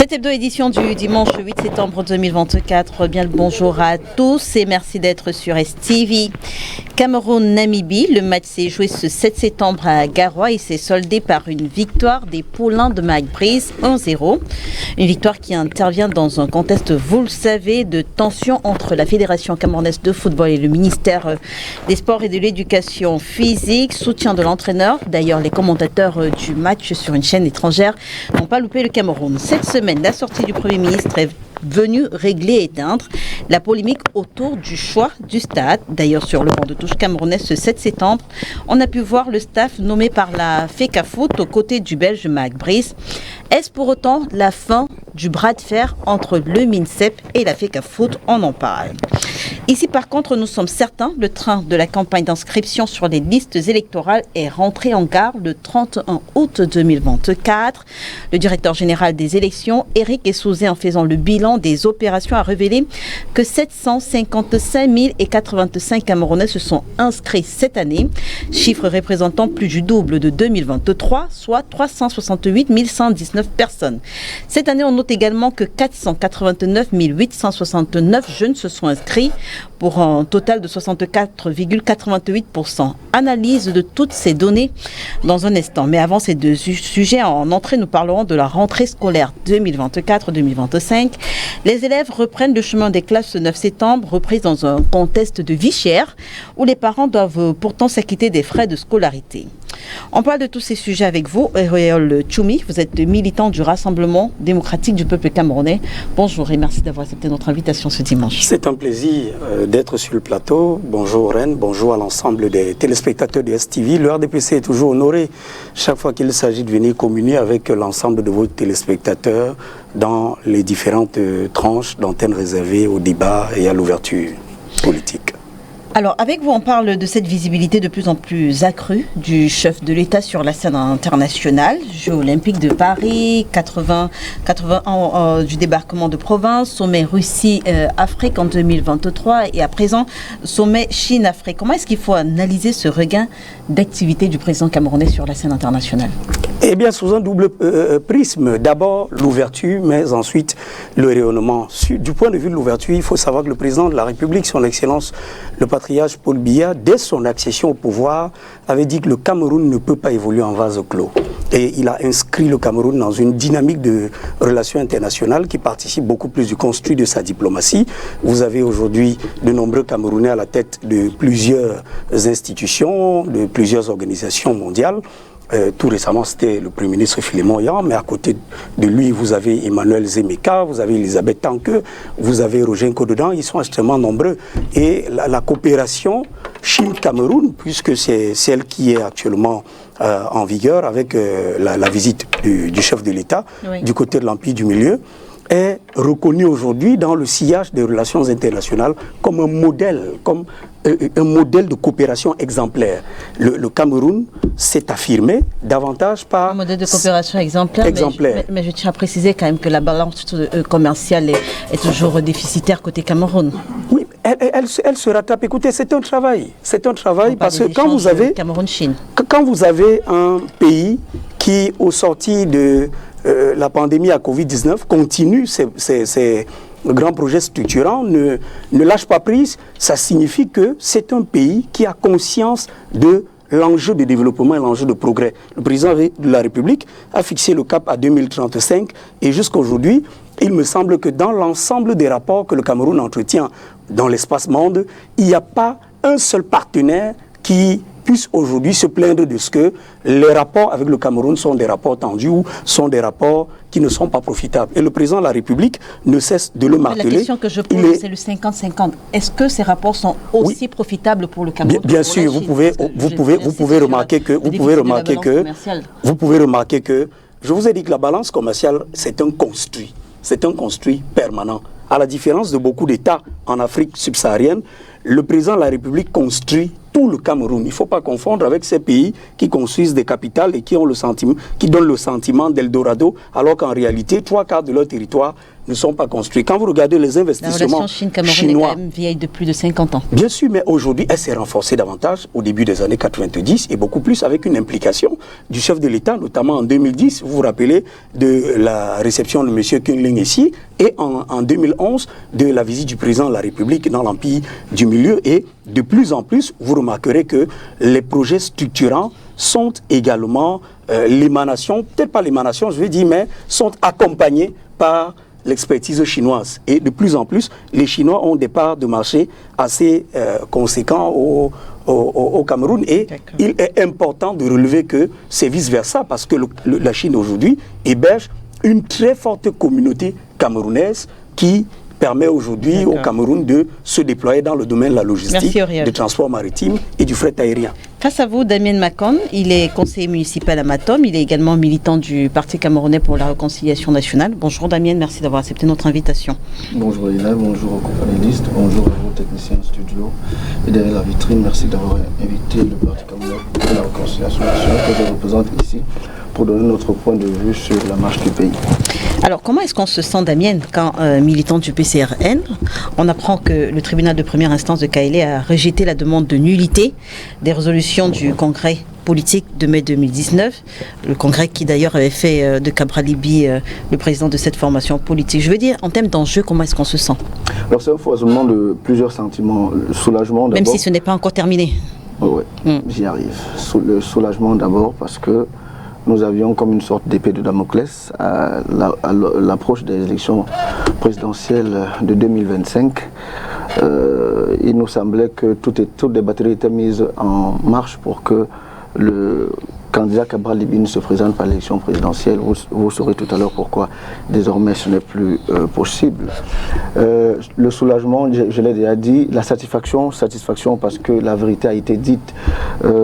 Cette hebdo-édition du dimanche 8 septembre 2024. Bien le bonjour à tous et merci d'être sur STV. Cameroun-Namibie, le match s'est joué ce 7 septembre à Garoua et s'est soldé par une victoire des Poulains de Magbrise 1-0. Une victoire qui intervient dans un contexte, vous le savez, de tension entre la Fédération camerounaise de football et le ministère des Sports et de l'Éducation physique, soutien de l'entraîneur. D'ailleurs, les commentateurs du match sur une chaîne étrangère n'ont pas loupé le Cameroun. Cette semaine, la sortie du Premier ministre est venue régler et éteindre la polémique autour du choix du stade. D'ailleurs, sur le banc de touche camerounais ce 7 septembre, on a pu voir le staff nommé par la FECAFOOT aux côtés du Belge Magbrise. Est-ce pour autant la fin du bras de fer entre le MINSEP et la FECAFOOT? On en parle. Ici, par contre, nous sommes certains, le train de la campagne d'inscription sur les listes électorales est rentré en gare le 31 août 2024. Le directeur général des élections, Éric Essouzé, en faisant le bilan des opérations, a révélé que 755 085 Camerounais se sont inscrits cette année, chiffre représentant plus du double de 2023, soit 368 119 personnes. Cette année, on note également que 489 869 jeunes se sont inscrits, pour un total de 64,88%. Analyse de toutes ces données dans un instant. Mais avant ces deux sujets en entrée, nous parlerons de la rentrée scolaire 2024-2025. Les élèves reprennent le chemin des classes ce 9 septembre, reprise dans un contexte de vie chère, où les parents doivent pourtant s'acquitter des frais de scolarité. On parle de tous ces sujets avec vous, Eréol Tchoumi. Vous êtes militant du Rassemblement démocratique du peuple camerounais. Bonjour et merci d'avoir accepté notre invitation ce dimanche. C'est un plaisir d'être sur le plateau. Bonjour Rennes, bonjour à l'ensemble des téléspectateurs de STV. Le RDPC est toujours honoré chaque fois qu'il s'agit de venir communier avec l'ensemble de vos téléspectateurs dans les différentes tranches d'antennes réservées au débat et à l'ouverture politique. Alors, avec vous, on parle de cette visibilité de plus en plus accrue du chef de l'État sur la scène internationale. Jeux olympiques de Paris, 80 ans du débarquement de province, sommet Russie-Afrique en 2023 et à présent, sommet Chine-Afrique. Comment est-ce qu'il faut analyser ce regain d'activité du président camerounais sur la scène internationale? Eh bien, sous un double prisme. D'abord, l'ouverture, mais ensuite, le rayonnement. Du point de vue de l'ouverture, il faut savoir que le président de la République, son Excellence, le patriarche Paul Biya, dès son accession au pouvoir, avait dit que le Cameroun ne peut pas évoluer en vase clos. Et il a inscrit le Cameroun dans une dynamique de relations internationales qui participe beaucoup plus du construit de sa diplomatie. Vous avez aujourd'hui de nombreux Camerounais à la tête de plusieurs institutions, de plusieurs organisations mondiales. Tout récemment, c'était le Premier ministre Philémon Yan, mais à côté de lui, vous avez Emmanuel Zemeka, vous avez Elisabeth Tanke, vous avez Roger Nkododan, ils sont extrêmement nombreux. Et la coopération Chine-Cameroun, puisque c'est celle qui est actuellement en vigueur avec la visite du chef de l'État, oui, du côté de l'Empire du Milieu, est reconnue aujourd'hui dans le sillage des relations internationales comme un modèle de coopération exemplaire. Le Cameroun s'est affirmé davantage par... Un modèle de coopération exemplaire. Mais je tiens à préciser quand même que la balance commerciale est toujours déficitaire côté Cameroun. Oui, elle se rattrape. Écoutez, c'est un travail. C'est un travail parce que quand vous avez un pays qui, au sorti de la pandémie à Covid-19, continue ses grands projets structurants, ne lâche pas prise, ça signifie que c'est un pays qui a conscience de l'enjeu de développement et l'enjeu de progrès. Le président de la République a fixé le cap à 2035 et jusqu'à aujourd'hui, il me semble que dans l'ensemble des rapports que le Cameroun entretient dans l'espace monde, il n'y a pas un seul partenaire qui puisse aujourd'hui se plaindre de ce que les rapports avec le Cameroun sont des rapports tendus ou sont des rapports qui ne sont pas profitables. Et le président de la République ne cesse de le marteler. La question que je pose, c'est le 50-50. Est-ce que ces rapports sont aussi profitables pour le Cameroun? Bien sûr, vous pouvez remarquer que, je vous ai dit que la balance commerciale, c'est un construit permanent. À la différence de beaucoup d'États en Afrique subsaharienne, le président de la République construit tout le Cameroun. Il ne faut pas confondre avec ces pays qui construisent des capitales et qui donnent le sentiment d'Eldorado, alors qu'en réalité, 3/4 de leur territoire ne sont pas construits. Quand vous regardez les investissements la relation Chine-Cameroun chinois, est quand même vieille de plus de 50 ans. Bien sûr, mais aujourd'hui, elle s'est renforcée davantage au début des années 90 et beaucoup plus avec une implication du chef de l'État, notamment en 2010. Vous vous rappelez de la réception de M. Kunling ici et en 2011 de la visite du président de la République dans l'Empire du Milieu. Et de plus en plus, vous remarquerez que les projets structurants sont également l'émanation, peut-être pas l'émanation, je veux dire, mais sont accompagnés par l'expertise chinoise. Et de plus en plus, les Chinois ont des parts de marché assez conséquents au Cameroun. Et il est important de relever que c'est vice-versa, parce que la Chine aujourd'hui héberge une très forte communauté camerounaise qui permet aujourd'hui au Cameroun de se déployer dans le domaine de la logistique, du transport maritime et du fret aérien. Face à vous, Damien Makon, il est conseiller municipal à Matom, il est également militant du Parti camerounais pour la réconciliation nationale. Bonjour Damien, merci d'avoir accepté notre invitation. Bonjour Lina, bonjour aux companélistes, bonjour à vos techniciens en studio. Et derrière la vitrine, merci d'avoir invité le Parti camerounais pour la réconciliation nationale que je représente ici pour donner notre point de vue sur la marche du pays. Alors, comment est-ce qu'on se sent, Damien, quand, militant du PCRN, on apprend que le tribunal de première instance de Kaélé a rejeté la demande de nullité des résolutions du congrès politique de mai 2019, le congrès qui d'ailleurs avait fait de Cabral Libye le président de cette formation politique. Je veux dire, en termes d'enjeu, comment est-ce qu'on se sent? Alors, c'est un foisonnement de plusieurs sentiments. Le soulagement d'abord. Même si ce n'est pas encore terminé. Oui, j'y arrive. Le soulagement d'abord parce que nous avions comme une sorte d'épée de Damoclès à l'approche des élections présidentielles de 2025. Il nous semblait que toutes les batteries étaient mises en marche pour que le candidat Cabral Libye ne se présente pas à l'élection présidentielle. Vous saurez tout à l'heure pourquoi désormais ce n'est plus possible. Le soulagement, je l'ai déjà dit, la satisfaction parce que la vérité a été dite,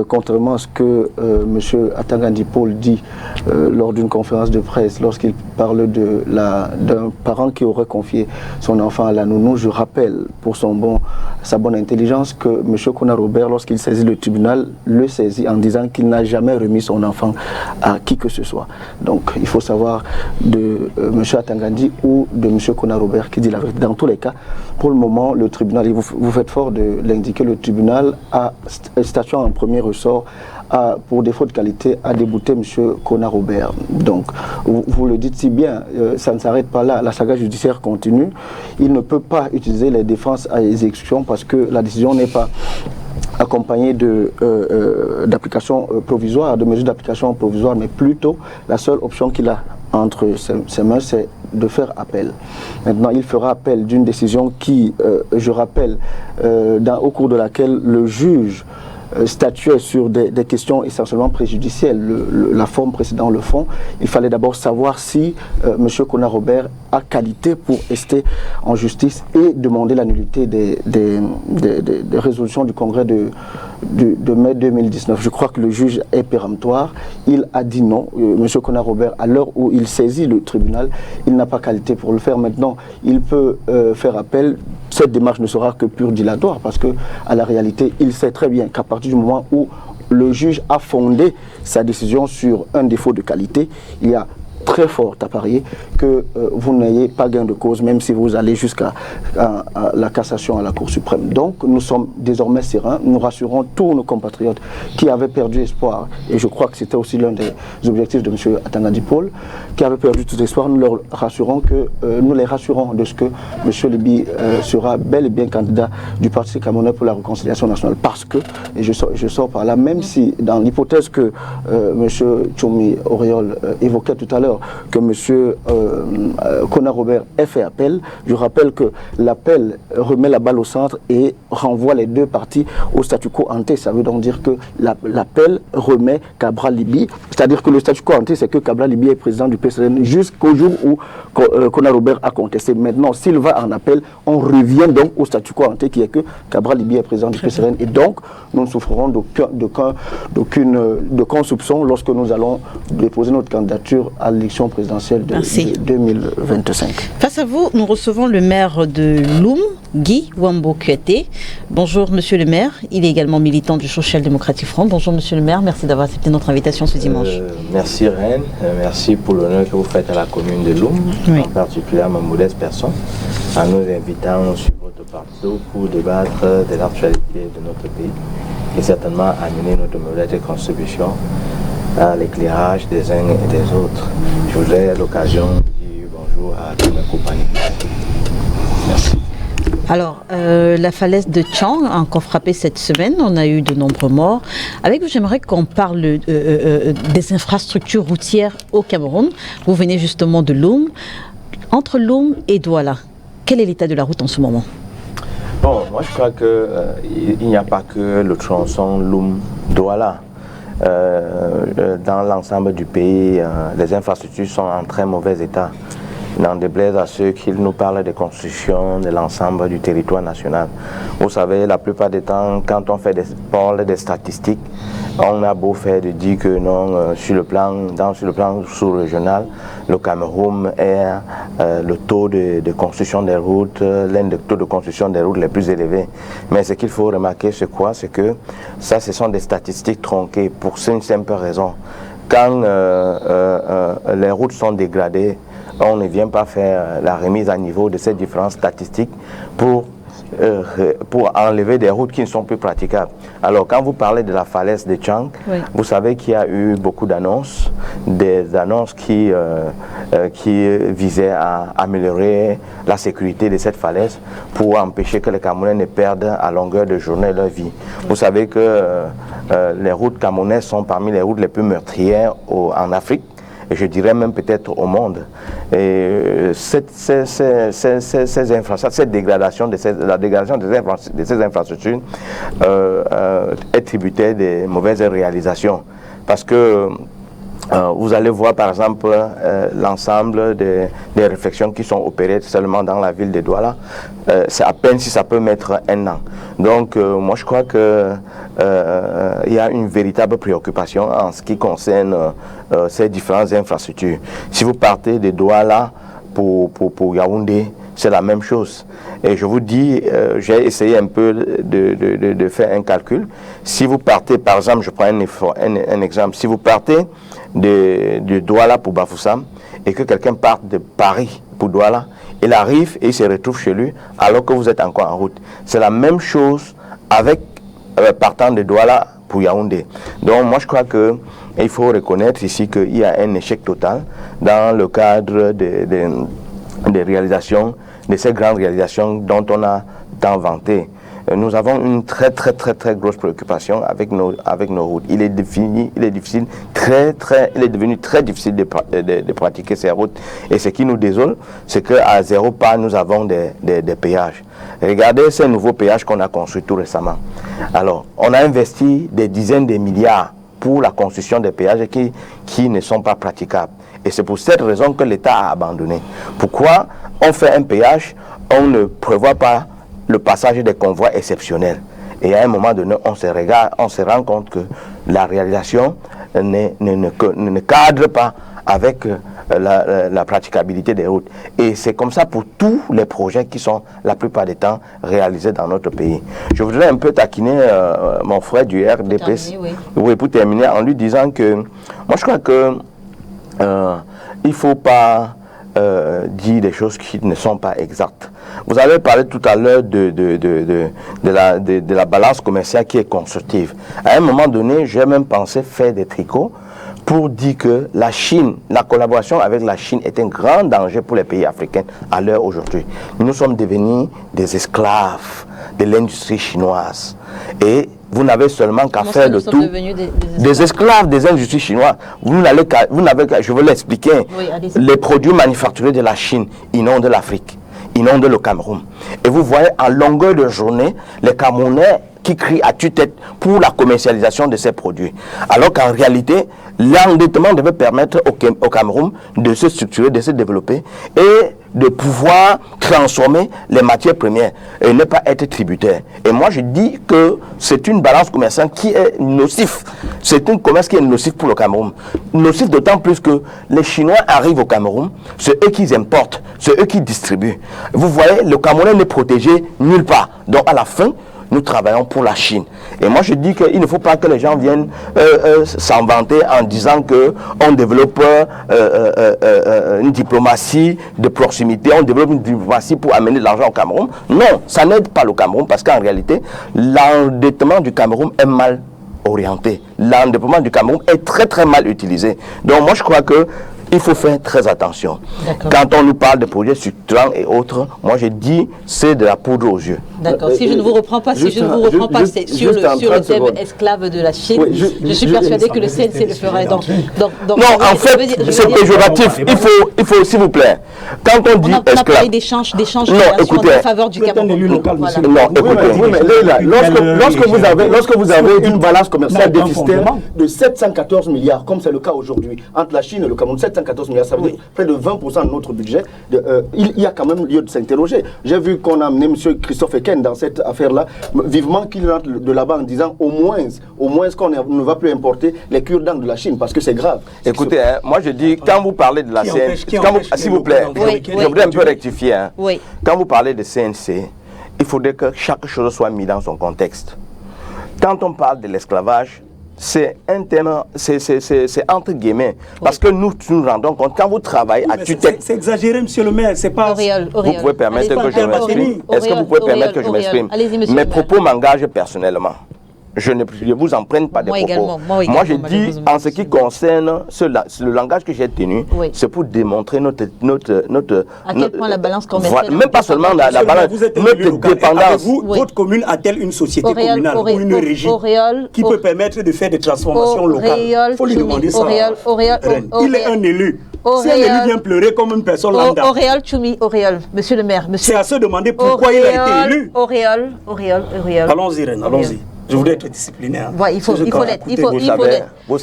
contrairement à ce que M. Atangandi Paul dit lors d'une conférence de presse, lorsqu'il parle d'un parent qui aurait confié son enfant à la nounou. Je rappelle, pour sa bonne intelligence, que M. Kona Robert, lorsqu'il saisit le tribunal, le saisit en disant qu'il n'a jamais remis son enfant à qui que ce soit. Donc il faut savoir de M. Atangandi ou de M. Kona Robert qui dit la vérité. Dans tous les cas, pour le moment, le tribunal, et vous faites fort de l'indiquer, le tribunal a statué en premier ressort pour défaut de qualité, a débouté M. Kona Robert. Donc, vous le dites si bien, ça ne s'arrête pas là, la saga judiciaire continue. Il ne peut pas utiliser les défenses à exécution parce que la décision n'est pas accompagné d'applications provisoires, de mesures d'application provisoire, mais plutôt la seule option qu'il a entre ses mains, c'est de faire appel. Maintenant, il fera appel d'une décision qui, je rappelle, au cours de laquelle le juge statuait sur des questions essentiellement préjudicielles, la forme précédant le fond. Il fallait d'abord savoir si M. Kona Robert a qualité pour rester en justice et demander la nullité des résolutions du congrès de mai 2019. Je crois que le juge est péremptoire. Il a dit non. M. Kona Robert, à l'heure où il saisit le tribunal, il n'a pas qualité pour le faire. Maintenant, il peut faire appel. Cette démarche ne sera que pure dilatoire parce que, à la réalité, il sait très bien qu'à partir du moment où le juge a fondé sa décision sur un défaut de qualité, il y a très fort à parier que vous n'ayez pas gain de cause, même si vous allez jusqu'à la cassation à la Cour suprême. Donc nous sommes désormais sereins, nous rassurons tous nos compatriotes qui avaient perdu espoir, et je crois que c'était aussi l'un des objectifs de M. Atangandi Paul, qui avait perdu tout espoir. Nous les rassurons de ce que M. Libye sera bel et bien candidat du Parti camerounais pour la réconciliation nationale, parce que, et je sors par là, même si dans l'hypothèse que M. Tchoumi Auriol évoquait tout à l'heure, que M. Kona Robert ait fait appel. Je rappelle que l'appel remet la balle au centre et renvoie les deux parties au statu quo ante. Ça veut donc dire que l'appel remet Cabral Libye, c'est-à-dire que le statu quo ante, c'est que Cabral Libye est président du PCRN jusqu'au jour où Kona Robert a contesté. Maintenant, s'il va en appel, on revient donc au statu quo ante qui est que Cabral Libye est président du PCRN, et donc nous ne souffrirons d'aucun soupçon lorsque nous allons déposer notre candidature à élections présidentielles de 2025. Face à vous, nous recevons le maire de Loum, Guy Wambo Kuete. Bonjour Monsieur le maire, il est également militant du Social Democratic Front. Bonjour Monsieur le maire, merci d'avoir accepté notre invitation ce dimanche. Merci Reine, merci pour l'honneur que vous faites à la commune de Loum, en particulier à ma modeste personne, en nous invitant sur votre parcours pour débattre de l'actualité de notre pays et certainement amener notre modeste contribution à l'éclairage des uns et des autres. Je voudrais à l'occasion dire bonjour à tous mes compagnons. Merci. Alors, la falaise de Tchang a encore frappé cette semaine. On a eu de nombreux morts. Avec vous, j'aimerais qu'on parle des infrastructures routières au Cameroun. Vous venez justement de Loum. Entre Loum et Douala, quel est l'état de la route en ce moment? Bon, moi je crois qu'il n'y a pas que le tronçon Loum-Douala. Dans l'ensemble du pays, les infrastructures sont en très mauvais état. N'en déplaise à ceux qui nous parlent des constructions de l'ensemble du territoire national. Vous savez, la plupart des temps, quand on fait des statistiques, on a beau faire de dire que non, sur le plan sous-régional, le Cameroun est le taux de construction des routes, l'un des taux de construction des routes les plus élevés. Mais ce qu'il faut remarquer, c'est quoi? C'est que ça, ce sont des statistiques tronquées pour une simple raison. Quand les routes sont dégradées, on ne vient pas faire la remise à niveau de ces différentes statistiques pour enlever des routes qui ne sont plus praticables. Alors, quand vous parlez de la falaise de Tchang, vous savez qu'il y a eu beaucoup d'annonces, des annonces qui visaient à améliorer la sécurité de cette falaise pour empêcher que les Camerounais ne perdent à longueur de journée leur vie. Vous savez que les routes camerounaises sont parmi les routes les plus meurtrières en Afrique, et je dirais même peut-être au monde. Et cette dégradation de ces infrastructures est tributaire des mauvaises réalisations. Parce que vous allez voir par exemple l'ensemble des réflexions qui sont opérées seulement dans la ville de Douala. C'est à peine si ça peut mettre un an. Donc moi je crois que il y a une véritable préoccupation en ce qui concerne ces différentes infrastructures. Si vous partez de Douala pour Yaoundé, c'est la même chose. Et je vous dis, j'ai essayé un peu de faire un calcul. Si vous partez, par exemple, je prends un exemple, si vous partez de Douala pour Bafoussam et que quelqu'un parte de Paris pour Douala, il arrive et il se retrouve chez lui alors que vous êtes encore en route. C'est la même chose avec partant de Douala pour Yaoundé. Donc moi je crois qu'il faut reconnaître ici qu'il y a un échec total dans le cadre des réalisations, de ces grandes réalisations dont on a tant vanté. Nous avons une très grosse préoccupation avec nos routes. Il est devenu très difficile de pratiquer ces routes. Et ce qui nous désole, c'est qu'à 0 pas, nous avons des péages. Regardez ces nouveaux péages qu'on a construits tout récemment. Alors, on a investi des dizaines de milliards pour la construction des péages qui ne sont pas praticables. Et c'est pour cette raison que l'État a abandonné. Pourquoi on fait un péage, on ne prévoit pas le passage des convois exceptionnels. Et à un moment donné, on se rend compte que la réalisation ne cadre pas avec la praticabilité des routes. Et c'est comme ça pour tous les projets qui sont la plupart des temps réalisés dans notre pays. Je voudrais un peu taquiner mon frère du RDP, pour terminer, en lui disant que moi je crois que il ne faut pas dire des choses qui ne sont pas exactes. Vous avez parlé tout à l'heure de la balance commerciale qui est constructive. À un moment donné, j'ai même pensé faire des tricots pour dire que la Chine, la collaboration avec la Chine est un grand danger pour les pays africains à l'heure aujourd'hui. Nous sommes devenus des esclaves de l'industrie chinoise. Et vous n'avez seulement qu'à faire le tout. Des esclaves des industries chinoises. Je veux l'expliquer. Oui, les produits manufacturés de la Chine inondent l'Afrique, inondent le Cameroun. Et vous voyez en longueur de journée, les Camerounais qui crient à tue-tête pour la commercialisation de ces produits. Alors qu'en réalité, l'endettement devait permettre au Cameroun de se structurer, de se développer. Et de pouvoir transformer les matières premières et ne pas être tributaire. Et moi, je dis que c'est une balance commerciale qui est nocif. C'est un commerce qui est nocif pour le Cameroun. Nocif d'autant plus que les Chinois arrivent au Cameroun, c'est eux qui importent, c'est eux qui distribuent. Vous voyez, le Camerounais n'est protégé nulle part. Donc à la fin, nous travaillons pour la Chine. Et moi, je dis qu'il ne faut pas que les gens viennent s'en vanter en disant qu'on développe une diplomatie de proximité, on développe une diplomatie pour amener de l'argent au Cameroun. Non, ça n'aide pas le Cameroun parce qu'en réalité, l'endettement du Cameroun est mal orienté. L'endettement du Cameroun est très très mal utilisé. Donc moi, je crois que il faut faire très attention. Quand on nous parle de projets structurants et autres, moi je dis c'est de la poudre aux yeux. D'accord. Si je ne vous reprends pas, c'est sur le thème esclave de la Chine, oui, je suis persuadé que le CNC le ferait. Donc, non, en fait, c'est péjoratif. Il faut, s'il vous plaît. Quand on dit esclave... On a parlé d'échanges en faveur du Cameroun. Non, écoutez. Lorsque vous avez une balance commerciale déficitaire de 714 milliards, comme c'est le cas aujourd'hui, entre la Chine et le Cameroun, 714 milliards, ça veut dire près de 20% de notre budget, il y a quand même lieu de s'interroger. J'ai vu qu'on a amené M. Christophe Eken dans cette affaire-là, vivement qu'il rentre de là-bas en disant au moins qu'on ne va plus importer les cure-dents de la Chine, parce que c'est grave. Écoutez, moi je dis, quand vous parlez de la CNC, s'il vous plaît, je voudrais un peu rectifier. Quand vous parlez de CNC, il faudrait que chaque chose soit mise dans son contexte. Quand on parle de l'esclavage, c'est un thème, c'est entre guillemets, parce que nous rendons compte, quand vous travaillez à tutelle... C'est exagéré, monsieur le maire, c'est pas... Vous pouvez permettre que je m'exprime? Est-ce que vous pouvez permettre que je m'exprime? Mes propos m'engagent personnellement. Je ne vous en prenne pas des propos. Moi, je dis, en ce qui concerne le langage que j'ai tenu, c'est pour démontrer notre à quel point la balance commerciale... Même pas seulement la balance, notre dépendance. Votre commune a-t-elle une société communale ou une régie qui peut permettre de faire des transformations locales? Il faut lui demander ça. Il est un élu. Si un élu vient pleurer comme une personne lambda... Monsieur le maire... C'est à se demander pourquoi il a été élu. Allons-y, Reine, allons-y. Je voudrais être disciplinaire. Il faut l'être. Vous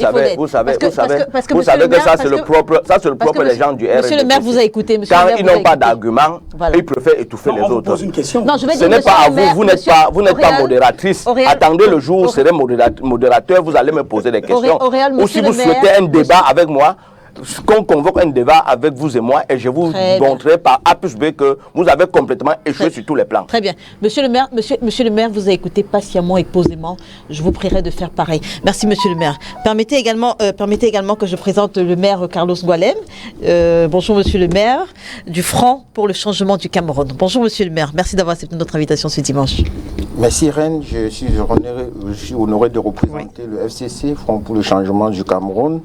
savez que ça, c'est le propre des gens du RNDC. Monsieur le maire vous a écouté. Quand ils n'ont pas d'argument, ils préfèrent étouffer les autres. Ce n'est pas à vous, vous n'êtes pas modératrice. Attendez le jour où vous serez modérateur, vous allez me poser des questions. Ou si vous souhaitez un débat avec moi, qu'on convoque un débat avec vous et moi et je vous montrerai par A plus B que vous avez complètement échoué sur tous les plans. Très bien. Monsieur le maire vous a écouté patiemment et posément. Je vous prierai de faire pareil. Merci, monsieur le maire. Permettez également que je présente le maire Carlos Gualem. Bonjour, monsieur le maire du Front pour le changement du Cameroun. Bonjour, monsieur le maire. Merci d'avoir accepté notre invitation ce dimanche. Merci, Reine. Je suis honoré de représenter le FCC, Front pour le changement du Cameroun.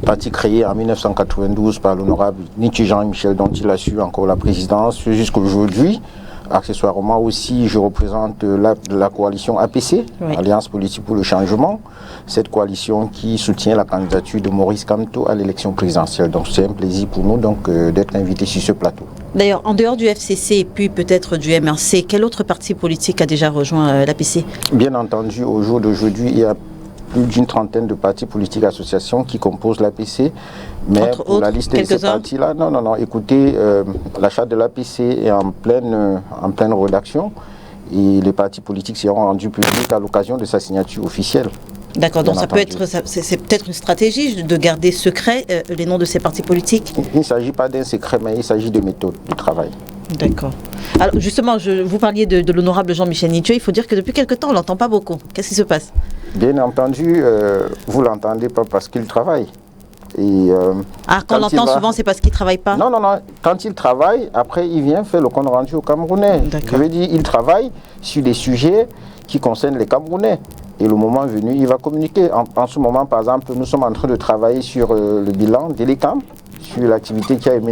Parti créé en 1992 par l'honorable Niti Jean-Michel, dont il assure encore la présidence jusqu'à aujourd'hui. Accessoirement aussi, je représente la coalition APC, Alliance politique pour le changement. Cette coalition qui soutient la candidature de Maurice Kamto à l'élection présidentielle. Donc c'est un plaisir pour nous d'être invités sur ce plateau. D'ailleurs, en dehors du FCC et puis peut-être du MRC, quel autre parti politique a déjà rejoint l'APC? Bien entendu, au jour d'aujourd'hui, il y a plus d'une trentaine de partis politiques associations qui composent l'APC. Mais pour la liste de ces partis-là, non. Écoutez, la charte de l'APC est en pleine rédaction et les partis politiques seront rendus publics à l'occasion de sa signature officielle. D'accord, donc c'est peut-être une stratégie de garder secret les noms de ces partis politiques? Il ne s'agit pas d'un secret, mais il s'agit de méthode de travail. D'accord. Alors justement, vous parliez de l'honorable Jean-Michel Nithieu. Il faut dire que depuis quelque temps, on ne l'entend pas beaucoup. Qu'est-ce qui se passe? Bien entendu, vous ne l'entendez pas parce qu'il travaille. Quand on l'entend souvent, c'est parce qu'il ne travaille pas? Non. Quand il travaille, après, il vient faire le compte rendu aux Camerounais. Je veux dire, il travaille sur des sujets qui concernent les Camerounais. Et le moment venu, il va communiquer. En ce moment, par exemple, nous sommes en train de travailler sur le bilan d'Elecam, sur l'activité qui a été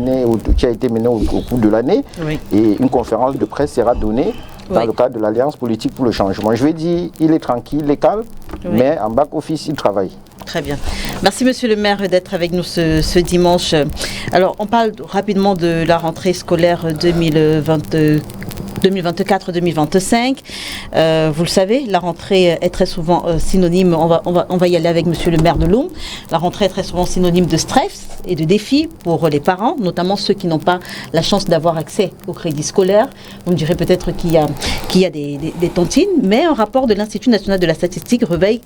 menée au cours de l'année. Oui. Et une conférence de presse sera donnée dans le cadre de l'Alliance politique pour le changement. Je vais dire, il est tranquille, il est calme, mais en back-office, il travaille. Très bien. Merci, monsieur le maire, d'être avec nous ce dimanche. Alors, on parle rapidement de la rentrée scolaire 2024-2025. Vous le savez, la rentrée est très souvent synonyme, on va y aller avec monsieur le maire de Loum, la rentrée est très souvent synonyme de stress et de défis pour les parents, notamment ceux qui n'ont pas la chance d'avoir accès au crédit scolaire. Vous me direz peut-être qu'il y a des tontines, mais un rapport de l'Institut national de la statistique révèle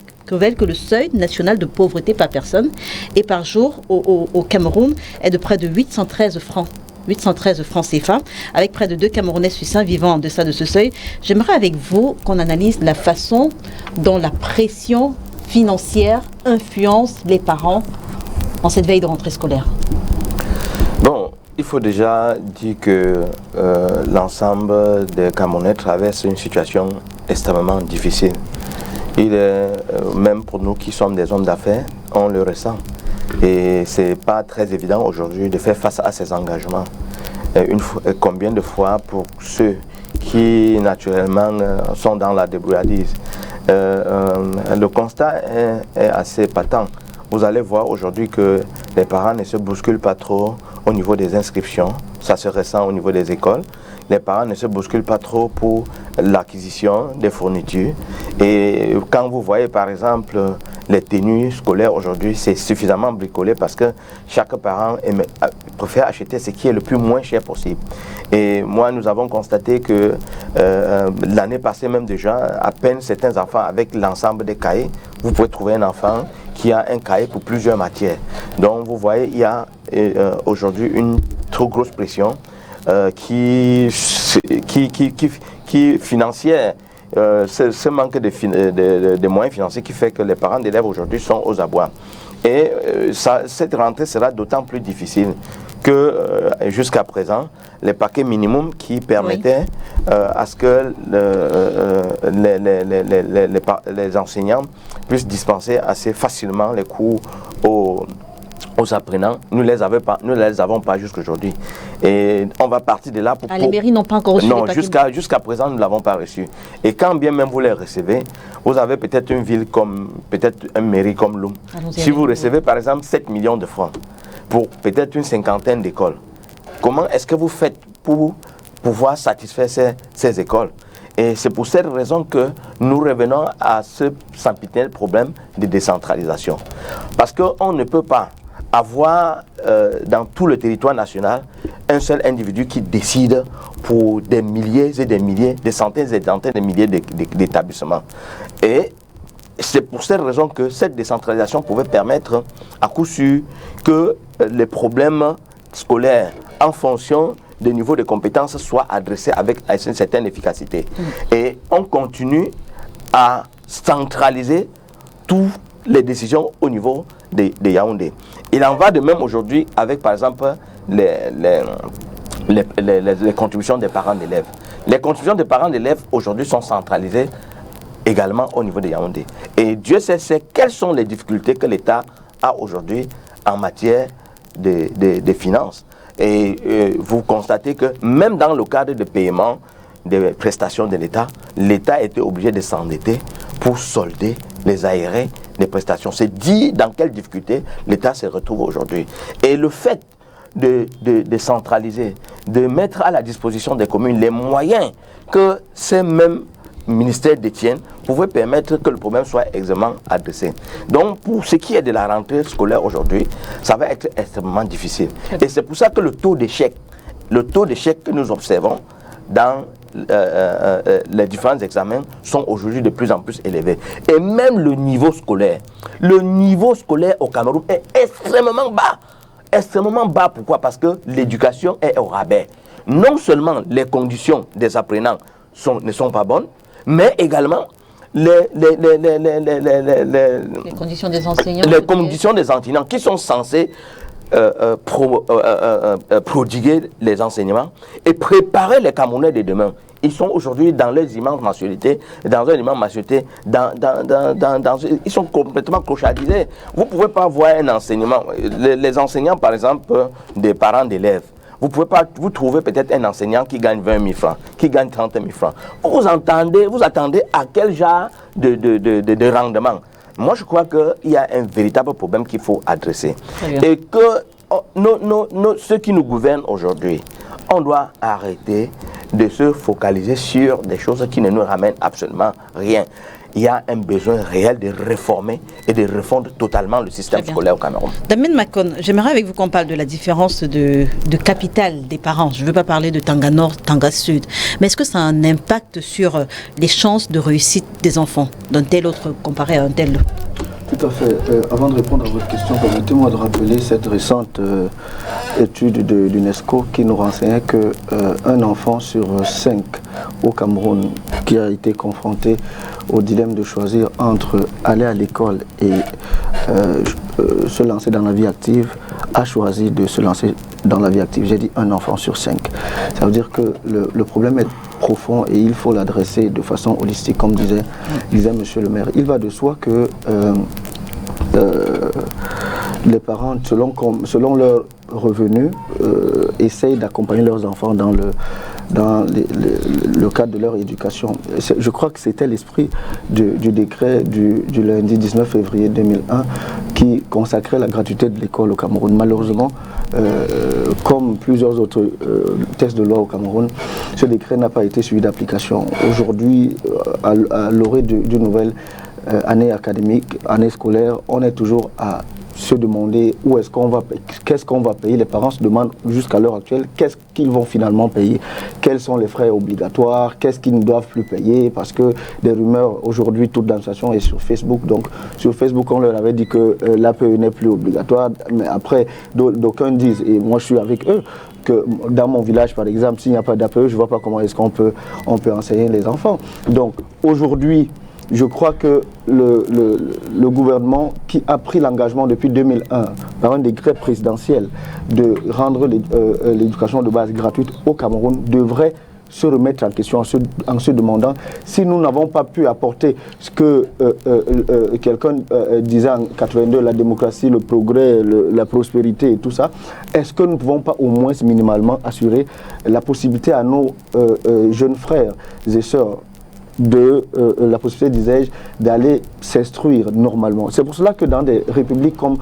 que le seuil national de pauvreté par personne et par jour au Cameroun est de près de 813 francs. 813 francs CFA, avec près de 2 Camerounais suisses vivant en deçà de ce seuil. J'aimerais avec vous qu'on analyse la façon dont la pression financière influence les parents en cette veille de rentrée scolaire. Bon, il faut déjà dire que l'ensemble des Camerounais traversent une situation extrêmement difficile. Il est, même pour nous qui sommes des hommes d'affaires, on le ressent. Et ce n'est pas très évident aujourd'hui de faire face à ces engagements. Combien de fois pour ceux qui naturellement sont dans la débrouillardise. Le constat est assez patent. Vous allez voir aujourd'hui que les parents ne se bousculent pas trop au niveau des inscriptions. Ça se ressent au niveau des écoles. Les parents ne se bousculent pas trop pour l'acquisition des fournitures. Et quand vous voyez par exemple les tenues scolaires aujourd'hui, c'est suffisamment bricolé parce que chaque parent préfère acheter ce qui est le plus moins cher possible. Et moi, nous avons constaté que l'année passée même déjà, à peine certains enfants avec l'ensemble des cahiers, vous pouvez trouver un enfant qui a un cahier pour plusieurs matières. Donc vous voyez, il y a aujourd'hui une trop grosse pression qui financière. Ce manque de moyens financiers qui fait que les parents d'élèves aujourd'hui sont aux abois. Et cette rentrée sera d'autant plus difficile que jusqu'à présent, les paquets minimums qui permettaient à ce que les enseignants puissent dispenser assez facilement les cours aux apprenants, nous les avons pas jusqu'aujourd'hui. Et on va partir de là pour... les mairies n'ont pas encore reçu non, les paquets. jusqu'à présent, nous ne l'avons pas reçu. Et quand bien même vous les recevez, vous avez peut-être une ville comme, peut-être une mairie comme Loum. Si vous recevez par exemple 7 millions de francs pour peut-être une cinquantaine d'écoles, comment est-ce que vous faites pour pouvoir satisfaire ces écoles? Et c'est pour cette raison que nous revenons à ce sempiternel problème de décentralisation. Parce qu'on ne peut pas avoir dans tout le territoire national un seul individu qui décide pour des milliers et des milliers, des centaines et des centaines de milliers d'établissements. Et c'est pour cette raison que cette décentralisation pouvait permettre à coup sûr que les problèmes scolaires en fonction des niveaux de compétences soient adressés avec une certaine efficacité. Et on continue à centraliser toutes les décisions au niveau de Yaoundé. Il en va de même aujourd'hui avec, par exemple, les contributions des parents d'élèves. Les contributions des parents d'élèves aujourd'hui sont centralisées également au niveau de Yaoundé. Et Dieu sait quelles sont les difficultés que l'État a aujourd'hui en matière de finances. Et vous constatez que même dans le cadre de paiement des prestations de l'État, l'État était obligé de s'endetter pour solder les aérés des prestations. C'est dit dans quelles difficultés l'État se retrouve aujourd'hui. Et le fait de centraliser, de mettre à la disposition des communes les moyens que ces mêmes ministères détiennent, pouvait permettre que le problème soit aisément adressé. Donc, pour ce qui est de la rentrée scolaire aujourd'hui, ça va être extrêmement difficile. Et c'est pour ça que le taux d'échec que nous observons dans les différents examens sont aujourd'hui de plus en plus élevés. Et même le niveau scolaire au Cameroun est extrêmement bas. Extrêmement bas, pourquoi? Parce que l'éducation est au rabais. Non seulement les conditions des apprenants ne sont pas bonnes, mais également les conditions des enseignants. Les conditions des enseignants qui sont censés prodiguer les enseignements et préparer les Camerounais de demain. Ils sont aujourd'hui dans les immenses maturité, ils sont complètement clochardisés. Vous ne pouvez pas voir un enseignement. Les enseignants, par exemple, des parents d'élèves, vous trouvez peut-être un enseignant qui gagne 20 000 francs, qui gagne 30 000 francs. Vous attendez à quel genre de rendement? Moi, je crois qu'il y a un véritable problème qu'il faut adresser. Et que ceux qui nous gouvernent aujourd'hui, on doit arrêter de se focaliser sur des choses qui ne nous ramènent absolument rien. il y a un besoin réel de réformer et de refondre totalement le système scolaire au Cameroun. Damien Makon, j'aimerais avec vous qu'on parle de la différence de capital des parents. Je ne veux pas parler de Tanga Nord, Tanga Sud, mais est-ce que ça a un impact sur les chances de réussite des enfants d'un tel autre comparé à un tel? Tout à fait. Avant de répondre à votre question, permettez-moi de rappeler cette récente étude de l'UNESCO qui nous renseignait qu'un enfant sur 5 au Cameroun qui a été confronté au dilemme de choisir entre aller à l'école et se lancer dans la vie active a choisi de se lancer dans la vie active. J'ai dit un enfant sur 5. Ça veut dire que le problème est profond et il faut l'adresser de façon holistique, comme disait Monsieur le maire. Il va de soi que les parents, selon leurs revenus, essayent d'accompagner leurs enfants dans le cadre de leur éducation. Je crois que c'était l'esprit du décret du lundi 19 février 2001 qui consacrait la gratuité de l'école au Cameroun. Malheureusement, comme plusieurs autres textes de loi au Cameroun, ce décret n'a pas été suivi d'application. Aujourd'hui, à l'orée d'une nouvelle année académique, année scolaire, on est toujours à se demander qu'est-ce qu'on va payer. Les parents se demandent jusqu'à l'heure actuelle qu'est-ce qu'ils vont finalement payer, quels sont les frais obligatoires, qu'est-ce qu'ils ne doivent plus payer, parce que des rumeurs, aujourd'hui toute l'administration est sur Facebook. Donc sur Facebook on leur avait dit que l'APE n'est plus obligatoire, mais après d'aucuns disent, et moi je suis avec eux, que dans mon village par exemple, s'il n'y a pas d'APE, je ne vois pas comment est-ce qu'on peut enseigner les enfants. Donc aujourd'hui, je crois que le gouvernement qui a pris l'engagement depuis 2001 par un décret présidentiel de rendre l'éducation de base gratuite au Cameroun devrait se remettre en question en se demandant si nous n'avons pas pu apporter ce que quelqu'un disait en 82, la démocratie, le progrès, la prospérité et tout ça, est-ce que nous ne pouvons pas au moins minimalement assurer la possibilité à nos jeunes frères et sœurs de la possibilité, disais-je, d'aller s'instruire normalement. C'est pour cela que dans des républiques comme,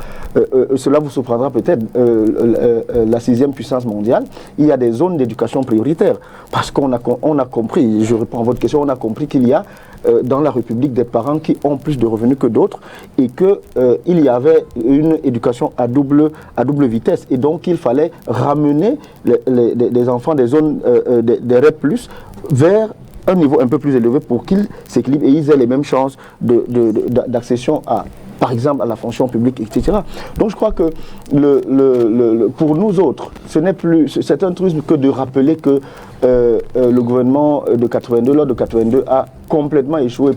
cela vous surprendra peut-être, la 6e puissance mondiale, il y a des zones d'éducation prioritaire. Parce qu'on a compris, je réponds à votre question, on a compris qu'il y a dans la République des parents qui ont plus de revenus que d'autres et qu'il y avait une éducation à double vitesse. Et donc il fallait ramener les enfants des zones des REP+, vers un niveau un peu plus élevé pour qu'ils s'équilibrent et ils aient les mêmes chances d'accession à, par exemple, à la fonction publique, etc. Donc je crois que pour nous autres, c'est un truc que de rappeler que le gouvernement de 82, lors de 82, a complètement échoué,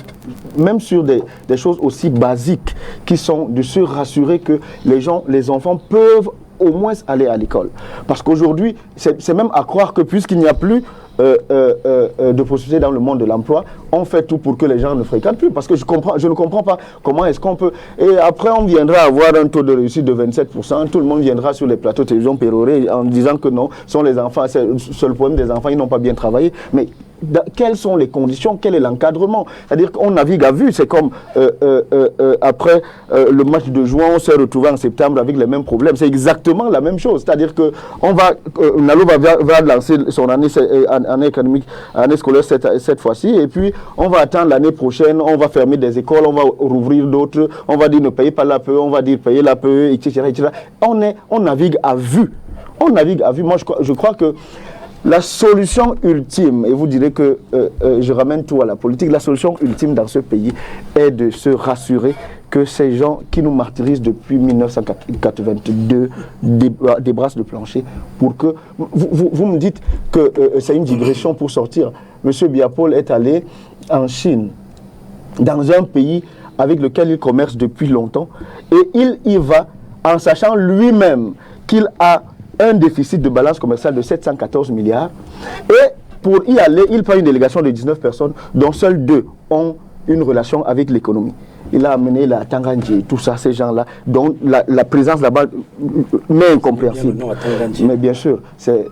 même sur des choses aussi basiques qui sont de se rassurer que les enfants peuvent au moins aller à l'école. Parce qu'aujourd'hui, c'est même à croire que puisqu'il n'y a plus de possibilités dans le monde de l'emploi, on fait tout pour que les gens ne fréquentent plus. Parce que je ne comprends pas comment est-ce qu'on peut... Et après, on viendra avoir un taux de réussite de 27%. Tout le monde viendra sur les plateaux de télévision pérorés en disant que non, ce sont les enfants, c'est le problème des enfants, ils n'ont pas bien travaillé. Mais quelles sont les conditions, quel est l'encadrement? C'est-à-dire qu'on navigue à vue, c'est comme après le match de juin, on s'est retrouvé en septembre avec les mêmes problèmes. C'est exactement la même chose. C'est-à-dire que Nalo va lancer son année académique, année scolaire cette fois-ci, et puis on va attendre l'année prochaine, on va fermer des écoles, on va rouvrir d'autres, on va dire ne payez pas l'APE, on va dire payez l'APE, etc., etc. On navigue à vue. On navigue à vue. Moi, je crois que la solution ultime, et vous direz que je ramène tout à la politique, la solution ultime dans ce pays est de se rassurer que ces gens qui nous martyrisent depuis 1982 débrassent le plancher pour que... Vous me dites que c'est une digression pour sortir. Monsieur Biapol est allé en Chine, dans un pays avec lequel il commerce depuis longtemps, et il y va en sachant lui-même qu'il a un déficit de balance commerciale de 714 milliards. Et pour y aller, il prend une délégation de 19 personnes, dont seules 2 ont une relation avec l'économie. Il a amené la Tangandji, tout ça, ces gens-là, dont la présence là-bas m'est incompréhensible. Mais bien sûr, c'est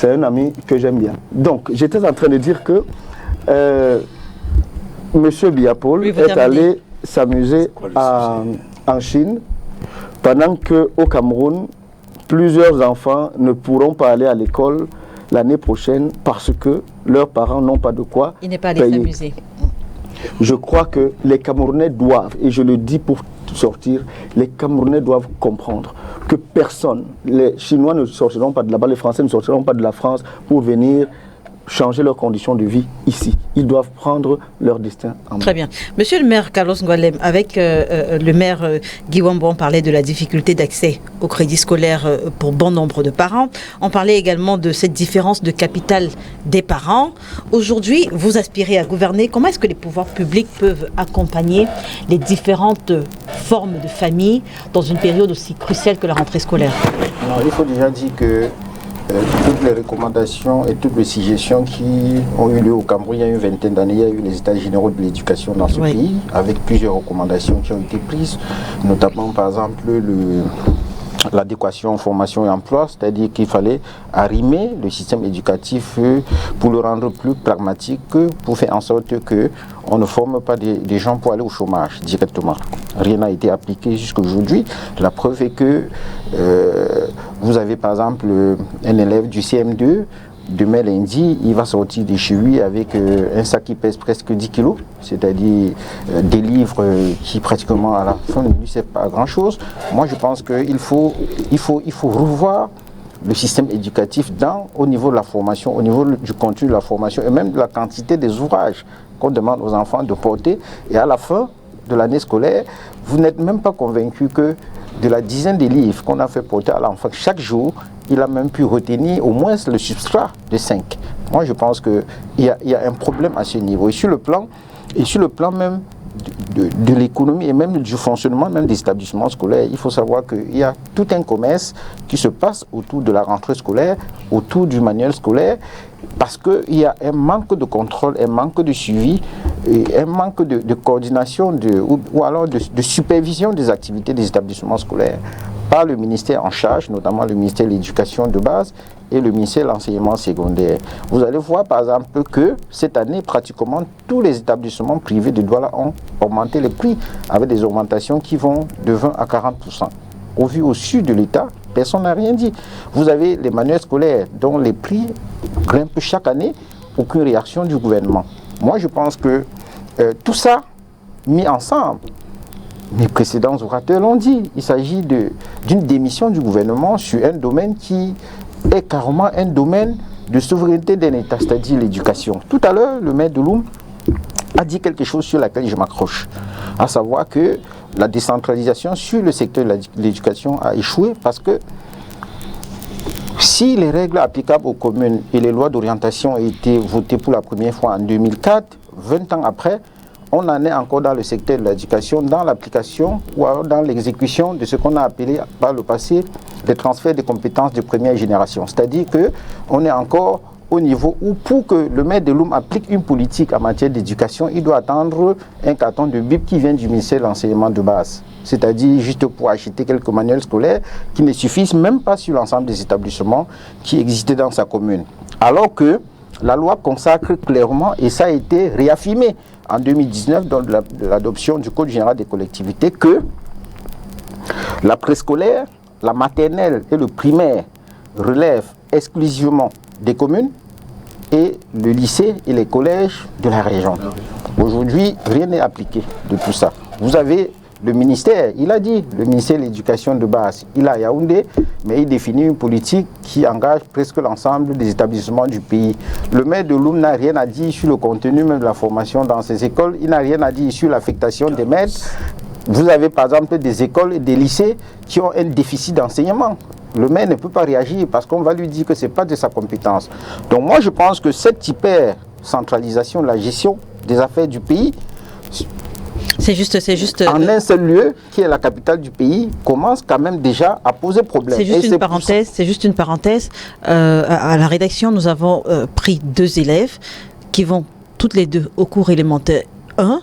un ami que j'aime bien. Donc, j'étais en train de dire que M. Biapol est allé s'amuser en Chine, pendant qu'au Cameroun, plusieurs enfants ne pourront pas aller à l'école l'année prochaine parce que leurs parents n'ont pas de quoi payer. Il n'est pas allé s'amuser. Je crois que les Camerounais doivent, et je le dis pour sortir, les Camerounais doivent comprendre que personne, les Chinois ne sortiront pas de là-bas, les Français ne sortiront pas de la France pour venir changer leurs conditions de vie ici. Ils doivent prendre leur destin en main. Très bien. Monsieur le maire Carlos Ngoualem, avec le maire Guy Wambo, on parlait de la difficulté d'accès au crédit scolaire pour bon nombre de parents. On parlait également de cette différence de capital des parents. Aujourd'hui, vous aspirez à gouverner. Comment est-ce que les pouvoirs publics peuvent accompagner les différentes formes de famille dans une période aussi cruciale que la rentrée scolaire? Alors, il faut déjà dire que toutes les recommandations et toutes les suggestions qui ont eu lieu au Cameroun il y a une vingtaine d'années, il y a eu les États généraux de l'éducation dans ce pays, avec plusieurs recommandations qui ont été prises, notamment par exemple l'adéquation formation et emploi, c'est-à-dire qu'il fallait arrimer le système éducatif pour le rendre plus pragmatique, pour faire en sorte qu'on ne forme pas des gens pour aller au chômage directement. Rien n'a été appliqué jusqu'à aujourd'hui. La preuve est que vous avez par exemple un élève du CM2, demain lundi, il va sortir de chez lui avec un sac qui pèse presque 10 kilos, c'est-à-dire des livres qui pratiquement à la fin de lui, c'est pas grand-chose. Moi, je pense qu'il faut revoir le système éducatif au niveau de la formation, au niveau du contenu de la formation et même de la quantité des ouvrages qu'on demande aux enfants de porter. Et à la fin de l'année scolaire, vous n'êtes même pas convaincu que de la dizaine de livres qu'on a fait porter à l'enfant chaque jour, il a même pu retenir au moins le substrat de 5. Moi, je pense qu'il y a un problème à ce niveau. Et sur le plan même de l'économie et même du fonctionnement même des établissements scolaires, il faut savoir qu'il y a tout un commerce qui se passe autour de la rentrée scolaire, autour du manuel scolaire, parce qu'il y a un manque de contrôle, un manque de suivi, et un manque de coordination ou alors de supervision des activités des établissements scolaires par le ministère en charge, notamment le ministère de l'Éducation de base et le ministère de l'Enseignement secondaire. Vous allez voir par exemple que cette année, pratiquement tous les établissements privés de Douala ont augmenté les prix avec des augmentations qui vont de 20 à 40%. Au vu au sud de l'État, personne n'a rien dit. Vous avez les manuels scolaires dont les prix grimpent chaque année, aucune réaction du gouvernement. Moi, je pense que tout ça, mis ensemble, mes précédents orateurs l'ont dit, il s'agit d'une démission du gouvernement sur un domaine qui est carrément un domaine de souveraineté d'un État, c'est-à-dire l'éducation. Tout à l'heure, le maire de Loum a dit quelque chose sur laquelle je m'accroche, à savoir que la décentralisation sur le secteur de l'éducation a échoué parce que si les règles applicables aux communes et les lois d'orientation ont été votées pour la première fois en 2004, 20 ans après, on en est encore dans le secteur de l'éducation, dans l'application ou alors dans l'exécution de ce qu'on a appelé par le passé les transferts de compétences de première génération. C'est-à-dire qu'on est encore au niveau où pour que le maire de Loum applique une politique en matière d'éducation, il doit attendre un carton de Bible qui vient du ministère de l'Enseignement de base. C'est-à-dire juste pour acheter quelques manuels scolaires qui ne suffisent même pas sur l'ensemble des établissements qui existaient dans sa commune. Alors que la loi consacre clairement, et ça a été réaffirmé en 2019 dans l'adoption du Code général des collectivités, que la préscolaire, la maternelle et le primaire relèvent exclusivement des communes et le lycée et les collèges de la région. Aujourd'hui, rien n'est appliqué de tout ça. Vous avez le ministère, il a dit, le ministère de l'Éducation de base, il a Yaoundé, mais il définit une politique qui engage presque l'ensemble des établissements du pays. Le maire de Loum n'a rien à dire sur le contenu même de la formation dans ces écoles, il n'a rien à dire sur l'affectation des maîtres. Vous avez par exemple des écoles et des lycées qui ont un déficit d'enseignement. Le maire ne peut pas réagir parce qu'on va lui dire que ce n'est pas de sa compétence. Donc moi je pense que cette hyper-centralisation de la gestion des affaires du pays, c'est juste. En un seul lieu, qui est la capitale du pays, commence quand même déjà à poser problème. C'est juste une parenthèse. À la rédaction, nous avons pris 2 élèves qui vont toutes les deux au cours élémentaire 1.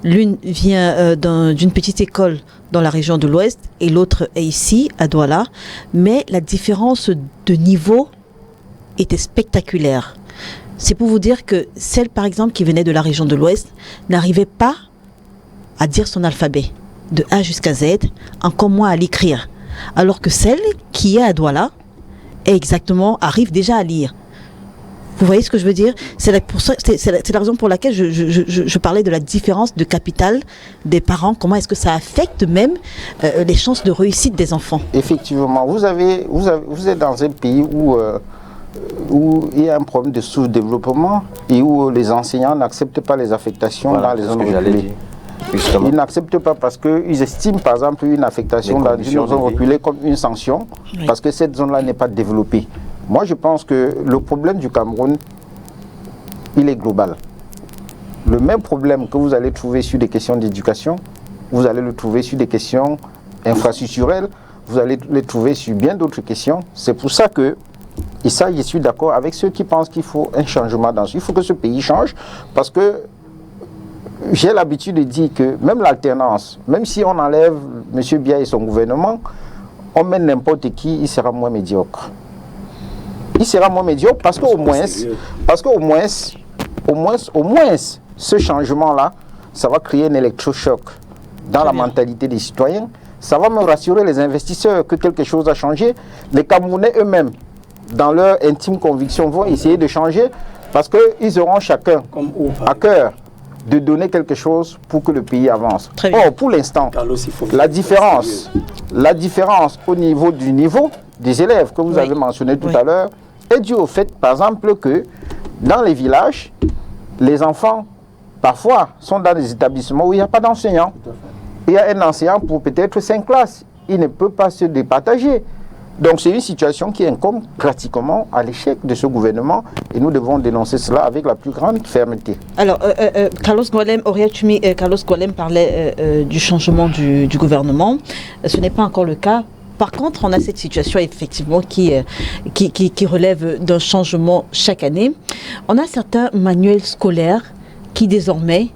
L'une vient d'une petite école dans la région de l'Ouest et l'autre est ici, à Douala. Mais la différence de niveau était spectaculaire. C'est pour vous dire que celle, par exemple, qui venait de la région de l'Ouest n'arrivait pas à dire son alphabet de A jusqu'à Z, encore moins à l'écrire. Alors que celle qui est à Douala arrive déjà à lire. Vous voyez ce que je veux dire? C'est la raison pour laquelle je parlais de la différence de capital des parents. Comment est-ce que ça affecte même les chances de réussite des enfants? Effectivement, vous êtes dans un pays où il y a un problème de sous-développement et où les enseignants n'acceptent pas les affectations dans les zones reculées. Ils n'acceptent pas parce qu'ils estiment par exemple une affectation dans une zone reculée comme une sanction parce que cette zone-là n'est pas développée. Moi je pense que le problème du Cameroun, il est global. Le même problème que vous allez trouver sur des questions d'éducation, vous allez le trouver sur des questions infrastructurelles, vous allez le trouver sur bien d'autres questions. C'est pour ça que, et ça je suis d'accord avec ceux qui pensent qu'il faut un changement dans ce. Il faut que ce pays change parce que j'ai l'habitude de dire que même l'alternance, même si on enlève M. Biya et son gouvernement, on met n'importe qui, il sera moins médiocre. Il sera moins médiocre parce qu'au moins, ce changement-là, ça va créer un électrochoc dans la mentalité des citoyens. Ça va me rassurer les investisseurs que quelque chose a changé. Les Camerounais eux-mêmes, dans leur intime conviction, vont essayer de changer parce qu'ils auront chacun à cœur de donner quelque chose pour que le pays avance. Or, pour l'instant, la différence au niveau des élèves que vous avez mentionné tout à l'heure est due au fait, par exemple, que dans les villages, les enfants, parfois, sont dans des établissements où il n'y a pas d'enseignant. Il y a un enseignant pour peut-être 5 classes. Il ne peut pas se départager. Donc c'est une situation qui incombe pratiquement à l'échec de ce gouvernement et nous devons dénoncer cela avec la plus grande fermeté. Alors, Carlos Golem parlait du changement du gouvernement. Ce n'est pas encore le cas. Par contre, on a cette situation effectivement qui relève d'un changement chaque année. On a certains manuels scolaires qui désormais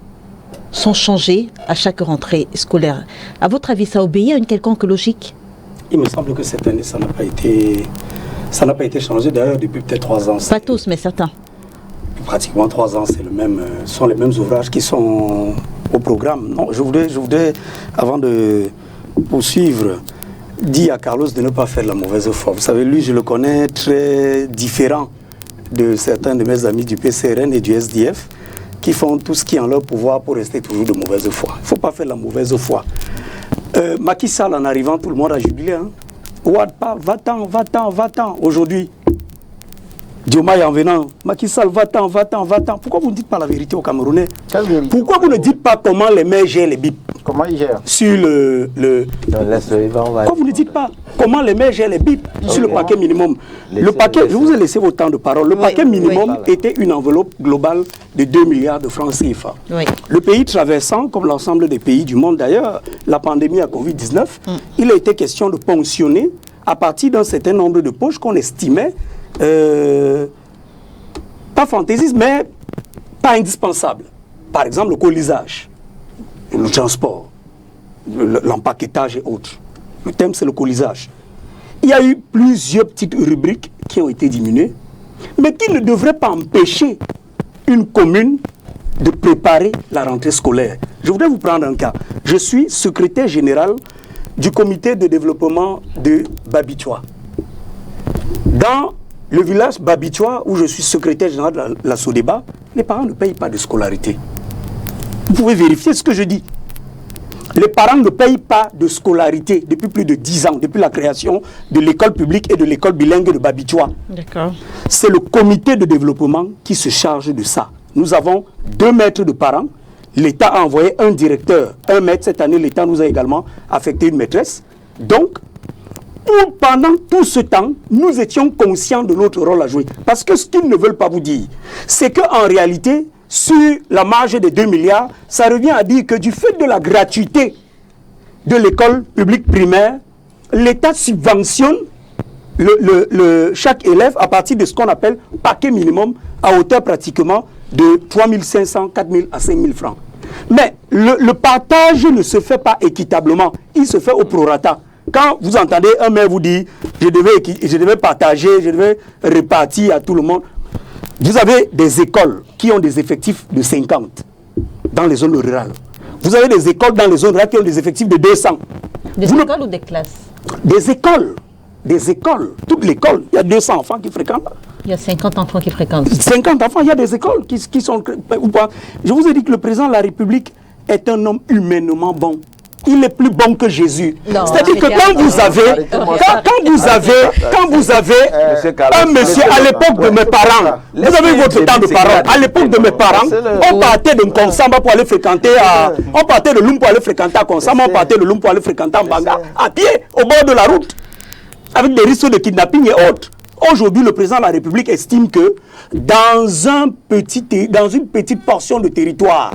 sont changés à chaque rentrée scolaire. À votre avis, ça obéit à une quelconque logique? Il me semble que cette année, ça n'a pas été changé d'ailleurs depuis peut-être 3 ans. Pas tous, mais certains. Pratiquement 3 ans, sont les mêmes ouvrages qui sont au programme. Non, je voudrais, avant de poursuivre, dire à Carlos de ne pas faire la mauvaise foi. Vous savez, lui, je le connais très différent de certains de mes amis du PCRN et du SDF qui font tout ce qui est en leur pouvoir pour rester toujours de mauvaise foi. Il ne faut pas faire la mauvaise foi. Macky Sall, en arrivant, tout le monde a jubilé. Hein. Ouad pas, va-t'en. Aujourd'hui, Diomaye en venant, Macky Sall, va-t'en. Pourquoi vous ne dites pas la vérité aux Camerounais? Pourquoi vous ne dites pas comment les maires gèrent les BIP? Comment ils gèrent? Sur Pourquoi vous ne dites pas comment les maires gèrent les BIP sur le paquet minimum? Le paquet, je vous ai laissé votre temps de parole. Le paquet minimum était une enveloppe globale de 2 milliards de francs CFA. Le pays traversant, comme l'ensemble des pays du monde d'ailleurs, la pandémie à Covid-19, il a été question de ponctionner à partir d'un certain nombre de poches qu'on estimait pas fantaisistes, mais pas indispensables. Par exemple, le colisage, le transport, l'empaquetage et autres. Le thème, c'est le colisage. Il y a eu plusieurs petites rubriques qui ont été diminuées, mais qui ne devraient pas empêcher une commune de préparer la rentrée scolaire. Je voudrais vous prendre un cas. Je suis secrétaire général du comité de développement de Babitoua. Dans le village Babitoua, où je suis secrétaire général de la SODEBA, les parents ne payent pas de scolarité. Vous pouvez vérifier ce que je dis. Les parents ne payent pas de scolarité depuis plus de 10 ans, depuis la création de l'école publique et de l'école bilingue de Babitoua. D'accord. C'est le comité de développement qui se charge de ça. Nous avons 2 maîtres de parents. L'État a envoyé un directeur, 1 maître. Cette année, l'État nous a également affecté une maîtresse. Donc, pendant tout ce temps, nous étions conscients de notre rôle à jouer. Parce que ce qu'ils ne veulent pas vous dire, c'est qu'en réalité, sur la marge des 2 milliards, ça revient à dire que du fait de la gratuité de l'école publique primaire, l'État subventionne chaque élève à partir de ce qu'on appelle paquet minimum à hauteur pratiquement de 3 500, 4 000 à 5 000 francs. Mais le partage ne se fait pas équitablement, il se fait au prorata. Quand vous entendez un maire vous dire je devais partager, je devais répartir à tout le monde, vous avez des écoles qui ont des effectifs de 50 dans les zones rurales. Vous avez des écoles dans les zones rurales qui ont des effectifs de 200. Des écoles ou des classes? Des écoles. Toute l'école. Il y a 200 enfants qui fréquentent. Il y a 50 enfants qui fréquentent. 50 enfants, il y a des écoles qui sont... Ou pas. Je vous ai dit que le président de la République est un homme humainement bon. Il est plus bon que Jésus. C'est-à-dire que quand vous avez un monsieur à l'époque de mes parents, vous avez votre temps de parents, à l'époque de mes parents, on partait de Konsamba pour aller fréquenter on partait de Loum pour aller fréquenter à Konsamba, on partait de Loum pour aller fréquenter à Mbanga, à pied, au bord de la route, avec des risques de kidnapping et autres. Aujourd'hui, le président de la République estime que dans une petite portion de territoire,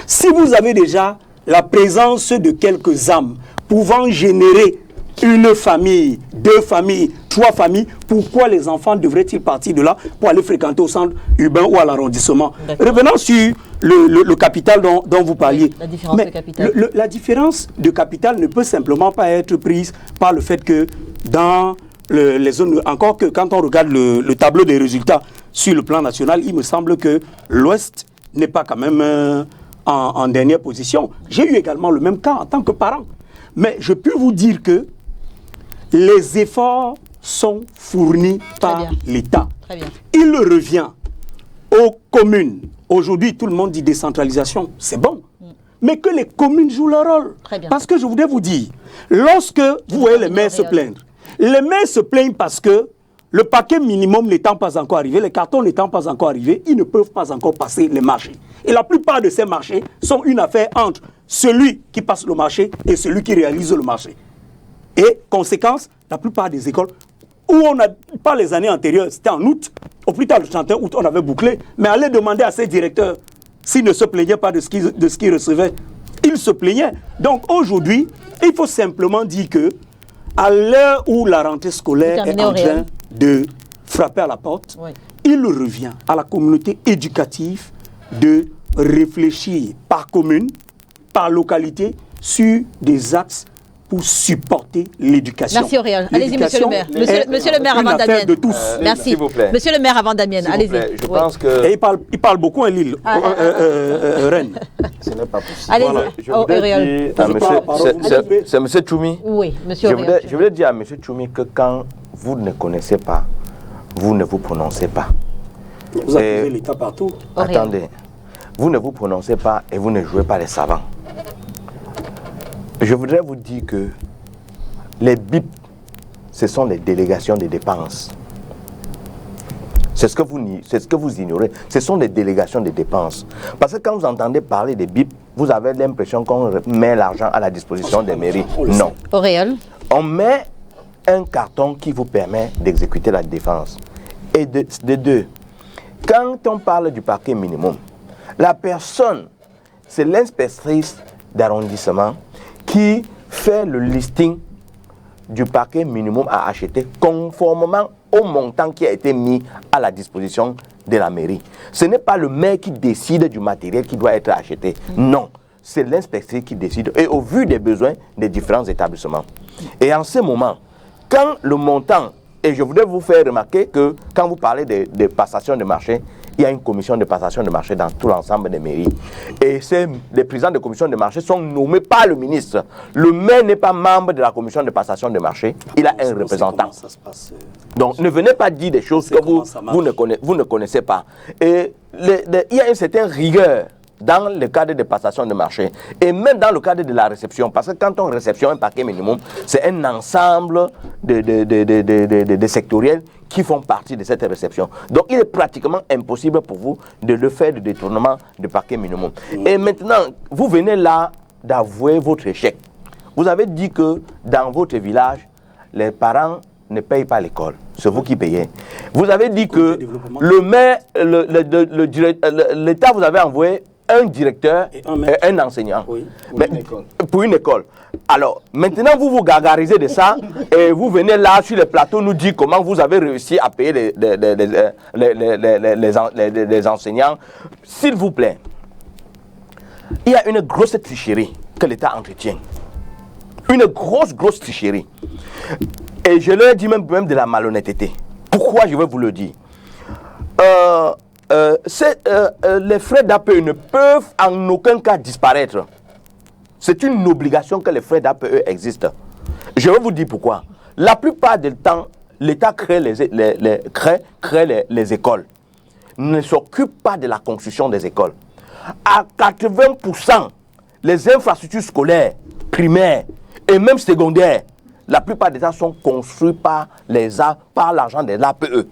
si vous avez déjà la présence de quelques âmes pouvant générer une famille, 2 familles, 3 familles, pourquoi les enfants devraient-ils partir de là pour aller fréquenter au centre urbain ou à l'arrondissement? Revenons sur le capital dont vous parliez. La différence de capital. La différence de capital ne peut simplement pas être prise par le fait que dans les zones, encore que quand on regarde le tableau des résultats sur le plan national, il me semble que l'Ouest n'est pas quand même en dernière position. J'ai eu également le même cas en tant que parent. Mais je peux vous dire que les efforts sont fournis par l'État. Il revient aux communes. Aujourd'hui, tout le monde dit décentralisation, c'est bon. Mais que les communes jouent leur rôle. Parce que je voudrais vous dire, lorsque vous voyez les maires se plaindre, les maires se plaignent parce que le paquet minimum n'étant pas encore arrivé, les cartons n'étant pas encore arrivés, ils ne peuvent pas encore passer les marchés. Et la plupart de ces marchés sont une affaire entre celui qui passe le marché et celui qui réalise le marché. Et conséquence, la plupart des écoles, où on a, pas les années antérieures, c'était en août, au plus tard le 31 août, on avait bouclé, mais allez demander à ces directeurs s'ils ne se plaignaient pas de ce qu'ils recevaient. Ils se plaignaient. Donc aujourd'hui, il faut simplement dire que à l'heure où la rentrée scolaire est en train de frapper à la porte, il revient à la communauté éducative de réfléchir par commune, par localité, sur des axes pour supporter l'éducation. Merci Auréal. Allez-y, monsieur le maire. Monsieur le maire avant Damien. De tous. Merci. S'il vous plaît. Monsieur le maire avant Damien, allez-y. Je pense que... Et il parle beaucoup à Lille, Rennes. Ce n'est pas possible. Allez-y, Voilà. Je voudrais dire à c'est monsieur Tchoumi. Oui, monsieur Auréal. Je voudrais dire à monsieur Tchoumi que quand vous ne connaissez pas, vous ne vous prononcez pas. Vous accusez l'État partout. Attendez. Vous ne vous prononcez pas et vous ne jouez pas les savants. Je voudrais vous dire que les BIP, ce sont les délégations de dépenses. C'est ce que vous ignorez. Ce sont des délégations de dépenses. Parce que quand vous entendez parler des BIP, vous avez l'impression qu'on met l'argent à la disposition des mairies. Non. Auréal. On met un carton qui vous permet d'exécuter la défense. Et de deux, quand on parle du paquet minimum, la personne, c'est l'inspectrice d'arrondissement qui fait le listing du paquet minimum à acheter conformément au montant qui a été mis à la disposition de la mairie. Ce n'est pas le maire qui décide du matériel qui doit être acheté. Non, c'est l'inspectrice qui décide et au vu des besoins des différents établissements. Et en ce moment, quand le montant, et je voudrais vous faire remarquer que quand vous parlez de passation de marché, il y a une commission de passation de marché dans tout l'ensemble des mairies. Et les présidents de commission de marché sont nommés par le ministre. Le maire n'est pas membre de la commission de passation de marché. Il a un représentant. Donc ne venez pas dire des choses que vous ne connaissez pas. Et il y a une certaine rigueur dans le cadre de passation de marché et même dans le cadre de la réception, parce que quand on réceptionne un paquet minimum, c'est un ensemble de sectoriels qui font partie de cette réception. Donc il est pratiquement impossible pour vous de le faire de détournement de paquet minimum. Et maintenant, vous venez là d'avouer votre échec. Vous avez dit que dans votre village, les parents ne payent pas l'école. C'est vous qui payez. Vous avez dit que le maire, l'État vous avait envoyé un directeur et un enseignant. Oui, pour une école. Alors, maintenant, vous vous gargarisez de ça et vous venez là sur les plateaux nous dire comment vous avez réussi à payer les enseignants. S'il vous plaît, il y a une grosse tricherie que l'État entretient. Une grosse tricherie. Et je leur dis même de la malhonnêteté. Pourquoi je vais vous le dire? Les frais d'APE ne peuvent en aucun cas disparaître. C'est une obligation que les frais d'APE existent. Je vais vous dire pourquoi. La plupart du temps, l'État crée les écoles, ne s'occupe pas de la construction des écoles. À 80%, les infrastructures scolaires, primaires et même secondaires, la plupart des États sont construits par l'argent des APE.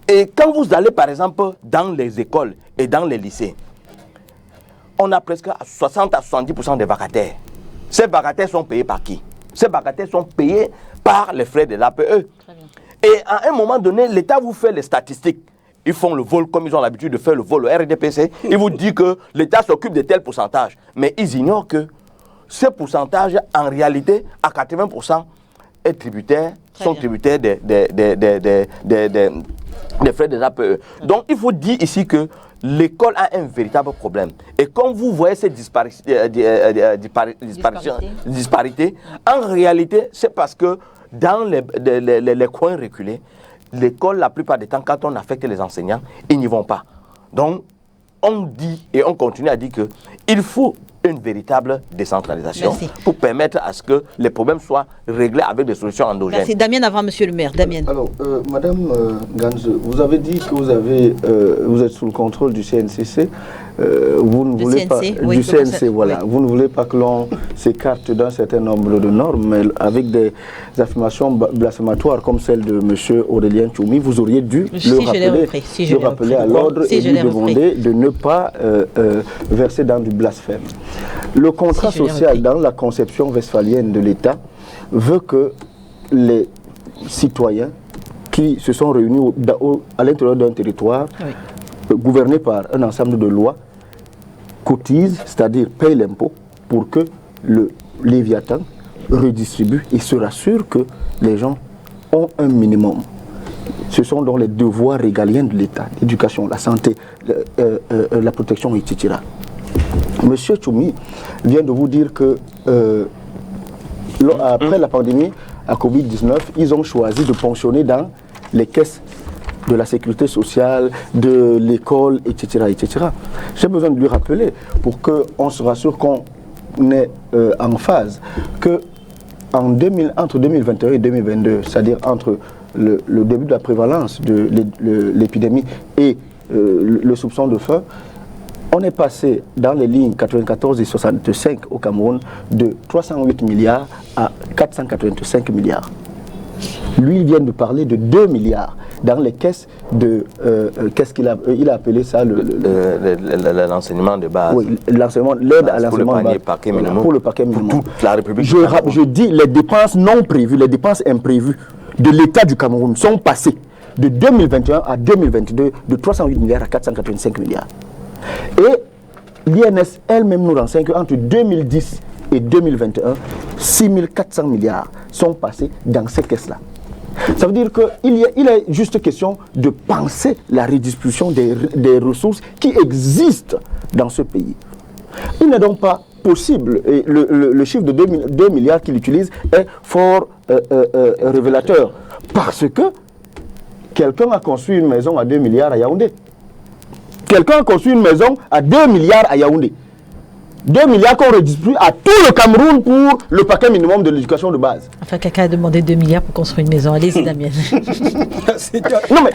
Et quand vous allez par exemple dans les écoles et dans les lycées, on a presque 60 à 70% des vacataires. Ces vacataires sont payés par qui? Ces vacataires sont payés par les frais de l'APE. Et à un moment donné, l'État vous fait les statistiques. Ils font le vol comme ils ont l'habitude de faire le vol au RDPC. Ils vous disent que l'État s'occupe de tel pourcentage. Mais ils ignorent que ce pourcentage, en réalité, à 80%, est tributaire, sont tributaires des frais des APE. Donc, il faut dire ici que l'école a un véritable problème. Et quand vous voyez ces disparités, en réalité, c'est parce que dans les coins reculés, l'école, la plupart du temps, quand on affecte les enseignants, ils n'y vont pas. Donc, on dit et on continue à dire qu'il faut une véritable décentralisation pour permettre à ce que les problèmes soient réglés avec des solutions endogènes. Merci. Damien, avant Monsieur le maire. Damien. Alors, Madame Ganze, vous avez dit que vous êtes sous le contrôle du CNCC. Vous ne voulez pas du CNC, voilà. Oui. Vous ne voulez pas que l'on s'écarte d'un certain nombre de normes, mais avec des affirmations blasphématoires comme celle de Monsieur Aurélien Tchoumi, vous auriez dû le rappeler à l'ordre et lui demander de ne pas verser dans du blasphème. Le contrat social dans la conception westphalienne de l'État veut que les citoyens qui se sont réunis à l'intérieur d'un territoire gouverné par un ensemble de lois cotisent, c'est-à-dire payent l'impôt pour que le Léviathan redistribue et se rassure que les gens ont un minimum. Ce sont donc les devoirs régaliens de l'État, l'éducation, la santé, la protection, etc. Monsieur Tchoumi vient de vous dire que après la pandémie à Covid-19, ils ont choisi de ponctionner dans les caisses de la sécurité sociale, de l'école, etc. etc. J'ai besoin de lui rappeler pour qu'on se rassure qu'on est en phase que entre 2021 et 2022, c'est-à-dire entre le début de la prévalence de l'épidémie et le soupçon de faim, on est passé dans les lignes 94 et 65 au Cameroun de 308 milliards à 485 milliards. Lui, il vient de parler de 2 milliards dans les caisses de... qu'est-ce qu'il a appelé ça l'enseignement de base. Oui, l'aide à l'enseignement de base. Pour le paquet minimum. Pour toute la République. Je dis les dépenses non prévues, les dépenses imprévues de l'État du Cameroun sont passées de 2021 à 2022 de 308 milliards à 485 milliards. Et l'INS elle-même nous renseigne qu'entre 2010 et 2021, 6400 milliards sont passés dans ces caisses-là. Ça veut dire qu'il est juste question de penser la redistribution des ressources qui existent dans ce pays. Il n'est donc pas possible, et le chiffre de 2 milliards qu'il utilise est fort révélateur, parce que quelqu'un a construit une maison à 2 milliards à Yaoundé. Quelqu'un a construit une maison à 2 milliards à Yaoundé. 2 milliards qu'on redistribue à tout le Cameroun pour le paquet minimum de l'éducation de base. Enfin, quelqu'un a demandé 2 milliards pour construire une maison. Allez-y, Damien. Non, mais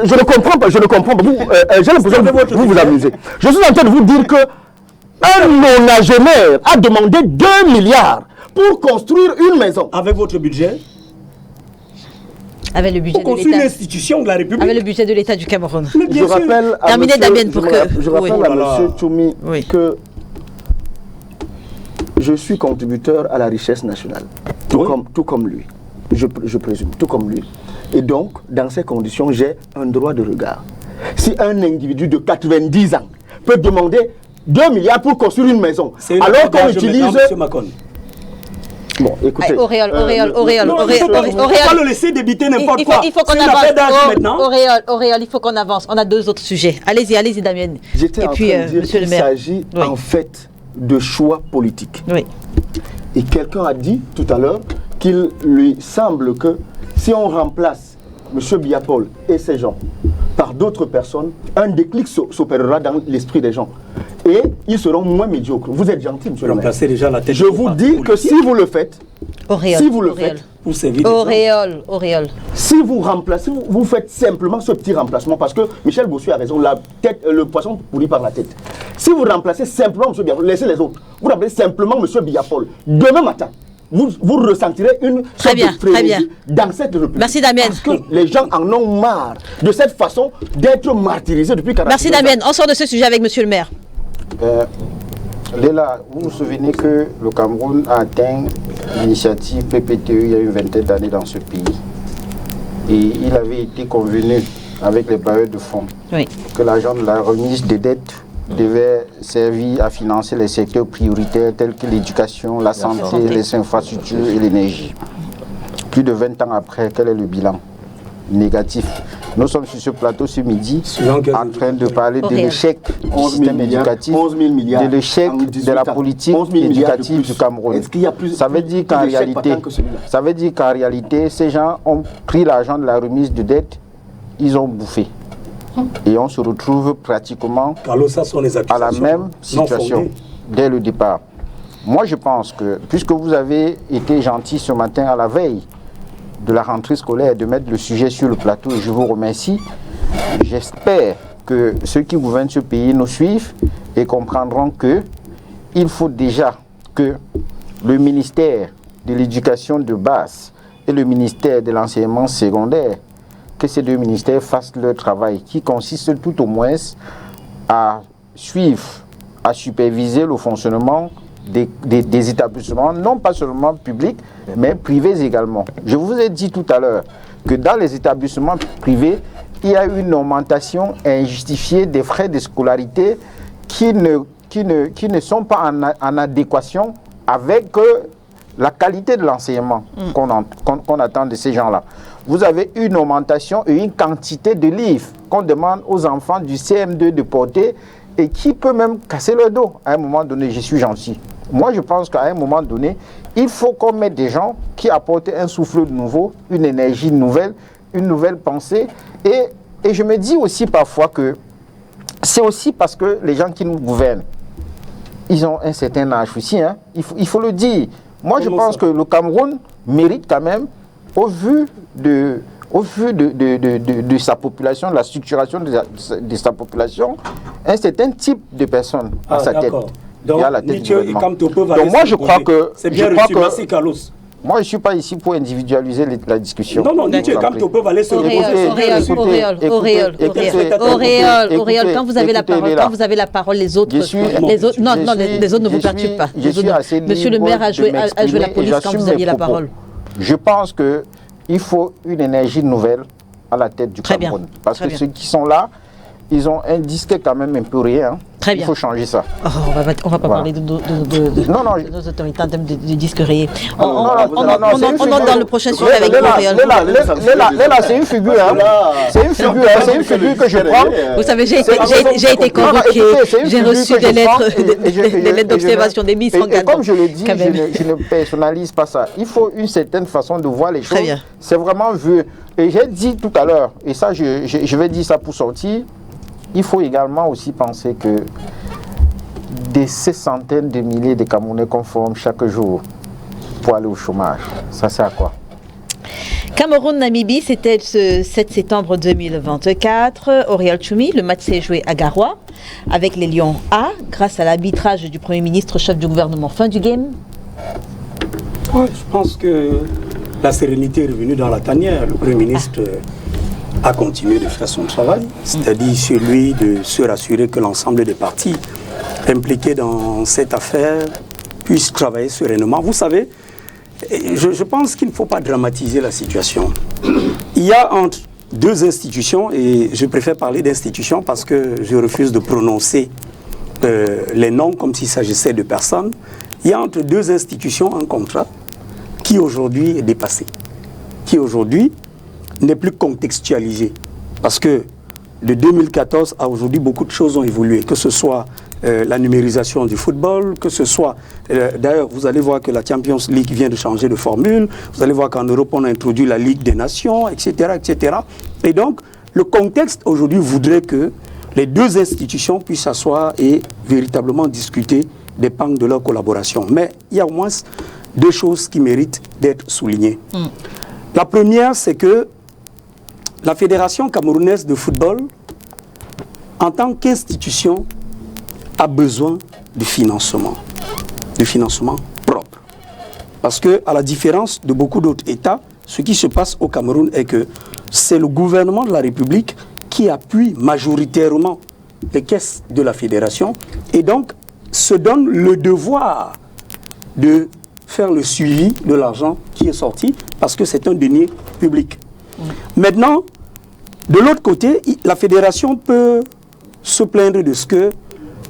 je ne comprends pas. J'ai l'impression que vous vous amusez. Je suis en train de vous dire que un nonagénaire a demandé 2 milliards pour construire une maison. Avec votre budget? Avec le budget pour construire l'institution de la République. Avec le budget de l'État du Cameroun. Je rappelle à Terminez, Damien, pour que... Je rappelle à M. Tchoumi que je suis contributeur à la richesse nationale, tout comme lui, je présume, tout comme lui. Et donc, dans ces conditions, j'ai un droit de regard. Si un individu de 90 ans peut demander 2 milliards pour construire une maison, alors qu'on utilise... Bon, écoutez. Auréole. On ne pas le laisser débiter n'importe quoi. Il faut qu'on avance. Auréole, il faut qu'on avance. On a 2 autres sujets. Allez-y, Damien. J'étais en train de dire qu'il s'agit en fait de choix politiques. Oui. Et quelqu'un a dit tout à l'heure qu'il lui semble que si on remplace M. Biapol et ses gens par d'autres personnes, un déclic s'opérera dans l'esprit des gens. Et ils seront moins médiocres. Vous êtes gentil, monsieur le maire. Déjà la tête. Je vous dis que si vous le faites, Auréole. Si vous le Auréole. faites, Pour servir des Auréole. si vous remplacez, vous faites simplement ce petit remplacement, parce que Michel Bossuet a raison, la tête, le poisson pourrit par la tête. Si vous remplacez simplement M. Biapol, laissez les autres, vous remplacez simplement M. Biapol, demain matin, vous ressentirez une sorte de frénésie dans cette République. Merci Damien. Parce que les gens en ont marre de cette façon d'être martyrisés depuis 40 ans. Merci Damien. On sort de ce sujet avec Monsieur le maire. Léla, vous vous souvenez que le Cameroun a atteint l'initiative PPTE il y a une vingtaine d'années dans ce pays. Et il avait été convenu avec les bailleurs de fonds que l'argent de la remise des dettes devait servir à financer les secteurs prioritaires tels que l'éducation, la santé, les infrastructures et l'énergie. Plus de 20 ans après, quel est le bilan? Négatif. Nous sommes sur ce plateau ce midi en train de parler de l'échec du système éducatif, de l'échec de la politique éducative du Cameroun. Ça veut dire qu'en réalité, ces gens ont pris l'argent de la remise de dette, ils ont bouffé. Et on se retrouve pratiquement à la même situation dès le départ. Moi, je pense que, puisque vous avez été gentil ce matin à la veille de la rentrée scolaire, de mettre le sujet sur le plateau, et je vous remercie. J'espère que ceux qui gouvernent ce pays nous suivent et comprendront que il faut déjà que le ministère de l'éducation de base et le ministère de l'enseignement secondaire, que ces deux ministères fassent leur travail, qui consiste tout au moins à suivre, à superviser le fonctionnement des établissements, non pas seulement publics, mais privés également. Je vous ai dit tout à l'heure que dans les établissements privés, il y a une augmentation injustifiée des frais de scolarité qui ne sont pas en adéquation avec la qualité de l'enseignement qu'on attend de ces gens-là. Vous avez une augmentation et une quantité de livres qu'on demande aux enfants du CM2 de porter et qui peut même casser le dos. À un moment donné, je suis gentil. Moi, je pense qu'à un moment donné, il faut qu'on mette des gens qui apportent un souffle nouveau, une énergie nouvelle, une nouvelle pensée. Et je me dis aussi parfois que c'est aussi parce que les gens qui nous gouvernent, ils ont un certain âge aussi. Hein. Il faut le dire. Moi, je pense que le Cameroun mérite quand même, au vu de sa population, de la structuration de sa population, un certain type de personnes à sa tête. Donc, moi, je crois que... C'est bien reçu. Merci, Carlos. Moi, je ne suis pas ici pour individualiser la discussion. Non, Nietzsche, quand tu peux aller se Auréole, quand vous avez la parole, les autres ne vous perturbent pas. Monsieur le maire a joué la police quand vous aviez la parole. Je pense qu'il faut une énergie nouvelle à la tête du Cameroun. Parce que ceux qui sont là, ils ont un disque quand même un peu rien. Très bien. Il faut changer ça. Oh, on va pas parler de nos autorités en termes de disque rayé. On entre dans le prochain sujet avec Auréole. Là, c'est une figure. C'est une figure que je prends. Vous savez, j'ai été convoqué. J'ai reçu des lettres d'observation des ministres. Et comme je le dis, je ne personnalise pas ça. Il faut une certaine façon de voir les choses. C'est vraiment vieux. Et j'ai dit tout à l'heure, et ça, je vais dire ça pour sortir. Il faut également aussi penser que ces centaines de milliers de Camerounais qu'on forme chaque jour pour aller au chômage, ça sert à quoi? Cameroun-Namibie, c'était ce 7 septembre 2024. Auréole Choumi, le match s'est joué à Garoua avec les Lions A, grâce à l'arbitrage du Premier ministre, chef du gouvernement. Fin du game? Oui, je pense que la sérénité est revenue dans la tanière. Le Premier ministre a continué de faire son travail, c'est-à-dire celui de se rassurer que l'ensemble des partis impliqués dans cette affaire puissent travailler sereinement. Vous savez, je pense qu'il ne faut pas dramatiser la situation. Il y a entre deux institutions, et je préfère parler d'institutions parce que je refuse de prononcer les noms comme s'il s'agissait de personnes. Il y a entre deux institutions un contrat qui aujourd'hui est dépassé, qui aujourd'hui n'est plus contextualisé. Parce que de 2014 à aujourd'hui, beaucoup de choses ont évolué, que ce soit la numérisation du football, que ce soit... D'ailleurs, vous allez voir que la Champions League vient de changer de formule, vous allez voir qu'en Europe, on a introduit la Ligue des Nations, etc., etc. Et donc, le contexte aujourd'hui voudrait que les deux institutions puissent s'asseoir et véritablement discuter des pans de leur collaboration. Mais il y a au moins deux choses qui méritent d'être soulignées. La première, c'est que la Fédération camerounaise de football, en tant qu'institution, a besoin de financement propre. Parce que, à la différence de beaucoup d'autres États, ce qui se passe au Cameroun est que c'est le gouvernement de la République qui appuie majoritairement les caisses de la Fédération et donc se donne le devoir de faire le suivi de l'argent qui est sorti parce que c'est un denier public. Maintenant, de l'autre côté, la Fédération peut se plaindre de ce que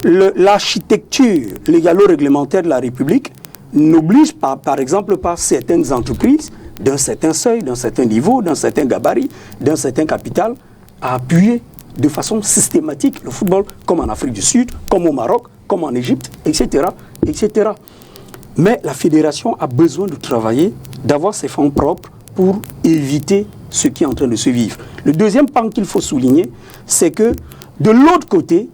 l'architecture légalo-réglementaire de la République n'oblige pas, par exemple, pas certaines entreprises d'un certain seuil, d'un certain niveau, d'un certain gabarit, d'un certain capital, à appuyer de façon systématique le football, comme en Afrique du Sud, comme au Maroc, comme en Égypte, etc., etc. Mais la fédération a besoin de travailler, d'avoir ses fonds propres pour éviter ce qui est en train de se vivre. Le deuxième pan qu'il faut souligner, c'est que de l'autre côté,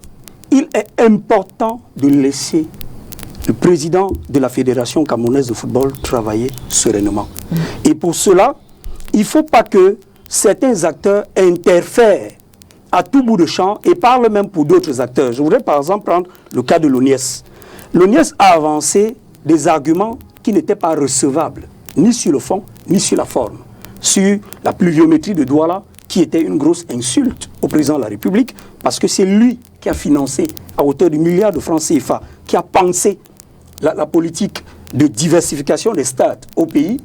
il est important de laisser le président de la Fédération camerounaise de football travailler sereinement. Et pour cela, il ne faut pas que certains acteurs interfèrent à tout bout de champ et parlent même pour d'autres acteurs. Je voudrais par exemple prendre le cas de l'ONIES. L'ONIES a avancé des arguments qui n'étaient pas recevables, ni sur le fond, ni sur la forme. Sur la pluviométrie de Douala, qui était une grosse insulte au président de la République, parce que c'est lui qui a financé à hauteur de milliards de francs CFA, qui a pensé la politique de diversification des stades au pays.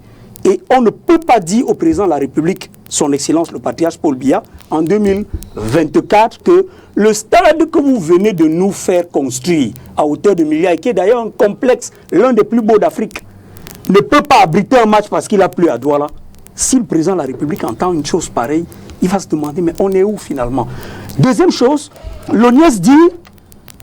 Et on ne peut pas dire au président de la République, son Excellence le patriarche Paul Biya, en 2024, que le stade que vous venez de nous faire construire à hauteur de milliards, et qui est d'ailleurs un complexe, l'un des plus beaux d'Afrique, ne peut pas abriter un match parce qu'il a plu à Douala. Si le président de la République entend une chose pareille, il va se demander, mais on est où finalement? Deuxième chose, l'ONIES dit,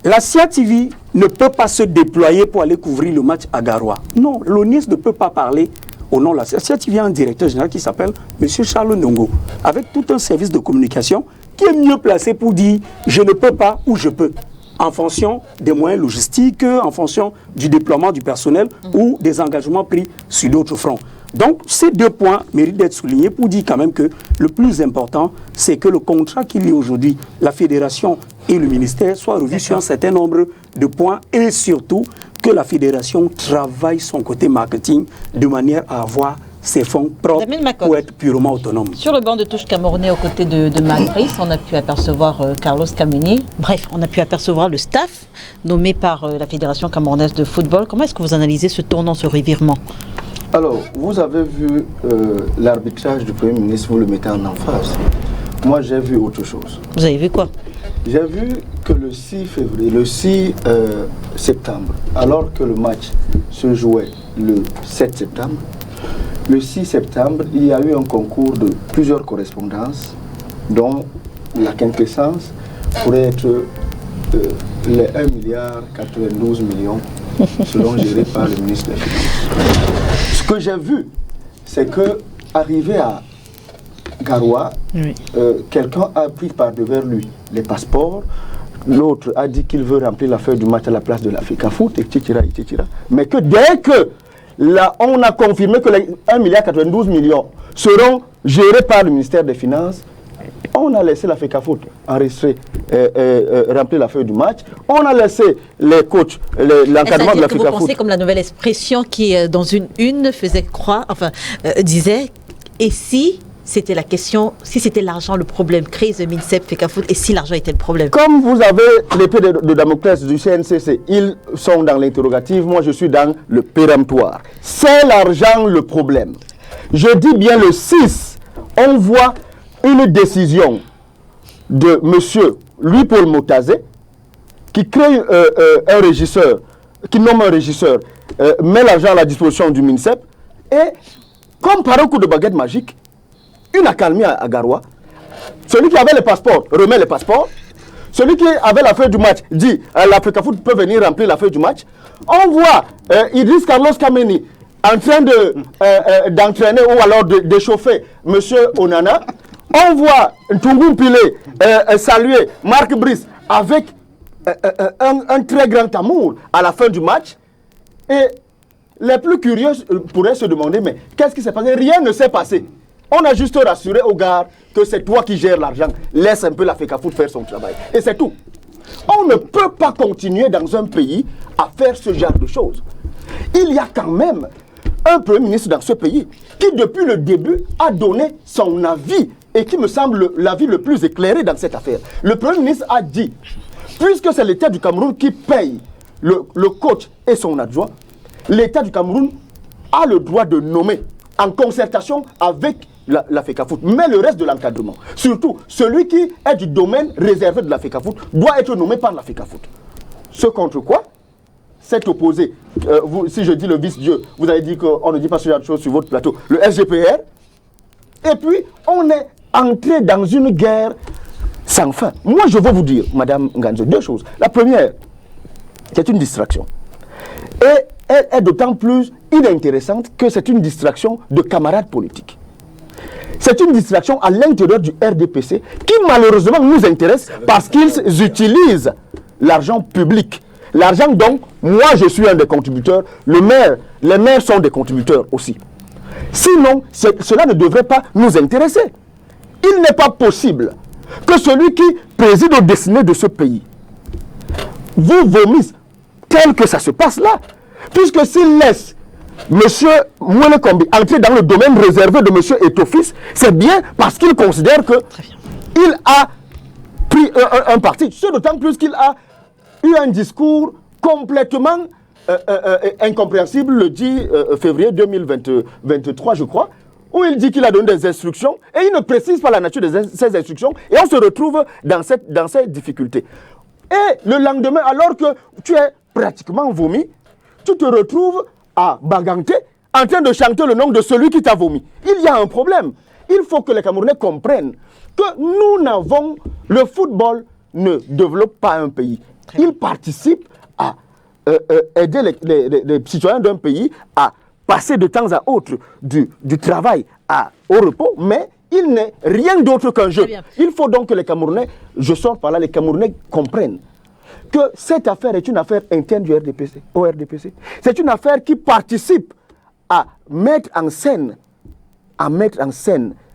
la CIA TV ne peut pas se déployer pour aller couvrir le match à Garoua. Non, l'ONIES ne peut pas parler au nom de la CIA. La CIA TV a un directeur général qui s'appelle M. Charles Ndongo, avec tout un service de communication qui est mieux placé pour dire, je ne peux pas ou je peux, en fonction des moyens logistiques, en fonction du déploiement du personnel ou des engagements pris sur d'autres fronts. Donc, ces deux points méritent d'être soulignés pour dire quand même que le plus important, c'est que le contrat qu'il y a aujourd'hui, la fédération et le ministère, soit revu sur un certain nombre de points et surtout que la fédération travaille son côté marketing de manière à avoir ses fonds propres pour être purement autonome. Sur le banc de touche camerounais aux côtés de Malpris, on a pu apercevoir Carlos Kameni. Bref, on a pu apercevoir le staff nommé par la Fédération camerounaise de football. Comment est-ce que vous analysez ce tournant, ce revirement? Alors, vous avez vu l'arbitrage du Premier ministre, vous le mettez en emphase. Moi, j'ai vu autre chose. Vous avez vu quoi? J'ai vu que le 6 février, le 6 septembre, alors que le match se jouait le 7 septembre, le 6 septembre, il y a eu un concours de plusieurs correspondances, dont la quintessence pourrait être les 1,92 milliard selon géré par le ministre des Finances. Ce que j'ai vu, c'est que arrivé à Garoua, quelqu'un a pris par devers lui les passeports, l'autre a dit qu'il veut remplir la feuille du match à la place de l'Africa Foot, etc., etc. Mais que dès que là, on a confirmé que les 1,92 milliard seront gérés par le ministère des Finances, on a laissé l'Africa Foot enregistrer, remplir la feuille du match. On a laissé les coachs, l'encadrement de l'Africa Foot. Vous pensez comme la nouvelle expression qui, dans une faisait croire, disait, et si c'était la question, si c'était l'argent le problème, crise MINSEP, Africa Foot, et si l'argent était le problème? Comme vous avez l'épée de Damoclès du CNCC, ils sont dans l'interrogative, moi je suis dans le péremptoire. C'est l'argent le problème. Je dis bien le 6, on voit une décision de M. Louis-Paul Motazé qui crée un régisseur, qui nomme un régisseur, met l'argent à la disposition du MINSEP et, comme par un coup de baguette magique, une accalmie à Garoua. Celui qui avait le passeport remet le passeport. Celui qui avait la feuille du match dit l'Africa Foot peut venir remplir la feuille du match. On voit Idriss Carlos Kameni en train d'entraîner ou alors de chauffer M. Onana. On voit Ntungu Mpile saluer Marc Brice avec un très grand amour à la fin du match. Et les plus curieux pourraient se demander, mais qu'est-ce qui s'est passé? Rien ne s'est passé. On a juste rassuré aux gars que c'est toi qui gères l'argent. Laisse un peu la FECAFOOT faire son travail. Et c'est tout. On ne peut pas continuer dans un pays à faire ce genre de choses. Il y a quand même un Premier ministre dans ce pays qui, depuis le début, a donné son avis et qui me semble l'avis le plus éclairé dans cette affaire. Le Premier ministre a dit, puisque c'est l'État du Cameroun qui paye le coach et son adjoint, l'État du Cameroun a le droit de nommer en concertation avec la FECAFOOT, mais le reste de l'encadrement, surtout celui qui est du domaine réservé de la FECAFOOT, doit être nommé par la FECAFOOT. Ce contre quoi s'est opposé, si je dis le vice-dieu, vous avez dit qu'on ne dit pas ce genre de choses sur votre plateau, le SGPR, et puis on est entré dans une guerre sans fin. Moi je veux vous dire, Madame Nganzo, deux choses. La première, c'est une distraction. Et elle est d'autant plus inintéressante que c'est une distraction de camarades politiques. C'est une distraction à l'intérieur du RDPC qui malheureusement nous intéresse parce qu'ils utilisent l'argent public. L'argent donc, moi je suis un des contributeurs, les maires sont des contributeurs aussi. Sinon, cela ne devrait pas nous intéresser. Il n'est pas possible que celui qui préside aux destinées de ce pays vous vomisse tel que ça se passe là. Puisque s'il laisse M. Mouelekombi entrer dans le domaine réservé de M. Etofis, c'est bien parce qu'il considère qu'il a pris un parti. C'est d'autant plus qu'il a eu un discours complètement incompréhensible le 10 février 2023, je crois, où il dit qu'il a donné des instructions et il ne précise pas la nature de ces instructions et on se retrouve dans cette difficulté. Et le lendemain, alors que tu es pratiquement vomi, tu te retrouves à Baganté en train de chanter le nom de celui qui t'a vomi. Il y a un problème. Il faut que les Camerounais comprennent que nous n'avons... Le football ne développe pas un pays. Il participe à aider les citoyens d'un pays à passer de temps à autre du travail au repos, mais il n'est rien d'autre qu'un jeu. Il faut donc que les Camerounais, je sors par là, les Camerounais comprennent que cette affaire est une affaire interne du RDPC, au RDPC. C'est une affaire qui participe à mettre en scène